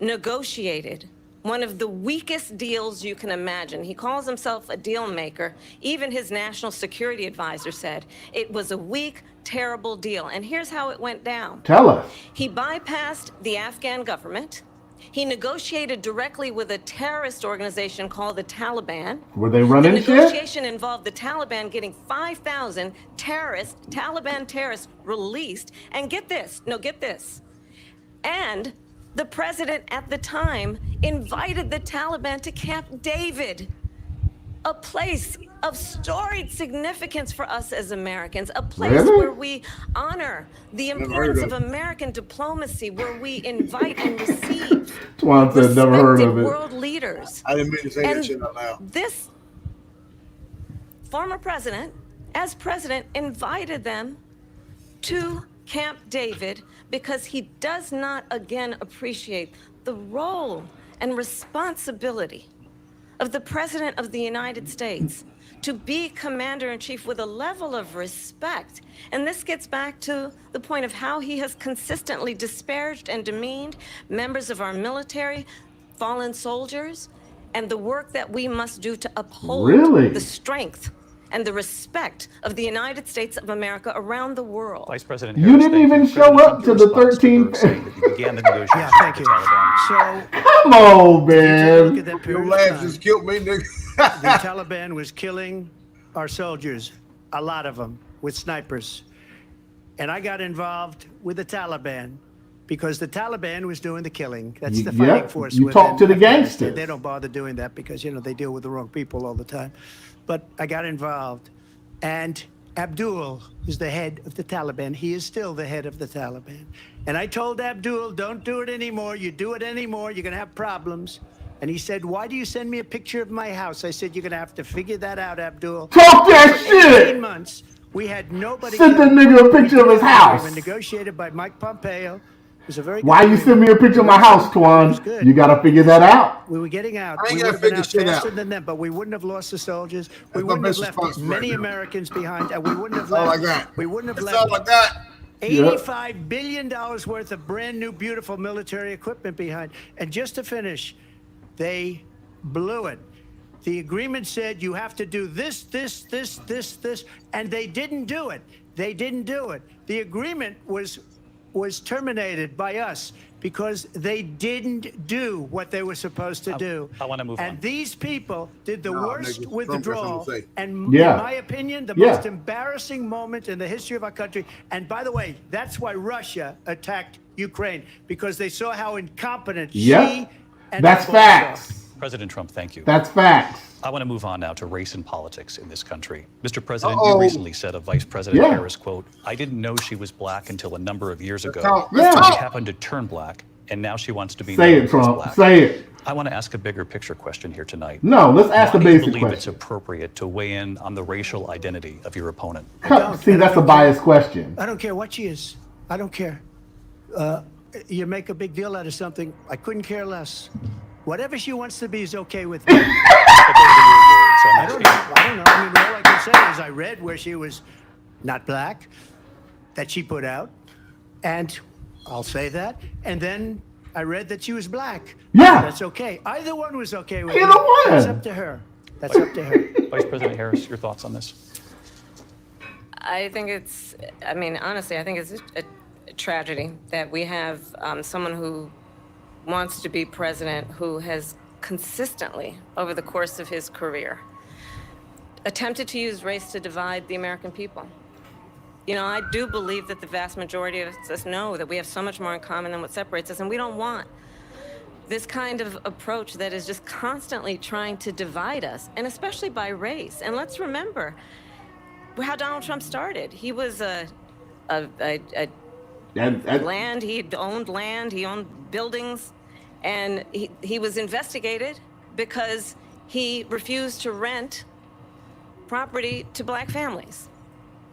negotiated one of the weakest deals you can imagine. He calls himself a deal maker. Even his national security advisor said it was a weak, terrible deal. And here's how it went down. Tell us. He bypassed the Afghan government He negotiated directly with a terrorist organization called the Taliban. Were they running The shit? negotiation involved the Taliban getting 5,000 Taliban terrorists released. And get this, and the president at the time invited the Taliban to Camp David, a place of storied significance for us as Americans, a place where we honor the importance of American diplomacy, where we invite and receive Twon said never heard of it. world leaders. I didn't mean to say that shit out loud. This former president, as president, invited them to Camp David because he does not again appreciate the role and responsibility of the President of the United States to be commander-in-chief with a level of respect. And this gets back to the point of how he has consistently disparaged and demeaned members of our military, fallen soldiers, and the work that we must do to uphold the strength and the respect of the United States of America around the world. Vice President You Harris, didn't even show up to the 13th. saying that you began the negotiations Yeah, thank with you. the Taliban. So, Come on, look man. at that Your period of laugh time. just killed me, nigga. The Taliban was killing our soldiers, a lot of them, with snipers. And I got involved with the Taliban because the Taliban was doing the killing. That's the fighting force. You within talk to the Afghanistan. gangsters. They don't bother doing that because, you know, they deal with the wrong people all the time. But I got involved. And Abdul is the head of the Taliban. He is still the head of the Taliban. And I told Abdul, don't do it anymore. You do it anymore, you're going to have problems. And he said, why do you send me a picture of my house? I said, you're going to have to figure that out, Abdul. Talk that For 18 shit. months, we had nobody. Send that nigga a picture of his house. We were negotiated by Mike Pompeo. It was a very Why good you send me a agreement. picture of my house, It was Twan? good. You gotta figure that out. We were getting out. I ain't We gotta would have been figure out shit faster out. than them, but we wouldn't have lost the soldiers. We That's my wouldn't have best left response many right now. Americans behind, and we wouldn't have That's all I left. got. We wouldn't have That's left all I got. $85 billion worth of brand new, beautiful military equipment behind. And just to finish, they blew it. The agreement said you have to do this, and they didn't do it. They didn't do it. The agreement was terminated by us because they didn't do what they were supposed to do. I want to move on. And these people did the No, worst nigga, withdrawal. Trump has something to say. And Yeah. in my opinion, the Yeah. most embarrassing moment in the history of our country. And by the way, that's why Russia attacked Ukraine, because they saw how incompetent Yeah. she and That's her boss facts. President Trump, thank you. That's facts. I want to move on now to race and politics in this country. Mr. President, Uh-oh. you recently said of Vice President Yeah. Harris, quote, I didn't know she was black until a number of years ago. talk. Let's She talk. happened to turn black, and now she wants to be Say known it, as Trump. black. Say it. I want to ask a bigger picture question here tonight. No, let's ask Why the do you basic believe it's question. appropriate to weigh in on the racial identity of your opponent? See, that's a biased question. I don't care what she is. I don't care. You make a big deal out of something. I couldn't care less. Whatever she wants to be is okay with me. But those are your words, so I'm I don't asking- know. I don't know. I mean, all I can say is I read where she was not black, that she put out, and I'll say that. And then I read that she was black. Yeah. That's okay. Either one was okay with Either me. one. That's up to her. That's up to her. Vice President Harris, your thoughts on this? I think it's, I mean, honestly, I think it's a tragedy that we have someone who wants to be president who has consistently, over the course of his career, attempted to use race to divide the American people. You know, I do believe that the vast majority of us know that we have so much more in common than what separates us, and we don't want this kind of approach that is just constantly trying to divide us, and especially by race. And let's remember how Donald Trump started. He was land, he owned buildings, and he was investigated because he refused to rent property to black families.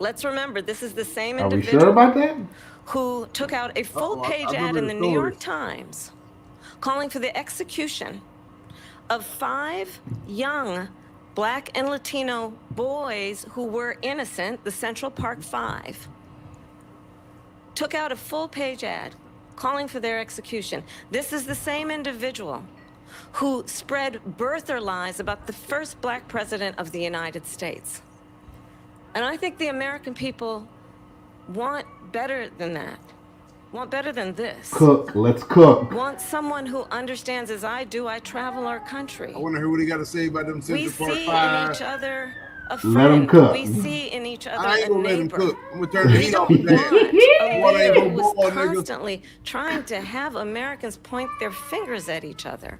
Let's remember, this is the same Are we individual sure about that? who took out a full-page I ad remember in the the New story. York Times calling for the execution of 5 young black and Latino boys who were innocent, the Central Park 5. Took out a full-page ad calling for their execution. This is the same individual who spread birther lies about the first black president of the United States. And I think the American people want better than that. Want better than this. Cook. Let's cook. Want someone who understands as I do. I travel our country. I want to hear what he got to say about them We Central Park see 5. in each other a Let him friend. cook. We see in each other I ain't a gonna let him neighbor. cook. I'm gonna turn the heat off We the don't want bed. a Water ain't leader gonna who is boil, nigga. constantly trying to have Americans point their fingers at each other.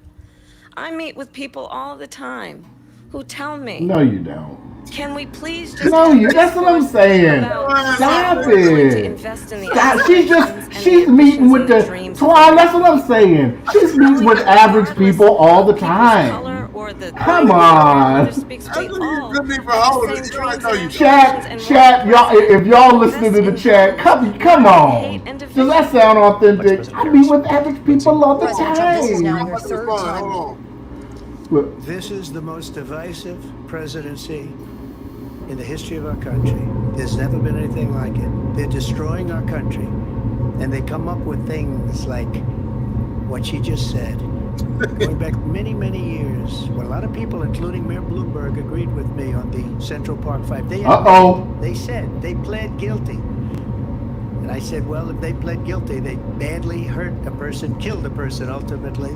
I meet with people all the time who tell me, No, you don't. can we please just No, have you. That's what I'm discourse saying. about Stop how we're going to it. invest in the Stop. She's aspirations and she's the meeting ambitions with and the the dreams Twon. That's what I'm saying. She's meeting with average people all the people's time. color or the Come language on. their speaks. We all Good me for have holding the it. same You know I dreams know and you. aspirations, and Chat, y'all. If y'all listening to the invest chat, in come those on. who hate and Does division. that sound authentic? President I meet Harris. with average people all the President Trump, this is now time. your third Hold time. on. Look, This is the most divisive presidency in the history of our country. There's never been anything like it. They're destroying our country. And they come up with things like what she just said. Going back many, many years, when a lot of people, including Mayor Bloomberg, agreed with me on the Central Park 5. They said they pled guilty. And I said, well, if they pled guilty, they badly hurt a person, killed a person ultimately.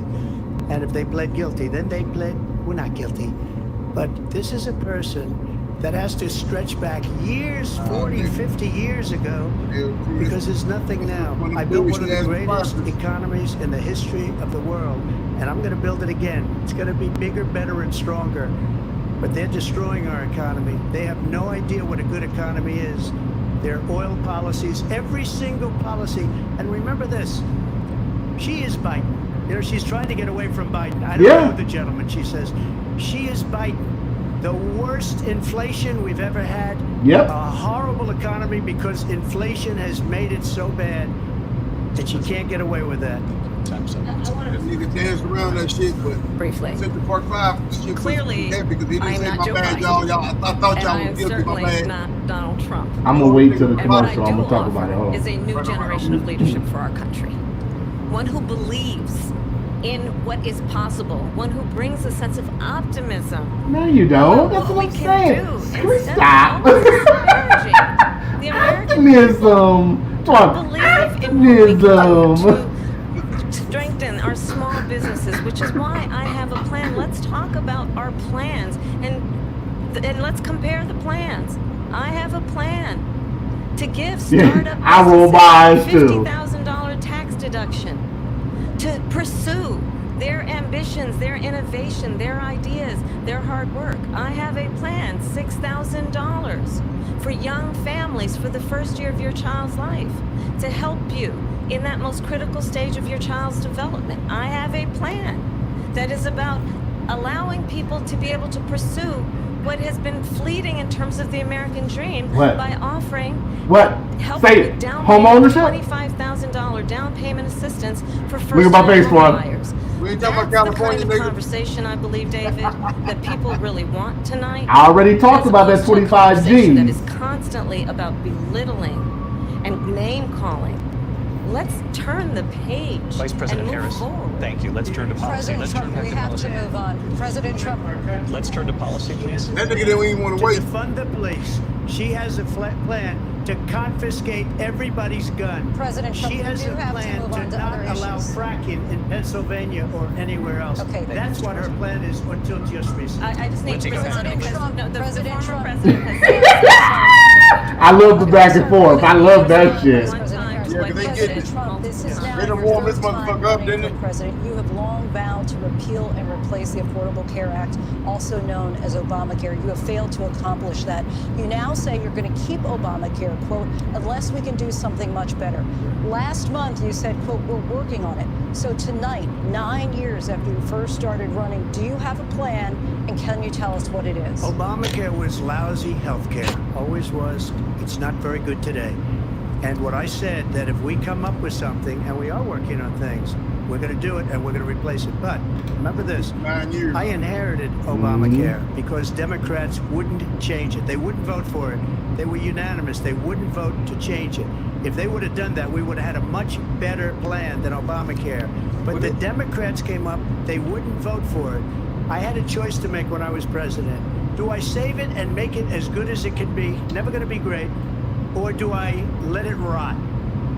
And if they pled guilty, then they pled, we're not guilty. But this is a person that has to stretch back years, 40, 50 years ago, because there's nothing now. I built one of the greatest economies in the history of the world, and I'm going to build it again. It's going to be bigger, better, and stronger. But they're destroying our economy. They have no idea what a good economy is. Their oil policies, every single policy. And remember this, she is Biden. You know, she's trying to get away from Biden. I don't know the gentleman, she says. She is Biden. The worst inflation we've ever had. Yep. A horrible economy because inflation has made it so bad that she can't get away with that. That nigga danced around that shit, but Briefly. Central Park 5 shit Clearly, was happy because he didn't I'm say not my Joe bad, Biden. y'all. I thought And y'all I was am guilty, my certainly bad. not Donald Trump. I'm gonna wait till the And what I commercial. I'm do gonna talk about it. Hold offer on. is a new generation of leadership for our country. One who believes in what is possible. One who brings a sense of optimism. No, you don't. That's What what we I'm can saying. do instead Stop. of always disparaging the American Optimism. Twon. believe in what we can do Optimism. to strengthen our small businesses, which is why I have a plan. Let's talk about our plans and let's compare the plans. I have a plan to give startup I roll my eyes businesses too. $50,000 tax deduction to pursue their ambitions, their innovation, their ideas, their hard work. I have a plan, $6,000 for young families for the first year of your child's life to help you in that most critical stage of your child's development. I have a plan that is about allowing people to be able to pursue what has been fleeting in terms of the American dream by offering help with down home payment, ownership? $25,000 down payment assistance for Look at first-time my face, home Twon. buyers. We ain't talking about That's the California, kind of nigga. conversation I believe, David, that people really want tonight. I already talked as about that opposed to a conversation 25G. that is constantly about belittling and name calling. Let's turn the page. Vice President and move Harris, forward. thank you. Let's turn to policy. President Let's turn Trump, back we to have policy. to move on. President Trump. Let's turn to policy, please. That nigga didn't even want to wait. Defund the police. She has a plan to confiscate everybody's gun. President Trump, she we has do a have to plan move to on to not other allow issues. fracking in Pennsylvania or anywhere else. Okay. That's what her plan is until just recently. I just need to President Trump, President Trump. president has I love the back and forth. I love that shit. Yeah, 'cause they get President it. Trump, this is now They done your warmed this third time motherfucker up, running didn't for they? president. You have long vowed to repeal and replace the Affordable Care Act, also known as Obamacare. You have failed to accomplish that. You now say you're going to keep Obamacare, quote, unless we can do something much better. Last month you said, quote, we're working on it. So tonight, 9 years after you first started running, do you have a plan, and can you tell us what it is? Obamacare was lousy health care. Always was. It's not very good today. And what I said, that if we come up with something, and we are working on things, we're going to do it and we're going to replace it. But remember this, 9 years. I inherited Obamacare because Democrats wouldn't change it. They wouldn't vote for it. They were unanimous. They wouldn't vote to change it. If they would have done that, we would have had a much better plan than Obamacare. But the Democrats came up, they wouldn't vote for it. I had a choice to make when I was president. Do I save it and make it as good as it can be? Never going to be great. Or do I let it rot?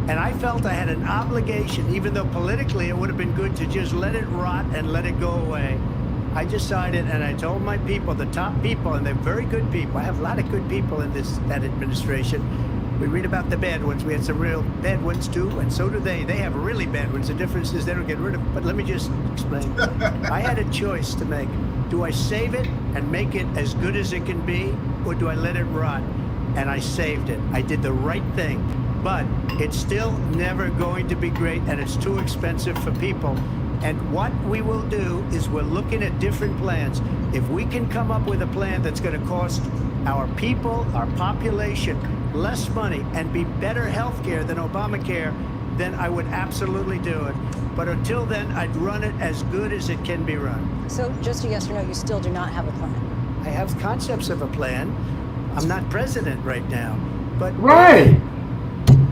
And I felt I had an obligation, even though politically it would have been good to just let it rot and let it go away. I decided, and I told my people, the top people, and they're very good people. I have a lot of good people in that administration. We read about the bad ones. We had some real bad ones too, and so do they. They have really bad ones. The difference is they don't get rid of them. But let me just explain. I had a choice to make. Do I save it and make it as good as it can be, or do I let it rot? And I saved it. I did the right thing. But it's still never going to be great, and it's too expensive for people. And what we will do is we're looking at different plans. If we can come up with a plan that's going to cost our people, our population, less money and be better health care than Obamacare, then I would absolutely do it. But until then, I'd run it as good as it can be run. So just a yes or no, you still do not have a plan? I have concepts of a plan. I'm not president right now. But Right.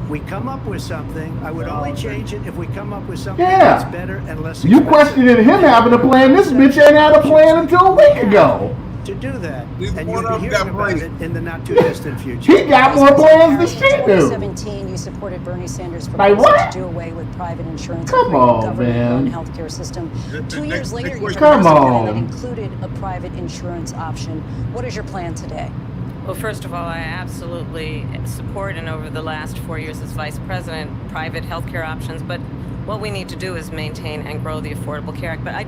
we come up with something. I would only change it if we come up with something Yeah. that's better and less You expensive. questioning him having a plan. This bitch ain't had a plan until a week ago. To do that, Neither and one you'll of be them hearing got about brains. it in the not too distant future. He got more plans than she In do. 2017, you supported Bernie Sanders' Like proposal what? to do away with private insurance Come and create a on, government-run man. healthcare system. 2 next- years later, next you question. Come proposed a plan on. that included a private insurance option. What is your plan today? Well, first of all, I absolutely support, and over the last 4 years as vice president, private healthcare options. But what we need to do is maintain and grow the Affordable Care Act. But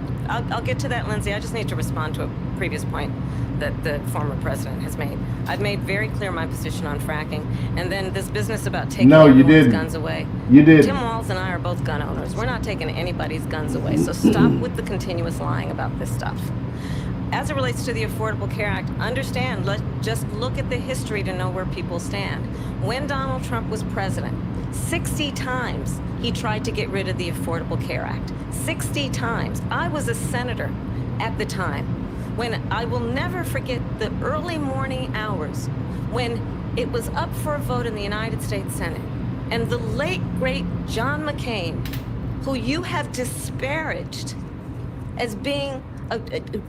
I'll get to that, Lindsay. I just need to respond to a previous point that the former president has made. I've made very clear my position on fracking, and then this business about taking No, you everyone's didn't. guns away. You didn't. Tim Walz and I are both gun owners. We're not taking anybody's guns away. So stop with the continuous lying about this stuff. As it relates to the Affordable Care Act, understand, let's just look at the history to know where people stand. When Donald Trump was president, 60 times he tried to get rid of the Affordable Care Act. 60 times. I was a senator at the time. When I will never forget the early morning hours when it was up for a vote in the United States Senate. And the late, great John McCain, who you have disparaged as being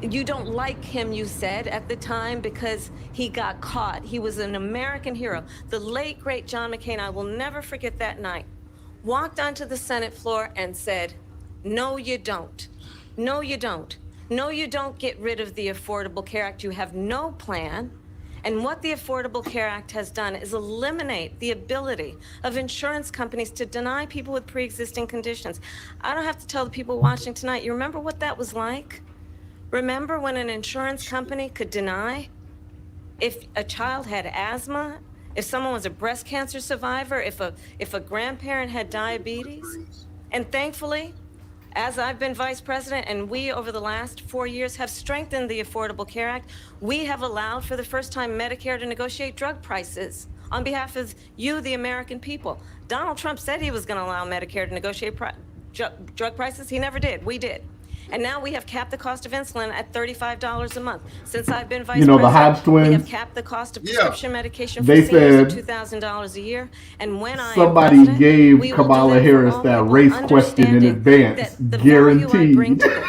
you don't like him, you said at the time, because he got caught. He was an American hero. The late, great John McCain, I will never forget that night, walked onto the Senate floor and said, no, you don't. No, you don't. No, you don't get rid of the Affordable Care Act. You have no plan. And what the Affordable Care Act has done is eliminate the ability of insurance companies to deny people with pre-existing conditions. I don't have to tell the people watching tonight, you remember what that was like? Remember when an insurance company could deny if a child had asthma, if someone was a breast cancer survivor, if a grandparent had diabetes? And thankfully, as I've been vice president and we over the last 4 years have strengthened the Affordable Care Act, we have allowed for the first time Medicare to negotiate drug prices on behalf of you, the American people. Donald Trump said he was going to allow Medicare to negotiate drug prices. He never did. We did. And now we have capped the cost of insulin at $35 a month. Since I've been vice You know, the president, Hodge twins, we have capped the cost of prescription medication for they seniors said at $2,000 a year. And when I am somebody president, gave we will do Kamala that for Harris all that people, race question in understanding advance. that the value I bring to Guaranteed.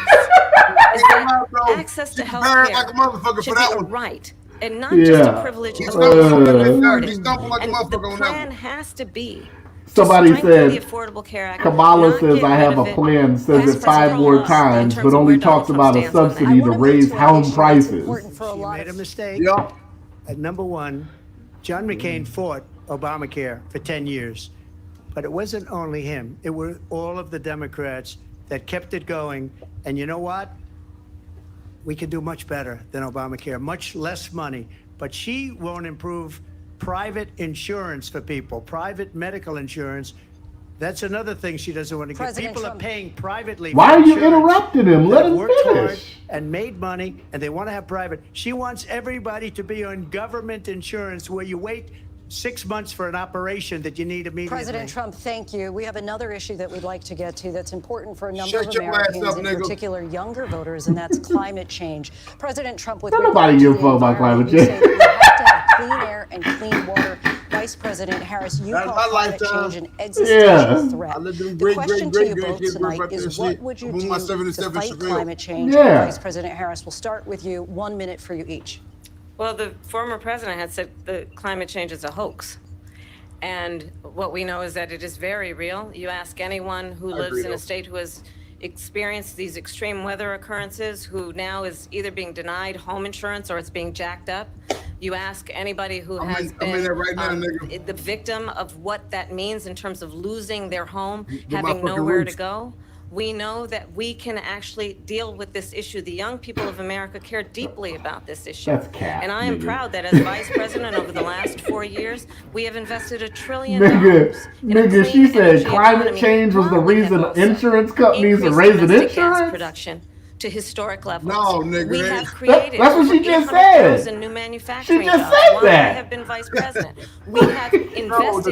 this is that access to health Like a care motherfucker should for that be a one. right and not just a Yeah. privilege He's of those who stumbled can like afford a it. motherfucker And on the that plan one. has to be Somebody to strengthen the said, Affordable Care Act, Kamala not says get I rid have of a it, plan, says pass it 5 federal more laws in times, terms but of only where Donald talks Trump about a stands on that. subsidy I to want to raise move to an home issue that's prices. important for a She lot made a of mistake. Yeah. At number one, John McCain fought Obamacare for 10 years. But it wasn't only him. It were all of the Democrats that kept it going. And you know what? We could do much better than Obamacare, much less money. But she won't improve private insurance for people, private medical insurance. That's another thing she doesn't want to get. President People Trump. are paying privately. Why for are you insurance interrupting him? that Let have him worked hard finish. and made money, and they want to have private. She wants everybody to be on government insurance where you wait 6 months for an operation that you need immediately. President Trump, thank you. We have another issue that we'd like to get to that's important for a number Shut of your ass Americans, up, in nigga. particular younger voters, and that's climate change. President Trump, with Don't regard nobody to give a the fuck about environment, climate you say change. that we have to have clean air and clean water. Vice President Harris, you That's call my climate lifetime. change an existential Yeah. threat. I let them The great, question great, to you great both grandkids tonight rip up is that what shit. would you I'm on do my to 77 fight Chevelle. climate change? Yeah. Vice President Harris, we'll start with you. 1 minute for you each. Well, the former president had said the climate change is a hoax. And what we know is that it is very real. You ask anyone who lives in a state who has experienced these extreme weather occurrences, who now is either being denied home insurance or it's being jacked up. You ask anybody who has been the victim of what that means in terms of losing their home, having nowhere to go. We know that we can actually deal with this issue. The young people of America care deeply about this issue. That's cap, and I am nigga. proud that as vice president over the last 4 years, we have invested $1 trillion. Nigga, she said climate change was the reason insurance companies are raising insurance? Production to historic levels. No, nigga. We have created that's what she just said. new manufacturing She just jobs said while that. I have been vice president. We have invested in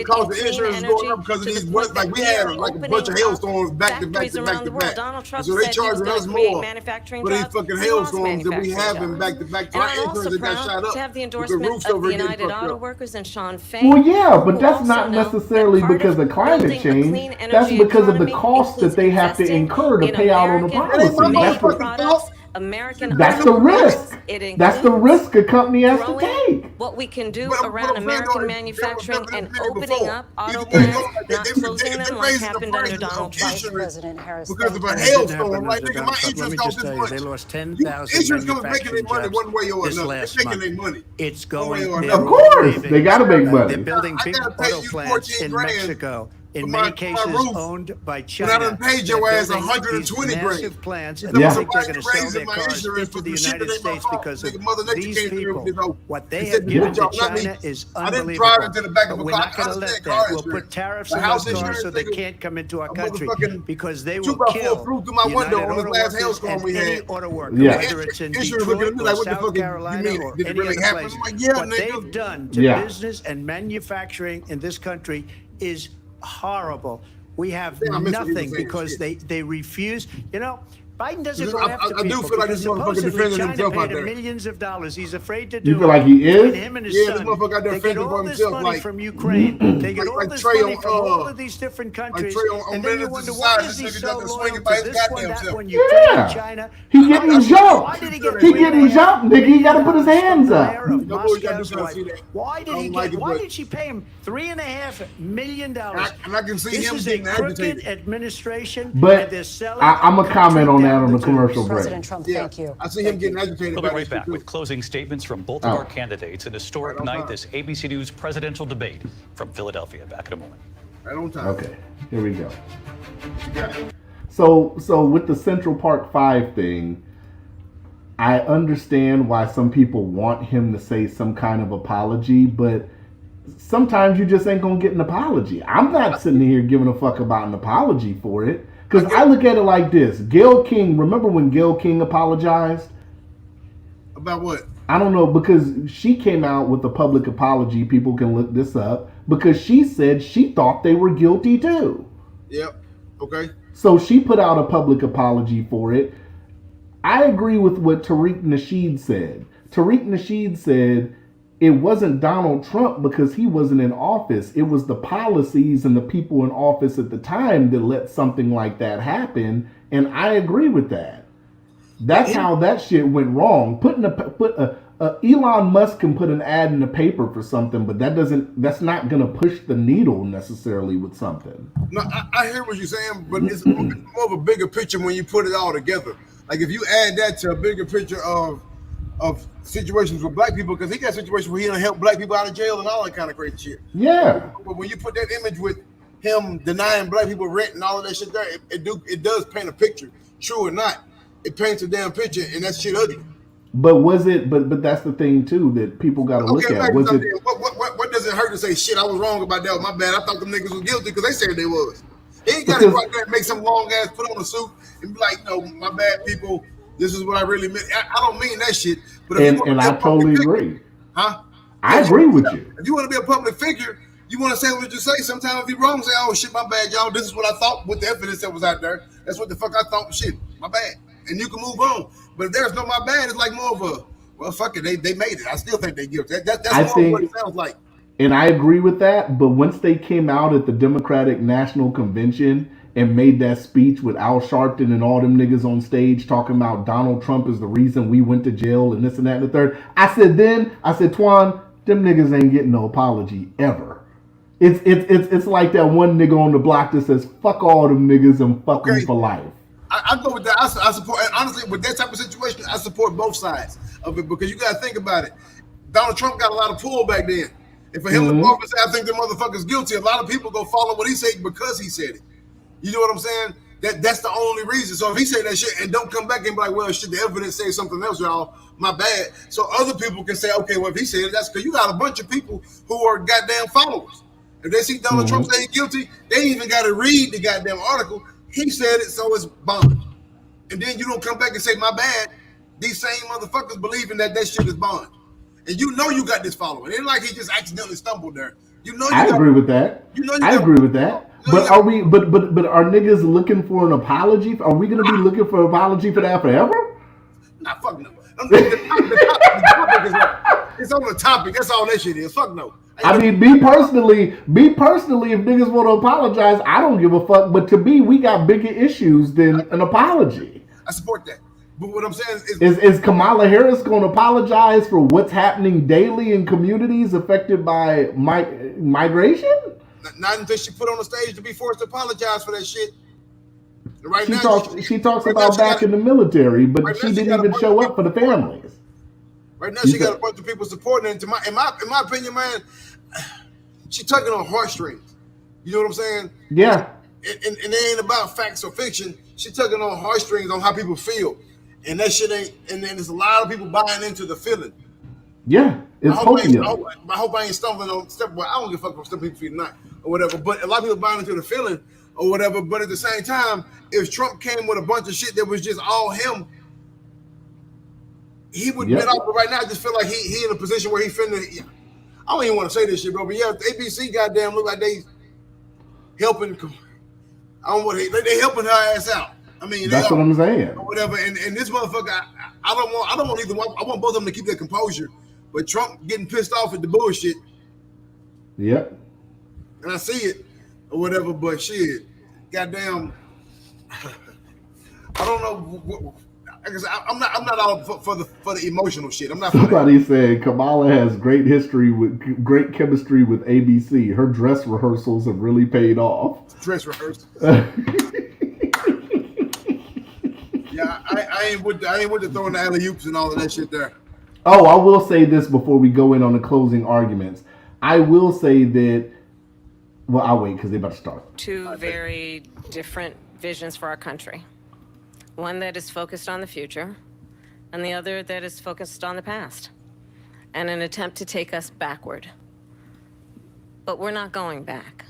clean energy because of to these the point that we we had are like a opening bunch of up hailstorms back to back factories to around back the to world. back. Donald Trump So they said he was charging going us to create more manufacturing for these jobs. fucking We lost hailstorms that we manufacturing having jobs. back to back. And I'm Insurance also that got shot proud up to have the because the endorsement roofs of over the getting United fucked Auto up. Workers and Sean Fain. Well, yeah, but who that's also not know necessarily that part because of climate building a change. clean That's energy because of the economy cost that they have to includes incur to investing pay out on the in policy. American That's made the products, American That's the automobiles. risk. It That's the includes risk a company has to growing take. what we can do But around I'm saying, American though, manufacturing they and were opening before. up auto Either way, plants, not closing them like raising the happened under prices Donald of Trump. insurance President Harris, because of a It didn't hailstorm. happen Like, under nigga, my Donald Trump. Let insurance me costs just this tell you, they much. lost 10,000 Insurance companies making their manufacturing money jobs one way or this another. They're last making month. their money. It's One way going. or they're another. Of course, leaving. they got to make They're money. building I big gotta pay auto you plants 14 in grand Mexico. In for many my cases, roof. owned by And I China. done paid They're your ass building 120 these grand. massive plants, and Yeah. they think they're going to sell Raising their my cars insurance into for the some shit United that ain't my States fault. because Nigga, of Mother Nature these came through, people. What they and have said, given "Good to job." Not me. China is I didn't unbelievable. drive into the back of But a we're car. not going to I let understand that. car We'll put insurance. tariffs The on house those cars insurance, so they nigga, can't come into our a country motherfucking because they 2x4 will kill flew through my window United on this Auto last Workers hailstorm and we any had. auto worker, Yeah. whether it's in Insurance looking at Detroit me or like, what the South fuck you Carolina mean? or Did it any really other happen? place. I'm like, yeah, What nigga. they've done to Yeah. business and manufacturing in this country is horrible. We have Yeah, I miss what you were nothing saying, because shit. they refuse. You know, Biden doesn't go I after do people feel like because this motherfucker supposedly defending China himself out paid him there. millions of dollars. He's afraid to do You feel like he is? Between him and his Yeah, this son, motherfucker out there they get fending all for this himself, money like- from Ukraine. They get all like this Trey money on, from all of these different countries. Trey on And then you Menace wonder, to why Society, is he this nigga so got to loyal swing it by to his this one, goddamn that self. one, Ukraine, Yeah. China? He getting jumped. Why did he get He getting jumped, nigga. He got to put his hands up. Mayor of No, boy, you gotta Moscow's do wife. see that. Why did I he don't like get? it, Why but- did she pay him $3.5 million? And I can see This him is a getting crooked agitated. administration. But and they're selling I'm a our comment on country that down on the tubes. commercial break. President Trump, Yeah, thank you. I see him getting agitated We'll be about right this back shit, with too. closing statements from both of Oh. our candidates. An historic Right on night, time. this ABC News presidential debate from Philadelphia. Back in a moment. Right on time. Okay, here we go. So with the Central Park 5 thing, I understand why some people want him to say some kind of apology, but sometimes you just ain't gonna get an apology. I'm not sitting here giving a fuck about an apology for it. Because I look at it like this. Gayle King, remember when Gayle King apologized? About what? I don't know, because she came out with a public apology. People can look this up. Because she said she thought they were guilty too. Yep. Okay. So she put out a public apology for it. I agree with what Tariq Nasheed said. Tariq Nasheed said it wasn't Donald Trump because he wasn't in office. It was the policies and the people in office at the time that let something like that happen. And I agree with that. That's how that shit went wrong. Elon Musk can put an ad in the paper for something, but that's not going to push the needle necessarily with something. No, I hear what you're saying, but it's more of a bigger picture when you put it all together. Like if you add that to a bigger picture of situations with black people, because he got situations where he done help black people out of jail and all that kind of crazy shit. Yeah. But when you put that image with him denying black people rent and all of that shit there, it does paint a picture. True or not, it paints a damn picture, and that shit ugly. But was it? But that's the thing too that people got to look at. Was it? What does it hurt to say shit? I was wrong about that. My bad. I thought them niggas was guilty because they said they was. He ain't got to go out there and make some long ass put on a suit and be like, no, my bad, people. This is what I really meant. I don't mean that shit. But if And I totally agree. Huh? I agree with you. If you want to be a public figure, you want to say what you say. Sometimes if you're wrong, say, oh shit, my bad, y'all. This is what I thought with the evidence that was out there. That's what the fuck I thought. Shit, my bad. And you can move on. But if there's no my bad, it's like more of a, well, fuck it. They made it. I still think they guilty. That's more what it sounds like. And I agree with that. But once they came out at the Democratic National Convention and made that speech with Al Sharpton and all them niggas on stage talking about Donald Trump is the reason we went to jail and this and that and the third, I said, Twon, them niggas ain't getting no apology ever. It's like that one nigga on the block that says "fuck all them niggas" and "fuck them for life." I go with that. I support, and honestly, with that type of situation, I support both sides of it because you got to think about it. Donald Trump got a lot of pull back then. And for him to go up and say, I think the motherfucker's guilty, a lot of people go follow what he said because he said it. You know what I'm saying? That's the only reason. So if he say that shit and don't come back and be like, well, shit, the evidence says something else, y'all, my bad. So other people can say, okay, well, if he said it, that's because you got a bunch of people who are goddamn followers. If they see Donald Trump say he's guilty, they even got to read the goddamn article. He said it, so it's bond. And then you don't come back and say, my bad. These same motherfuckers believing that shit is bond. And you know you got this following. It ain't like he just accidentally stumbled there. You know. I agree with that. I agree with that. But are we? But are niggas looking for an apology? Are we gonna be looking for an apology for that forever? Nah, fuck no. The topic is it's on the topic. That's all that shit is. Fuck no. I mean, me personally, if niggas want to apologize, I don't give a fuck. But to me, we got bigger issues than an apology. I support that. But what I'm saying is Kamala Harris going to apologize for what's happening daily in communities affected by migration? Not until she put on the stage to be forced to apologize for that shit. Right she talks about back in the military, but she didn't even show up for the families. Right now, she got a bunch of people supporting her. In my opinion, man, she tugging on heartstrings. You know what I'm saying? Yeah. And it ain't about facts or fiction. She tugging on heartstrings on how people feel. And that shit ain't, and then there's a lot of people buying into the feeling. Yeah, it's opium. I hope I ain't stumbling on step. Well, I don't give a fuck if some people feel not or whatever. But a lot of people buying into the feeling or whatever. But at the same time, if Trump came with a bunch of shit that was just all him, he would get off. But right now, I just feel like he in a position where he finna. I don't even want to say this shit, bro. But yeah, ABC goddamn look like they helping. I don't want they helping her ass out. I mean, that's what I'm saying. Or whatever, and this motherfucker, I don't want either one. I want both of them to keep their composure. But Trump getting pissed off at the bullshit. Yep. And I see it or whatever, but shit, goddamn, I don't know. I'm not all for the emotional shit. I'm not. Somebody said Kamala has great chemistry with ABC. Her dress rehearsals have really paid off. Dress rehearsals. Yeah, I ain't with the throwing the alley-oops and all of that shit there. Oh, I will say this before we go in on the closing arguments. I will say that. Well, I'll wait because they're about to start. Two very different visions for our country. One that is focused on the future, and the other that is focused on the past, and an attempt to take us backward. But we're not going back.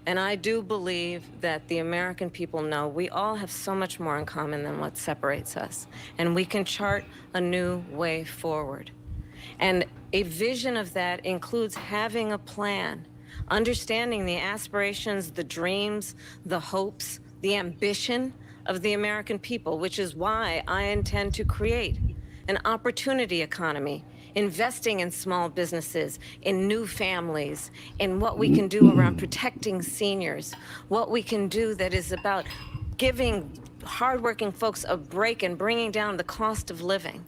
And I do believe that the American people know we all have so much more in common than what separates us. And we can chart a new way forward. And a vision of that includes having a plan, understanding the aspirations, the dreams, the hopes, the ambition of the American people, which is why I intend to create an opportunity economy, investing in small businesses, in new families, in what we can do around protecting seniors, what we can do that is about giving hardworking folks a break and bringing down the cost of living.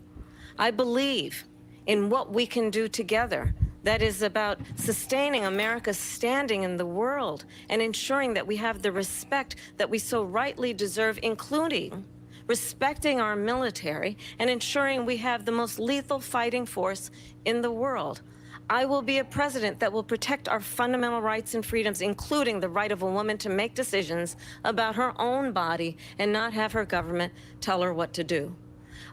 I believe in what we can do together that is about sustaining America's standing in the world and ensuring that we have the respect that we so rightly deserve, including respecting our military and ensuring we have the most lethal fighting force in the world. I will be a president that will protect our fundamental rights and freedoms, including the right of a woman to make decisions about her own body and not have her government tell her what to do.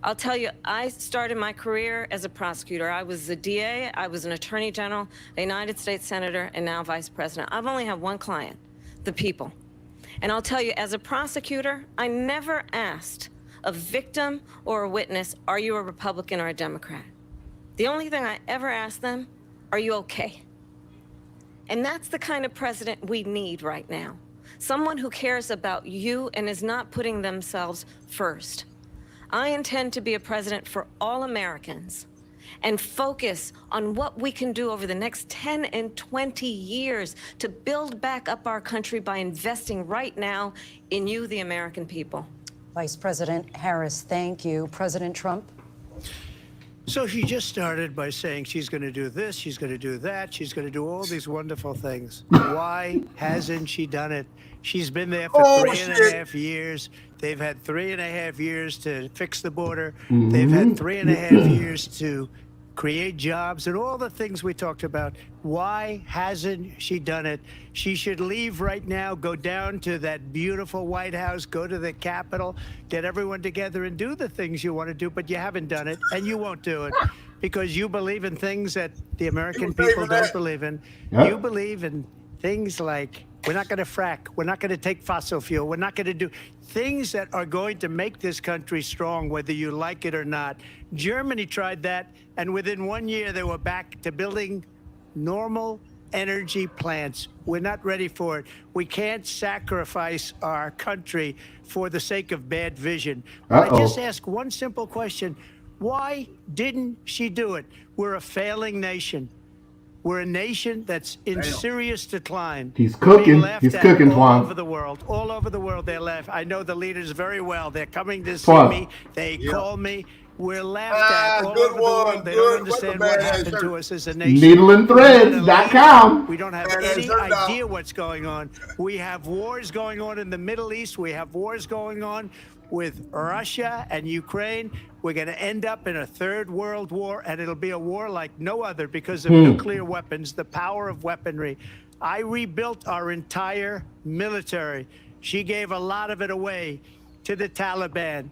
I'll tell you, I started my career as a prosecutor. I was a DA, I was an attorney general, a United States senator, and now vice president. I've only had one client, the people. And I'll tell you, as a prosecutor, I never asked a victim or a witness, are you a Republican or a Democrat? The only thing I ever asked them, are you okay? And that's the kind of president we need right now. Someone who cares about you and is not putting themselves first. I intend to be a president for all Americans and focus on what we can do over the next 10 and 20 years to build back up our country by investing right now in you, the American people. Vice President Harris, thank you. President Trump? So she just started by saying she's going to do this, she's going to do that, she's going to do all these wonderful things. Why hasn't she done it? She's been there for 3.5 years. They've had 3.5 years to fix the border. They've had 3.5 years to create jobs and all the things we talked about. Why hasn't she done it? She should leave right now, go down to that beautiful White House, go to the Capitol, get everyone together and do the things you want to do, but you haven't done it and you won't do it because you believe in things that the American people don't believe in. Yep. You believe in things like we're not going to frack, we're not going to take fossil fuel, we're not going to do things that are going to make this country strong, whether you like it or not. Germany tried that, and within 1 year, they were back to building normal energy plants. We're not ready for it. We can't sacrifice our country for the sake of bad vision. I just ask one simple question. Why didn't she do it? We're a failing nation. We're a nation that's in serious decline. He's cooking. He's cooking, Twon. All over the world. All over the world, they're left. I know the leaders very well. They're coming to see me. They call me. We're laughed at all over the world. They don't understand what happened to us as a nation. Needleandthreads.com. We don't have any idea what's going on. We have wars going on in the Middle East. We have wars going on with Russia and Ukraine. We're going to end up in a third world war, and it'll be a war like no other because of nuclear weapons, the power of weaponry. I rebuilt our entire military. She gave a lot of it away to the Taliban.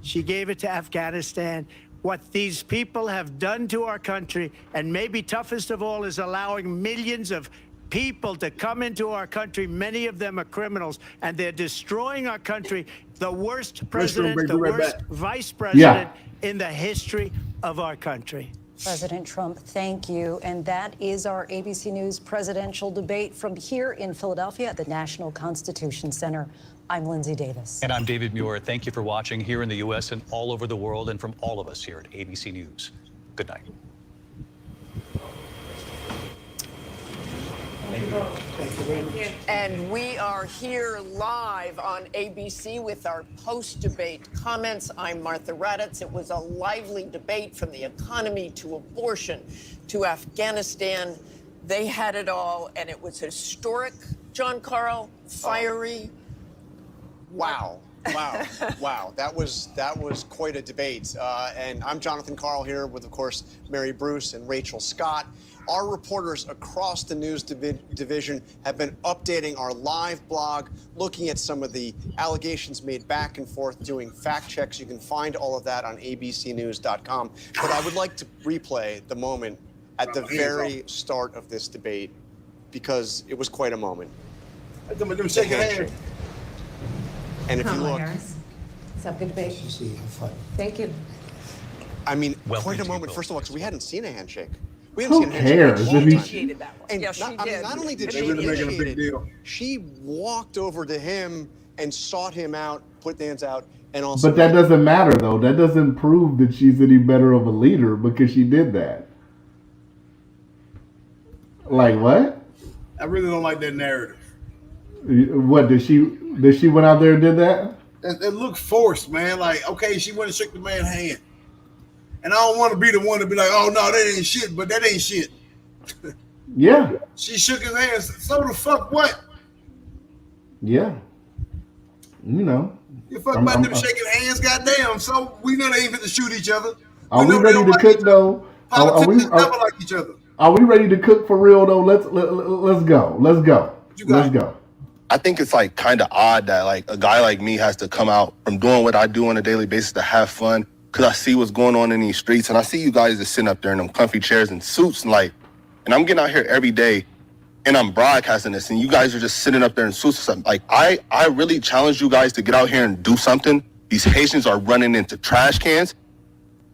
She gave it to Afghanistan. What these people have done to our country, and maybe toughest of all, is allowing millions of people to come into our country. Many of them are criminals, and they're destroying our country. The worst president, the worst vice president in the history of our country. President Trump, thank you. And that is our ABC News presidential debate from here in Philadelphia at the National Constitution Center. I'm Lindsay Davis. And I'm David Muir. Thank you for watching here in the U.S. and all over the world, and from all of us here at ABC News. Good night. Thank you. And we are here live on ABC with our post-debate comments. I'm Martha Raddatz. It was a lively debate from the economy to abortion to Afghanistan. They had it all, and it was historic, John Carl, fiery. Wow. Wow. Wow. That was quite a debate. And I'm Jonathan Carl here with, of course, Mary Bruce and Rachel Scott. Our reporters across the news division have been updating our live blog, looking at some of the allegations made back and forth, doing fact checks. You can find all of that on abcnews.com. But I would like to replay the moment at the very start of this debate because it was quite a moment. And if you look, Harris. Let's have a good debate. Thank you. I mean, quite a moment, first of all, because we hadn't seen a handshake. We haven't seen a cares? handshake. He Initiated that one. And Yes, she did. not only did They she really making a big initiate it, deal. she walked over to him and sought him out, put the hands out, and also. But that doesn't matter, though. That doesn't prove that she's any better of a leader because she did that. Like what? I really don't like that narrative. What did she went out there and did that? It looked forced, man. Like, okay, she went and shook the man's hand. And I don't want to be the one to be like, oh, no, that ain't shit, but that ain't shit. Yeah. She shook his hand. So the fuck what? Yeah. You know. You fuck about them shaking hands, goddamn. So we know they ain't fit to shoot each other. Are we ready to cook, though? Politicians never like each other. Are we ready to cook for real, though? Let's go. Let's go. Let's go. I think it's like kind of odd that like a guy like me has to come out from doing what I do on a daily basis to have fun because I see what's going on in these streets and I see you guys just sitting up there in them comfy chairs and suits and I'm getting out here every day and I'm broadcasting this and you guys are just sitting up there in suits or something. Like I really challenge you guys to get out here and do something. These Haitians are running into trash cans.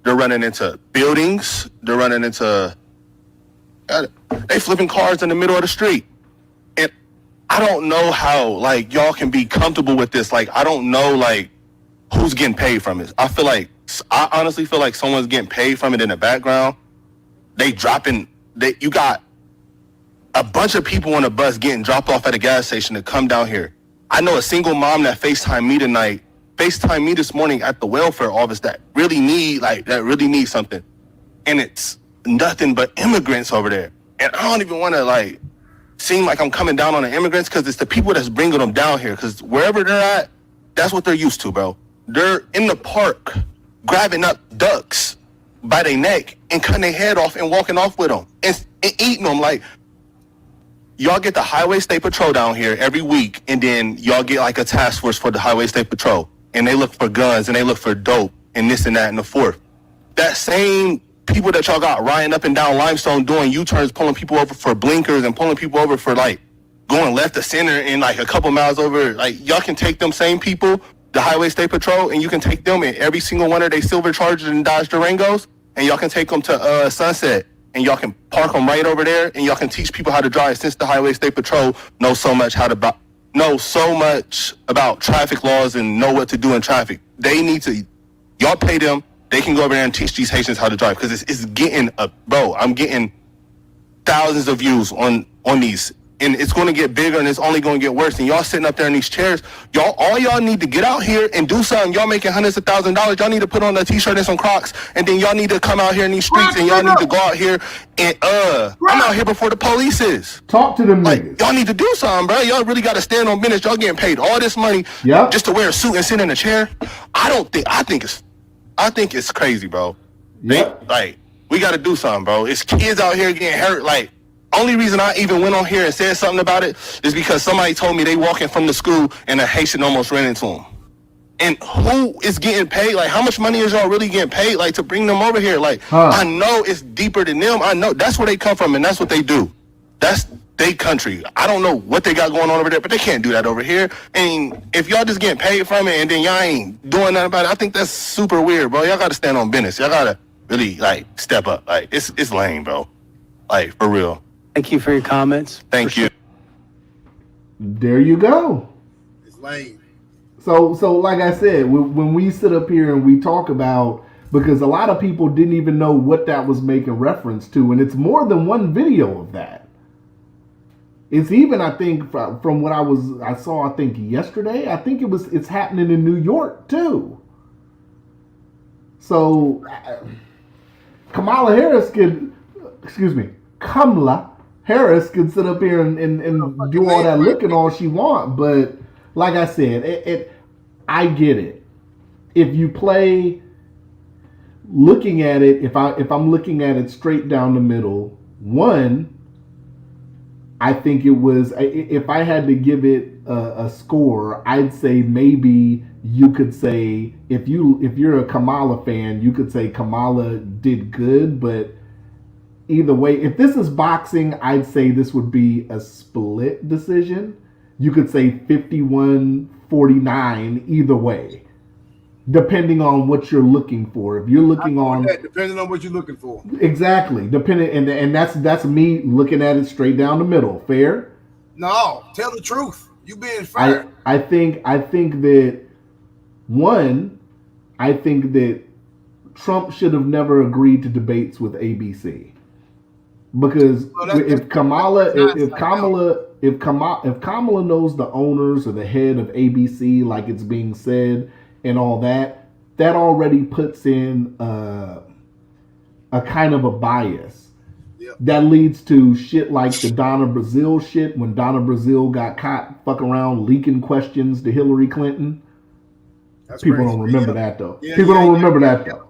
They're running into buildings. They're running into they flipping cars in the middle of the street. And I don't know how, like, y'all can be comfortable with this. Like, I don't know, like, who's getting paid from it. I honestly feel like someone's getting paid from it in the background. You got a bunch of on a bus getting dropped off at a gas station to come down here. I know a single mom that FaceTimed me this morning at the welfare office that really need something. and it's nothing but immigrants over there. And I don't even want to like seem like I'm coming down on the immigrants, because it's the people that's bringing them down here. Because wherever they're at, that's what they're used to, bro. They're in the park grabbing up ducks by their neck and cutting their head off and walking off with them and eating them. Like, y'all get the Highway State Patrol down here every week, and then y'all get like a task force for the Highway State Patrol, and they look for guns and they look for dope and this and that and the fourth. That same people that y'all got riding up and down Limestone doing U-turns, pulling people over for blinkers and pulling people over for like going left to center and like a couple miles over, like y'all can take them same people, the Highway State Patrol, and you can take them in every single one of their silver Chargers and Dodge Durangos, and y'all can take them to Sunset, and y'all can park them right over there, and y'all can teach people how to drive, since the Highway State Patrol knows so much about traffic laws and know what to do in traffic. They need to, y'all pay them. They can go over there and teach these Haitians how to drive, because it's getting bro. I'm getting thousands of views on these, and it's going to get bigger, and it's only going to get worse. And y'all sitting up there in these chairs, all y'all need to get out here and do something. Y'all making hundreds of thousands of dollars. Y'all need to put on a t-shirt and some Crocs, and then y'all need to come out here in these streets, and y'all need to go out here and I'm out here before the police is. Talk to them like, niggas. y'all need to do something, bro. Y'all really got to stand on business. Y'all getting paid all this money just to wear a suit and sit in a chair. I think it's crazy, bro. Like, we got to do something, bro. It's kids out here getting hurt. Like, only reason I even went on here and said something about it is because somebody told me they walking from the school and a Haitian almost ran into them. And who is getting paid? Like, how much money is y'all really getting paid, like, to bring them over here? Like, I know it's deeper than them. I know that's where they come from, and that's what they do. That's their country. I don't know what they got going on over there, but they can't do that over here. And if y'all just getting paid from it and then y'all ain't doing nothing about it, I think that's super weird, bro. Y'all got to stand on business. Y'all got to really, like, step up. Like, it's lame, bro. Like, for real. Thank you for your comments. Thank you. There you go. It's lame. So like I said, when we sit up here and we talk about, because a lot of people didn't even know what that was making reference to, and it's more than one video of that. It's even, I think, from what I saw, I think yesterday, I think it's happening in New York too. So Kamala Harris could sit up here and do all that looking all she want, but like I said, I get it. If you play looking at it, if I'm looking at it straight down the middle, one, I think it was, if I had to give it a score, I'd say maybe you could say, if you're a Kamala fan, you could say Kamala did good, but either way, if this is boxing, I'd say this would be a split decision. You could say 51-49 either way, depending on what you're looking for. If you're looking on that, depending on what you're looking for. Exactly. Depending, and that's me looking at it straight down the middle. Fair? No, tell the truth. You being fair. I think that I think that Trump should have never agreed to debates with ABC. Because if Kamala knows the owners or the head of ABC, like it's being said, and all that already puts in a kind of a bias. Yep. That leads to shit like the Donna Brazile shit, when Donna Brazile got caught fucking around leaking questions to Hillary Clinton. People don't remember that though. People don't remember that though.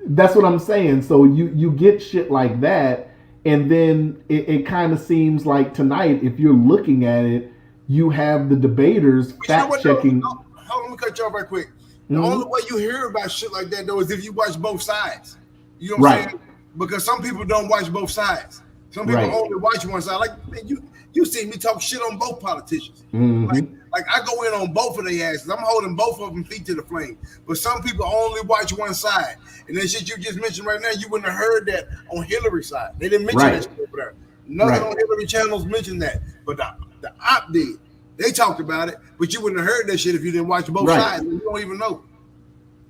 That's what I'm saying. So you get shit like that, and then it kind of seems like tonight, if you're looking at it, you have the debaters fact checking. Hold on, let me cut you off right quick. The only way you hear about shit like that though is if you watch both sides. You know what I'm saying? Because some people don't watch both sides. Some people only watch one side. Like, man, you see me talk shit on both politicians. Like I go in on both of their asses. I'm holding both of them feet to the flame. But some people only watch one side. And then shit you just mentioned right now, you wouldn't have heard that on Hillary's side. They didn't mention that shit over there. Nothing on Hillary channels mentioned that. But the op did. They talked about it, but you wouldn't have heard that shit if you didn't watch both sides. You don't even know.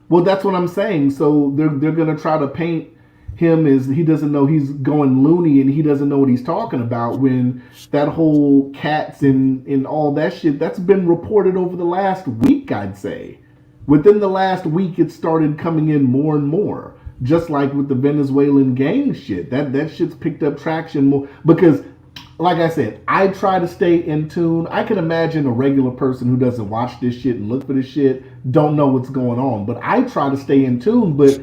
Well, that's what I'm saying. So they're gonna try to paint him as he doesn't know, he's going loony and he doesn't know what he's talking about, when that whole cats and all that shit, that's been reported over the last week, I'd say. Within the last week, it started coming in more and more. Just like with the Venezuelan gang shit. That shit's picked up traction more. Because, like I said, I try to stay in tune. I can imagine a regular person who doesn't watch this shit and look for this shit don't know what's going on. But I try to stay in tune. But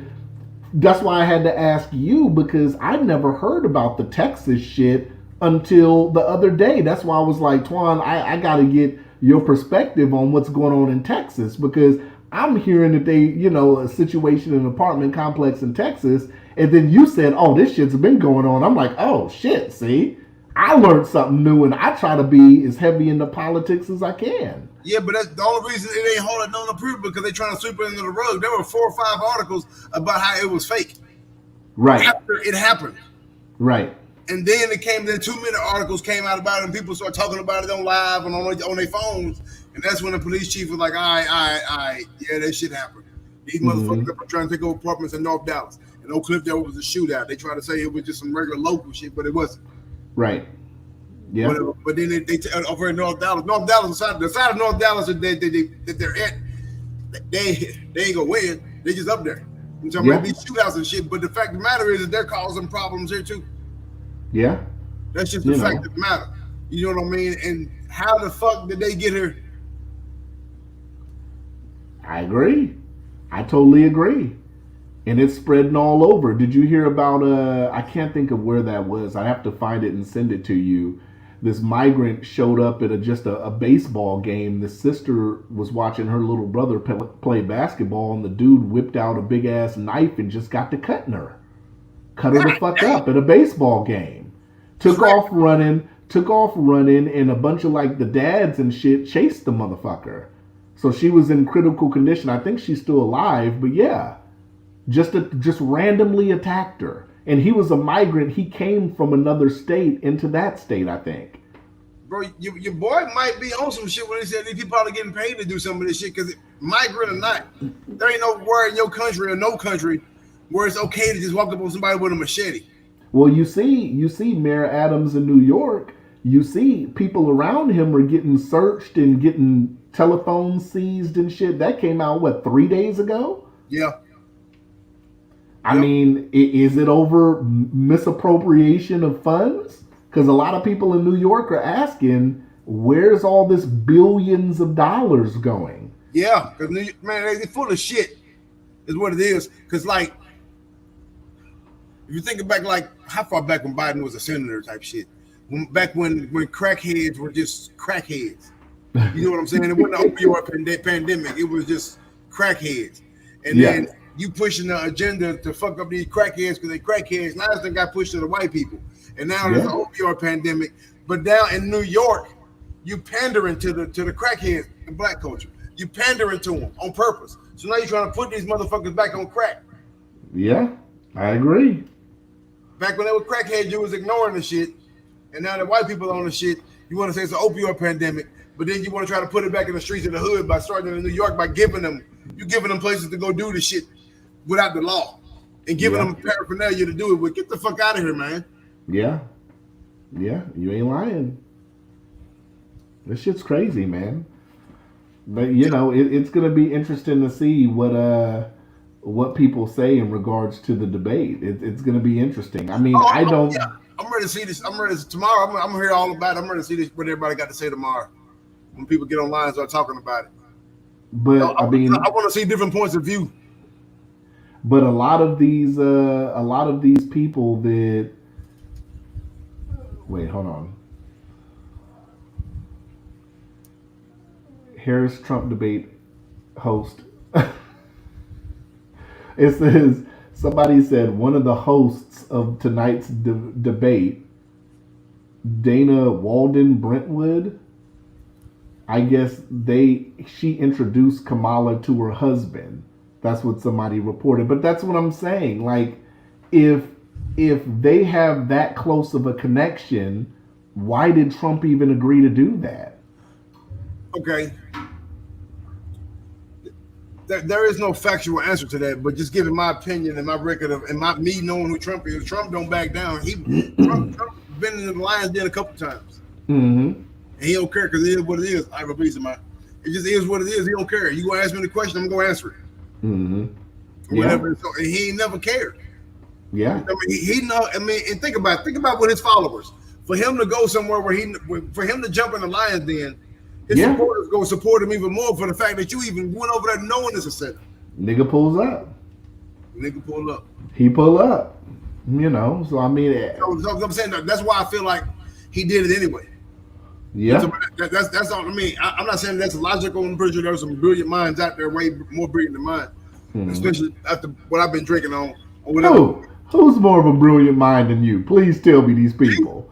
that's why I had to ask you, because I never heard about the Texas shit until the other day. That's why I was like, Twon, I got to get your perspective on what's going on in Texas, because I'm hearing that they, a situation in an apartment complex in Texas, and then you said, oh, this shit's been going on. I'm like, oh, shit, see? I learned something new, and I try to be as heavy into politics as I can. Yeah, but that's the only reason it ain't holding on the proof, because they're trying to sweep it under the rug. There were 4 or 5 articles about how it was fake. Right. After it happened. Right. And then then 2 minute articles came out about it, and people started talking about it on live and on their phones. And that's when the police chief was like, all right, yeah, that shit happened. These motherfuckers are trying to take over apartments in North Dallas. In Oak Cliff, there was a shootout. They tried to say it was just some regular local shit, but it wasn't. Right. Yeah. But then they over in North Dallas, the side of North Dallas that they're at, they ain't gonna win. They just up there. You know, maybe shootouts and shit. But the fact of the matter is that they're causing problems here too. Yeah. That's just the fact of the matter. You know what I mean? And how the fuck did they get here? I agree. I totally agree. And it's spreading all over. Did you hear about, I can't think of where that was. I have to find it and send it to you. This migrant showed up at just a baseball game. The sister was watching her little brother play basketball, and the dude whipped out a big ass knife and just got to cutting her. Cut her the fuck up at a baseball game. Took off running, and a bunch of like the dads and shit chased the motherfucker. So she was in critical condition. I think she's still alive, but yeah. Just randomly attacked her. And he was a migrant. He came from another state into that state, I think. Bro, your boy might be on some shit when he said these people are getting paid to do some of this shit, because migrant or not, there ain't nowhere in your country or no country where it's okay to just walk up on somebody with a machete. Well, you see Mayor Adams in New York, you see people around him are getting searched and getting telephones seized and shit. That came out, 3 days ago? Yeah. I mean, is it over misappropriation of funds? Because a lot of people in New York are asking, where's all this billions of dollars going? Yeah, because, man, they're full of shit is what it is. Because, like, if you think back, like, how far back when Biden was a senator type shit? Back when crackheads were just crackheads. You know what I'm saying? It wasn't an opioid pandemic. It was just crackheads. And then you pushing the agenda to fuck up these crackheads because they crackheads. Now this thing got pushed to the white people. And now there's an opioid pandemic. But down in New York, you pandering to the crackheads in black culture. You pandering to them on purpose. So now you're trying to put these motherfuckers back on crack. Yeah, I agree. Back when they were crackheads, you was ignoring the shit. And now the white people on the shit, you want to say it's an opioid pandemic, but then you want to try to put it back in the streets of the hood by starting in New York by giving them places to go do the shit without the law and giving them paraphernalia to do it with. Get the fuck out of here, man. Yeah. Yeah, you ain't lying. This shit's crazy, man. But, it's going to be interesting to see what people say in regards to the debate. It's going to be interesting. I mean, I'm ready to see this. I'm ready to, tomorrow. I'm going to hear all about it. I'm ready to see this, what everybody got to say tomorrow when people get online and start talking about it. But I want to see different points of view. But a lot of these people that, wait, hold on. Harris Trump debate host. It says, somebody said one of the hosts of tonight's debate, Dana Walden Brentwood, I guess she introduced Kamala to her husband. That's what somebody reported. But that's what I'm saying. Like, if they have that close of a connection, why did Trump even agree to do that? Okay. There is no factual answer to that, but just giving my opinion and my record of me knowing who Trump is, Trump don't back down. Trump been in the lion's den a couple times. Mm-hmm. And he don't care because it is what it is. I release him out. It just is what it is. He don't care. You gonna ask me the question, I'm gonna answer it. Mm-hmm. Whatever. So, and he ain't never cared. Yeah. I mean, he know. I mean, and think about with his followers. For him to go somewhere for him to jump in the lion's den, his supporters go support him even more for the fact that you even went over there knowing it's a setup. Nigga pulls up. Nigga pull up. He pull up. You know. So I mean, so I'm saying that's why I feel like he did it anyway. Yeah. So that's all. I mean, I'm not saying that's logical. I'm pretty sure there's some brilliant minds out there, way more brilliant than mine, especially after what I've been drinking on or whatever. Who's more of a brilliant mind than you? Please tell me these people.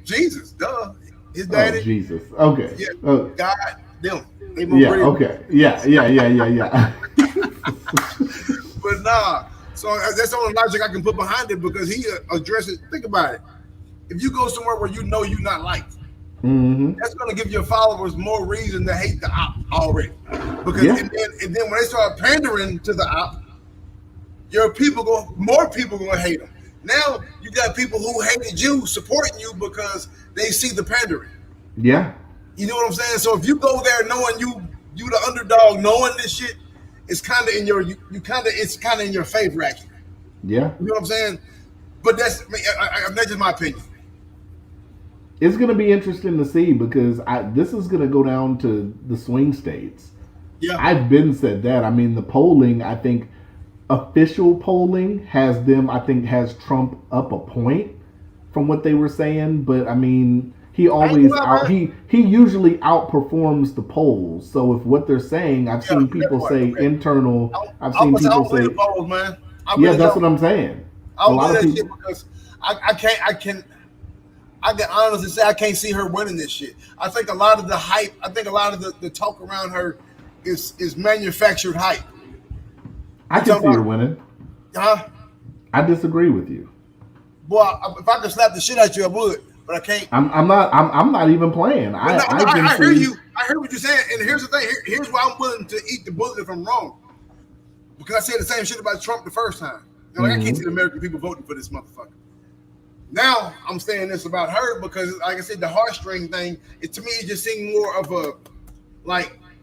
Jesus, duh. His daddy. Oh, Jesus. Okay. Yeah. Okay. God, them. They more Yeah. brilliant. Okay. Yeah. But nah. So that's the only logic I can put behind it because he addresses. Think about it. If you go somewhere where you know you're not liked, that's going to give your followers more reason to hate the op already. Because and then when they start pandering to the op, more people going to hate them. Now you got people who hated you supporting you because they see the pandering. Yeah. You know what I'm saying? So if you go there knowing you the underdog, knowing this shit, it's kind of in your it's kind of in your favor actually. Yeah. You know what I'm saying? But that's just my opinion. It's going to be interesting to see because this is going to go down to the swing states. Yeah. I've been said that. I mean, the polling, I think official polling has Trump up a point from what they were saying. But I mean, he usually outperforms the polls. So if what they're saying, I've seen people say internal. I've seen people say, polls, man. Yeah, that's what I'm saying. I'll do that shit because I can honestly say I can't see her winning this shit. I think a lot of the hype, the talk around her is manufactured hype. I can see her winning. Huh? I disagree with you. Boy, if I could slap the shit out you, I would, but I can't. I'm not even playing. I hear you. I hear what you're saying, and here's the thing. Here's why I'm willing to eat the bullet if I'm wrong. Because I said the same shit about Trump the first time. I can't see the American people voting for this motherfucker. Now I'm saying this about her because, like I said, the heartstring thing. To me, it just seemed more of a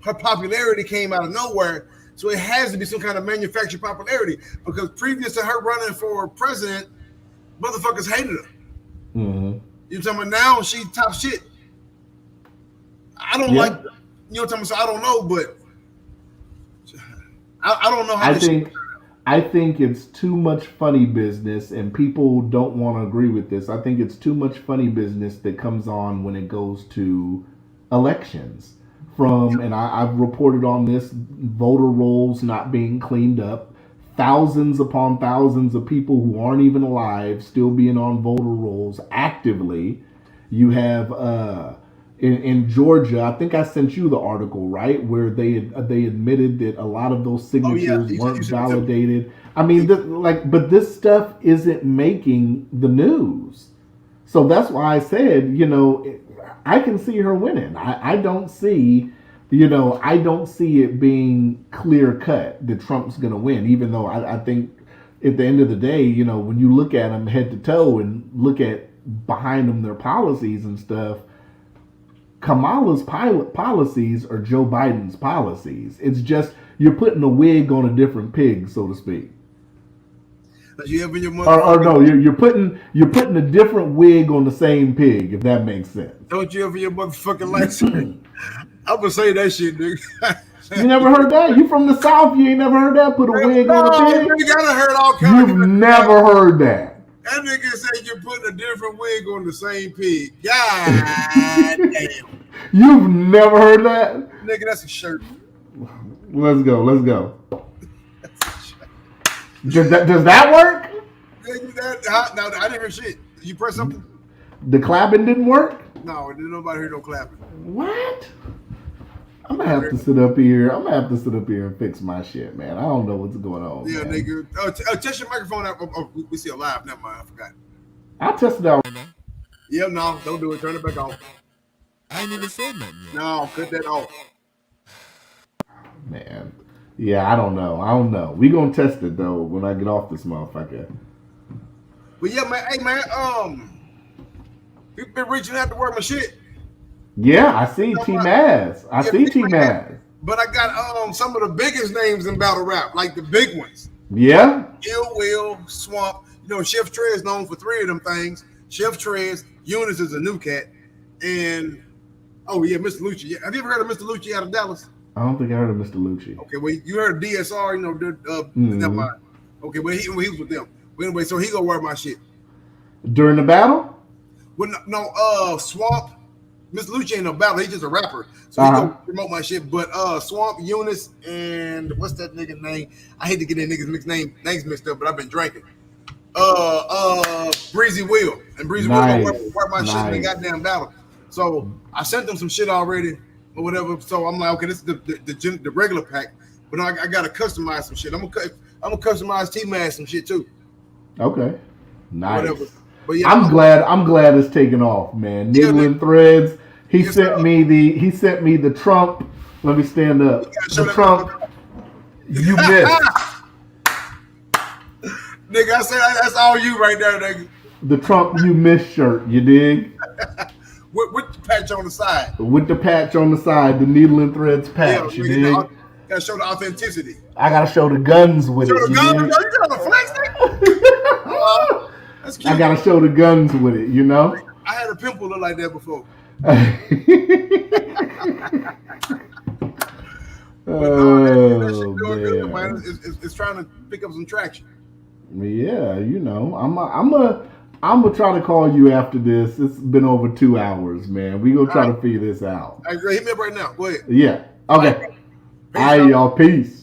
her popularity came out of nowhere, so it has to be some kind of manufactured popularity. Because previous to her running for president, motherfuckers hated her. You know what I'm talking about? Now she top shit. I don't like. You know what I'm talking about? So I don't know, but I don't know how. I think it's too much funny business, and people don't want to agree with this. I think it's too much funny business that comes on when it goes to elections. And I've reported on this, voter rolls not being cleaned up, thousands upon thousands of people who aren't even alive still being on voter rolls actively. You have in Georgia, I think I sent you the article, right, where they admitted that a lot of those signatures weren't validated. I mean, but this stuff isn't making the news. So that's why I said, I can see her winning. I don't see it being clear cut that Trump's going to win, even though I think at the end of the day, when you look at them head to toe and look at behind them their policies and stuff, Kamala's policies are Joe Biden's policies. It's just you're putting a wig on a different pig, so to speak. You're putting a different wig on the same pig, if that makes sense. Don't you ever your motherfucking lights? I'm gonna say that shit, dude. You never heard that? You from the South? You ain't never heard that? Put a wig on a pig? You've never heard that. That nigga said you're putting a different wig on the same pig. God damn. You've never heard that? Nigga, that's a shirt. Let's go. Does that work? No, I didn't hear shit. Did you press something? The clapping didn't work? No, didn't nobody hear no clapping. What? I'm gonna have to sit up here and fix my shit, man. I don't know what's going on. Yeah, man. nigga. Test your microphone out. We see a live. Never mind. I forgot. I'll test it out. Yeah, no, don't do it. Turn it back on. I ain't even said nothing yet. No, cut that off. Man. Yeah, I don't know. We gonna test it though when I get off this motherfucker. But yeah, man. Hey, man. People been reaching out to work my shit. Yeah, I see T-Maz. I see T-Maz. But I got some of the biggest names in battle rap, like the big ones. Yeah. Ill Will, Swamp. You know, Chef Trez is known for 3 of them things. Chef Trez, Eunice is a new cat, and Mr. Lucci. Have you ever heard of Mr. Lucci out of Dallas? I don't think I heard of Mr. Lucci. Okay, well, you heard of DSR, you know, never mind. Okay, well, he was with them. But anyway, so he gonna wear my shit. During the battle? Well, Swamp, Mr. Lucci ain't no battle, he's just a rapper. So he gonna promote my shit. But Swamp, Eunice, and what's that nigga name? I hate to get that niggas names mixed up, but I've been drinking. Breezy Will. And Breezy Will gonna wear my shit in the goddamn battle. So I sent them some shit already or whatever. So I'm like, okay, this is the regular pack, but I gotta customize some shit. I'm gonna customize T-Maz some shit too. Okay, nice. Whatever. But yeah, I'm glad it's taken off, man. Needle and Threads. He sent me the Trump. Let me stand up. The Trump. You missed. Nigga, I said that's all you right there, nigga. The Trump you missed shirt. You dig? With the patch on the side. With the patch on the side, the Needle and Threads patch. Yeah, you dig? Gotta show the authenticity. I gotta show the guns with it. Show the guns? You got the flex, nigga? That's cute. I gotta show the guns with it, you know? I had a pimple look like that before. Man. It's trying to pick up some traction. Yeah, you know, I'm gonna try to call you after this. It's been over 2 hours, man. We gonna try to figure this out. I agree. Hit me up right now. Go ahead. Yeah. Okay. All right, y'all. Peace.